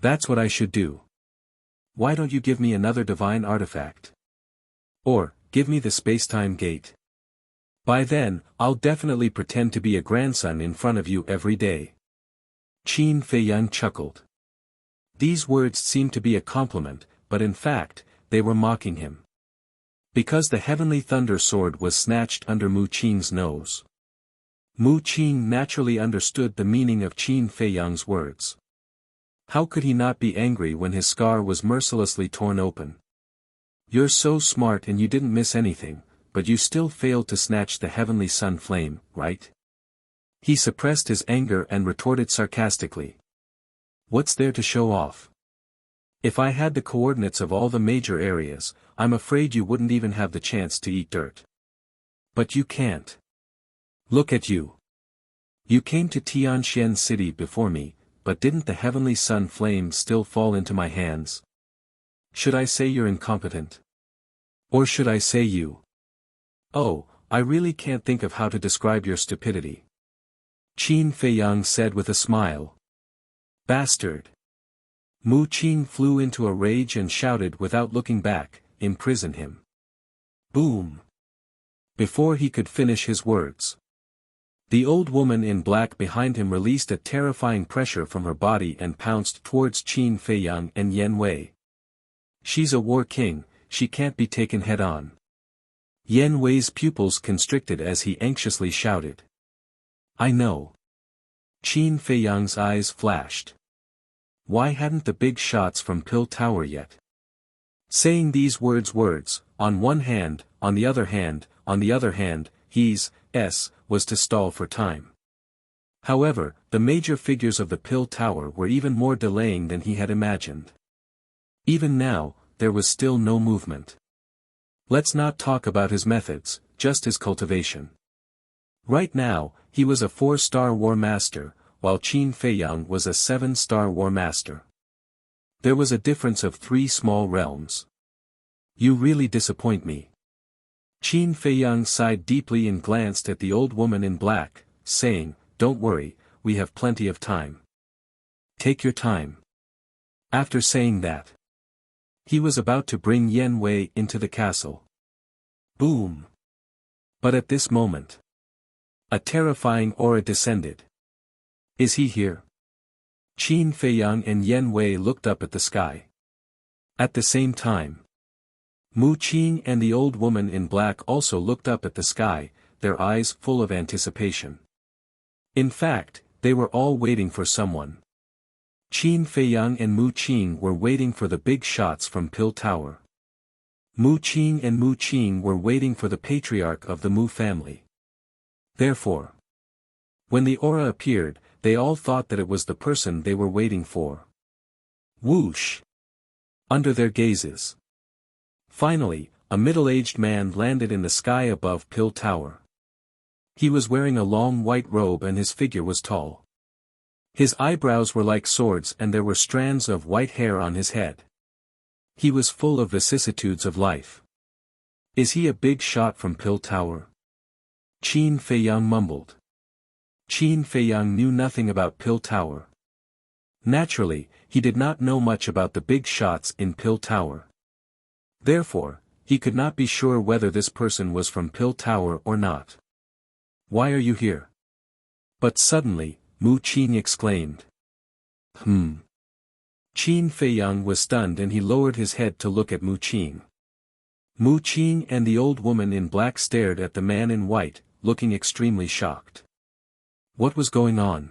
That's what I should do. Why don't you give me another divine artifact? Or, give me the space-time gate. By then, I'll definitely pretend to be a grandson in front of you every day. Qin Feiyang chuckled. These words seemed to be a compliment, but in fact, they were mocking him. Because the heavenly thunder sword was snatched under Mu Qing's nose. Mu Qing naturally understood the meaning of Qin Feiyang's words. How could he not be angry when his scar was mercilessly torn open? You're so smart and you didn't miss anything, but you still failed to snatch the heavenly sun flame, right? He suppressed his anger and retorted sarcastically. What's there to show off? If I had the coordinates of all the major areas, I'm afraid you wouldn't even have the chance to eat dirt. But you can't. Look at you. You came to Tianxian City before me, but didn't the heavenly sun flame still fall into my hands? Should I say you're incompetent? Or should I say you? Oh, I really can't think of how to describe your stupidity. Qin Feiyang said with a smile. Bastard! Mu Qing flew into a rage and shouted without looking back, imprison him. Boom! Before he could finish his words, the old woman in black behind him released a terrifying pressure from her body and pounced towards Qin Feiyang and Yan Wei. She's a war king, she can't be taken head-on. Yan Wei's pupils constricted as he anxiously shouted. I know. Qin Feiyang's eyes flashed. Why hadn't the big shots from Pill Tower yet? Saying these words, on one hand, on the other hand, he's, was to stall for time. However, the major figures of the Pill Tower were even more delaying than he had imagined. Even now, there was still no movement. Let's not talk about his methods, just his cultivation. Right now, he was a 4-star war master, while Qin Feiyang was a 7-star war master. There was a difference of 3 small realms. You really disappoint me. Qin Feiyang sighed deeply and glanced at the old woman in black, saying, Don't worry, we have plenty of time. Take your time. After saying that, he was about to bring Yan Wei into the castle. Boom! But at this moment, a terrifying aura descended. Is he here? Qin Feiyang and Yan Wei looked up at the sky. At the same time, Mu Qing and the old woman in black also looked up at the sky, their eyes full of anticipation. In fact, they were all waiting for someone. Qin Feiyang and Mu Qing were waiting for the big shots from Pill Tower. Mu Qing and Mu Qing were waiting for the patriarch of the Mu family. Therefore, when the aura appeared, they all thought that it was the person they were waiting for. Whoosh! Under their gazes. Finally, a middle-aged man landed in the sky above Pill Tower. He was wearing a long white robe and his figure was tall. His eyebrows were like swords and there were strands of white hair on his head. He was full of vicissitudes of life. Is he a big shot from Pill Tower? Qin Feiyang mumbled. Qin Feiyang knew nothing about Pill Tower. Naturally, he did not know much about the big shots in Pill Tower. Therefore, he could not be sure whether this person was from Pill Tower or not. Why are you here? But suddenly, Mu Qing exclaimed. Qin Feiyang was stunned and he lowered his head to look at Mu Qing. Mu Qing and the old woman in black stared at the man in white, looking extremely shocked. What was going on?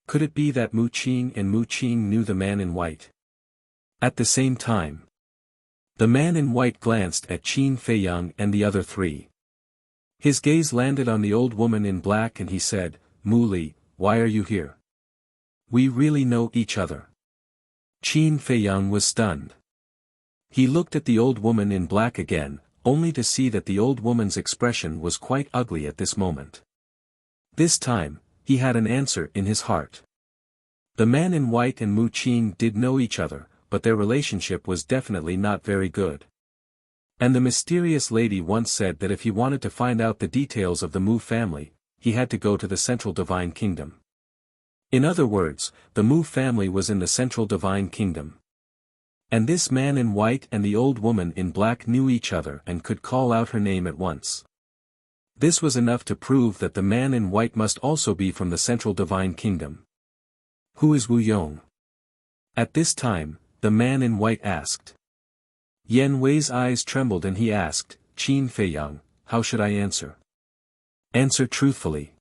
Could it be that Mu Qing and Mu Qing knew the man in white? At the same time, the man in white glanced at Qin Feiyang and the other three. His gaze landed on the old woman in black and he said, Mu Li, why are you here? We really know each other. Qin Feiyang was stunned. He looked at the old woman in black again, only to see that the old woman's expression was quite ugly at this moment. This time, he had an answer in his heart. The man in white and Mu Qing did know each other, but their relationship was definitely not very good. And the mysterious lady once said that if he wanted to find out the details of the Mu family, he had to go to the Central Divine Kingdom. In other words, the Mu family was in the Central Divine Kingdom. And this man in white and the old woman in black knew each other and could call out her name at once. This was enough to prove that the man in white must also be from the Central Divine Kingdom. Who is Wu Yong? At this time, the man in white asked. Yan Wei's eyes trembled and he asked, Qin Feiyang, how should I answer? Answer truthfully.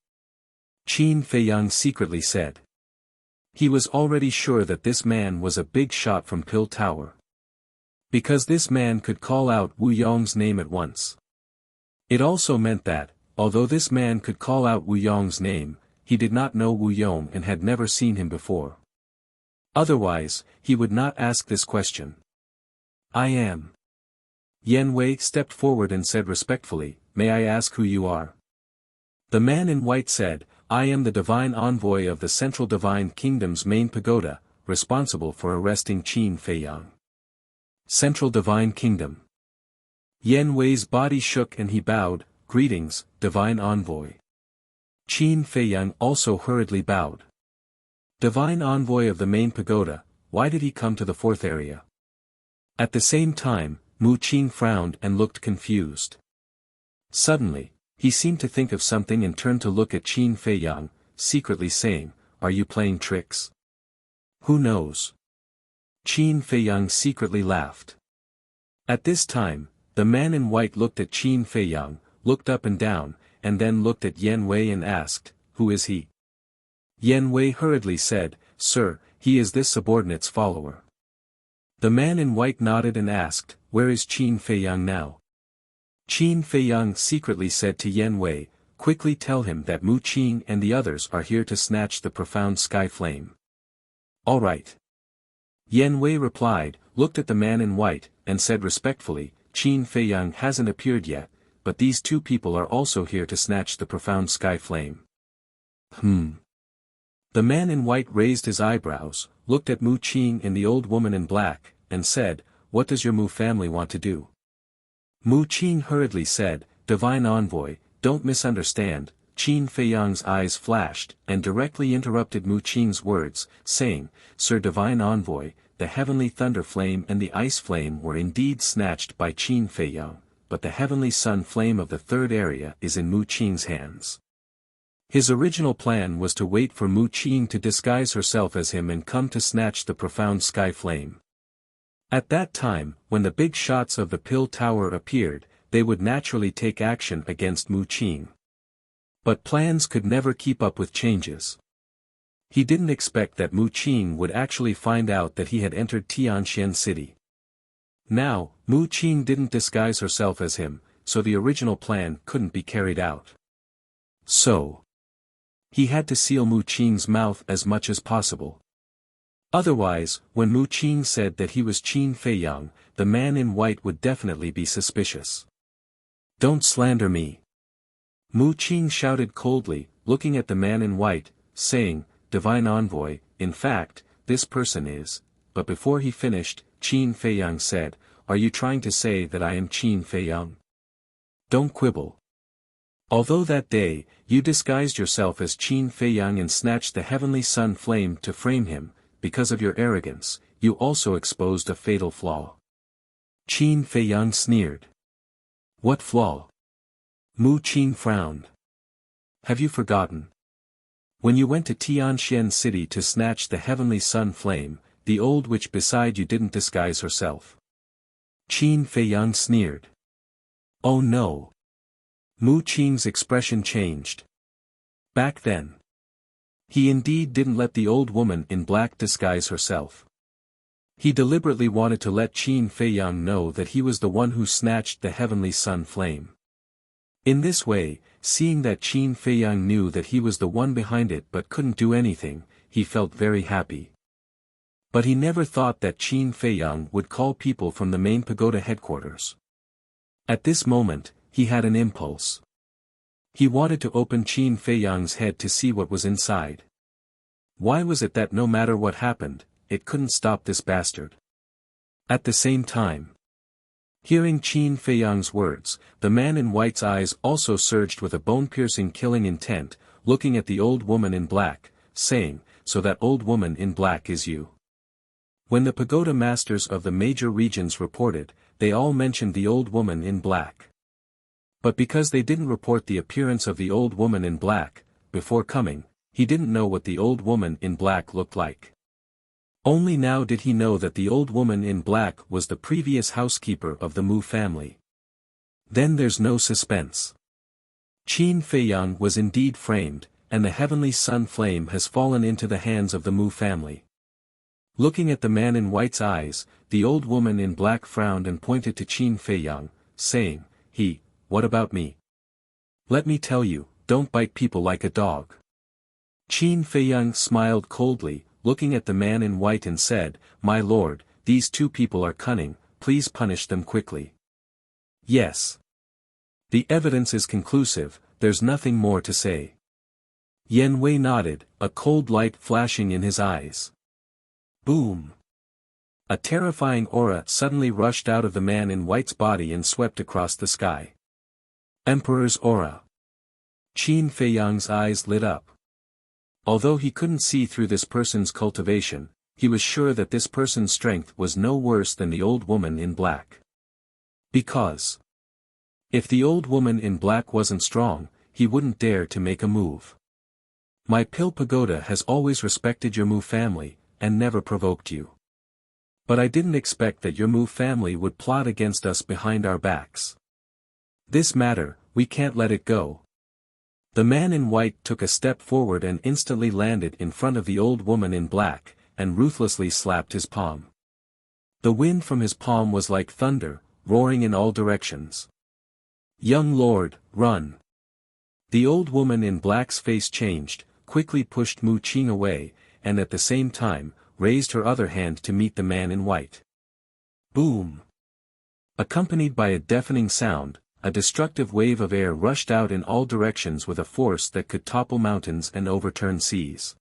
Qin Feiyang secretly said. He was already sure that this man was a big shot from Pill Tower. Because this man could call out Wu Yong's name at once. It also meant that, although this man could call out Wu Yong's name, he did not know Wu Yong and had never seen him before. Otherwise, he would not ask this question. I am. Yan Wei stepped forward and said respectfully, May I ask who you are? The man in white said, I am the divine envoy of the Central Divine Kingdom's main pagoda, responsible for arresting Qin Feiyang. Central Divine Kingdom. Yan Wei's body shook and he bowed, Greetings, divine envoy. Qin Feiyang also hurriedly bowed. Divine envoy of the main pagoda, why did he come to the fourth area? At the same time, Mu Qing frowned and looked confused. Suddenly, he seemed to think of something and turned to look at Qin Feiyang, secretly saying, Are you playing tricks? Who knows? Qin Feiyang secretly laughed. At this time, the man in white looked at Qin Feiyang, looked up and down, and then looked at Yan Wei and asked, Who is he? Yan Wei hurriedly said, Sir, he is this subordinate's follower. The man in white nodded and asked, Where is Qin Feiyang now? Qin Feiyang secretly said to Yan Wei, Quickly tell him that Mu Qing and the others are here to snatch the profound sky flame. All right. Yan Wei replied, looked at the man in white, and said respectfully, Qin Feiyang hasn't appeared yet, but these two people are also here to snatch the profound sky flame. The man in white raised his eyebrows, looked at Mu Qing and the old woman in black, and said, What does your Mu family want to do? Mu Qing hurriedly said, Divine envoy, don't misunderstand. Qin Feiyang's eyes flashed, and directly interrupted Mu Qing's words, saying, Sir Divine envoy, the heavenly thunder flame and the ice flame were indeed snatched by Qin Feiyang, but the heavenly sun flame of the third area is in Mu Qing's hands. His original plan was to wait for Mu Qing to disguise herself as him and come to snatch the profound sky flame. At that time, when the big shots of the Pill Tower appeared, they would naturally take action against Mu Qing. But plans could never keep up with changes. He didn't expect that Mu Qing would actually find out that he had entered Tianxian City. Now, Mu Qing didn't disguise herself as him, so the original plan couldn't be carried out. So, he had to seal Mu Qing's mouth as much as possible. Otherwise, when Mu Qing said that he was Qin Feiyang, the man in white would definitely be suspicious. Don't slander me. Mu Qing shouted coldly, looking at the man in white, saying, divine envoy, in fact, this person is, but before he finished, Qin Feiyang said, are you trying to say that I am Qin Feiyang? Don't quibble. Although that day, you disguised yourself as Qin Feiyang and snatched the heavenly sun flame to frame him, because of your arrogance, you also exposed a fatal flaw. Qin Feiyang sneered. What flaw? Mu Qin frowned. Have you forgotten? When you went to Tianxian City to snatch the heavenly sun flame, the old witch beside you didn't disguise herself. Qin Feiyang sneered. Oh no. Mu Qin's expression changed. Back then, he indeed didn't let the old woman in black disguise herself. He deliberately wanted to let Qin Feiyang know that he was the one who snatched the heavenly sun flame. In this way, seeing that Qin Feiyang knew that he was the one behind it but couldn't do anything, he felt very happy. But he never thought that Qin Feiyang would call people from the main pagoda headquarters. At this moment, he had an impulse. He wanted to open Qin Feiyang's head to see what was inside. Why was it that no matter what happened, it couldn't stop this bastard? At the same time, hearing Qin Feiyang's words, the man in white's eyes also surged with a bone-piercing killing intent, looking at the old woman in black, saying, so that old woman in black is you. When the pagoda masters of the major regions reported, they all mentioned the old woman in black. But because they didn't report the appearance of the old woman in black, before coming, he didn't know what the old woman in black looked like. Only now did he know that the old woman in black was the previous housekeeper of the Mu family. Then there's no suspense. Qin Feiyang was indeed framed, and the heavenly sun flame has fallen into the hands of the Mu family. Looking at the man in white's eyes, the old woman in black frowned and pointed to Qin Feiyang, saying, what about me? Let me tell you, don't bite people like a dog. Qin Feiyang smiled coldly, looking at the man in white and said, my lord, these two people are cunning, please punish them quickly. Yes. The evidence is conclusive, there's nothing more to say. Yan Wei nodded, a cold light flashing in his eyes. Boom! A terrifying aura suddenly rushed out of the man in white's body and swept across the sky. Emperor's aura. Qin Feiyang's eyes lit up. Although he couldn't see through this person's cultivation, he was sure that this person's strength was no worse than the old woman in black. Because if the old woman in black wasn't strong, he wouldn't dare to make a move. My Pill Pagoda has always respected your Mu family, and never provoked you. But I didn't expect that your Mu family would plot against us behind our backs. This matter, we can't let it go. The man in white took a step forward and instantly landed in front of the old woman in black, and ruthlessly slapped his palm. The wind from his palm was like thunder, roaring in all directions. Young lord, run! The old woman in black's face changed, quickly pushed Mu Qin away, and at the same time, raised her other hand to meet the man in white. Boom! Accompanied by a deafening sound, a destructive wave of air rushed out in all directions with a force that could topple mountains and overturn seas.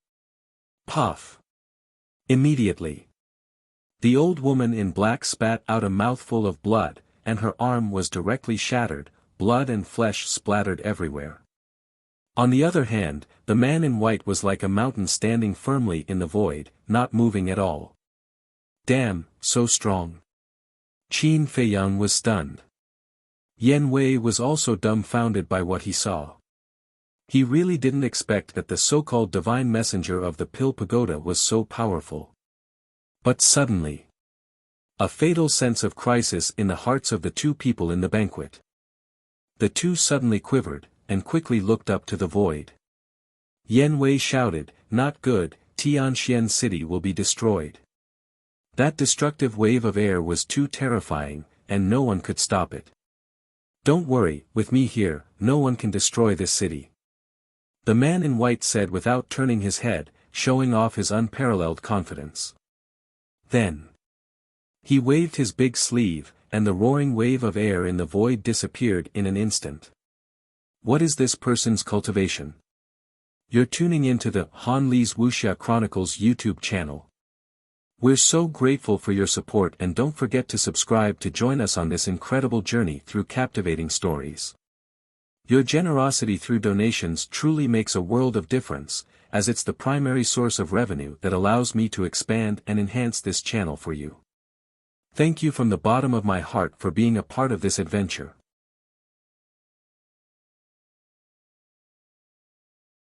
Puff! Immediately, the old woman in black spat out a mouthful of blood, and her arm was directly shattered, blood and flesh splattered everywhere. On the other hand, the man in white was like a mountain standing firmly in the void, not moving at all. Damn, so strong. Qin Feiyang was stunned. Yan Wei was also dumbfounded by what he saw. He really didn't expect that the so-called divine messenger of the Pill Pagoda was so powerful. But suddenly, a fatal sense of crisis in the hearts of the two people in the banquet. The two suddenly quivered, and quickly looked up to the void. Yan Wei shouted, not good, Tianxian City will be destroyed. That destructive wave of air was too terrifying, and no one could stop it. Don't worry, with me here, no one can destroy this city. The man in white said without turning his head, showing off his unparalleled confidence. Then he waved his big sleeve, and the roaring wave of air in the void disappeared in an instant. What is this person's cultivation? You're tuning into the Han Lee's Wuxia Chronicles YouTube channel. We're so grateful for your support, and don't forget to subscribe to join us on this incredible journey through captivating stories. Your generosity through donations truly makes a world of difference, as it's the primary source of revenue that allows me to expand and enhance this channel for you. Thank you from the bottom of my heart for being a part of this adventure.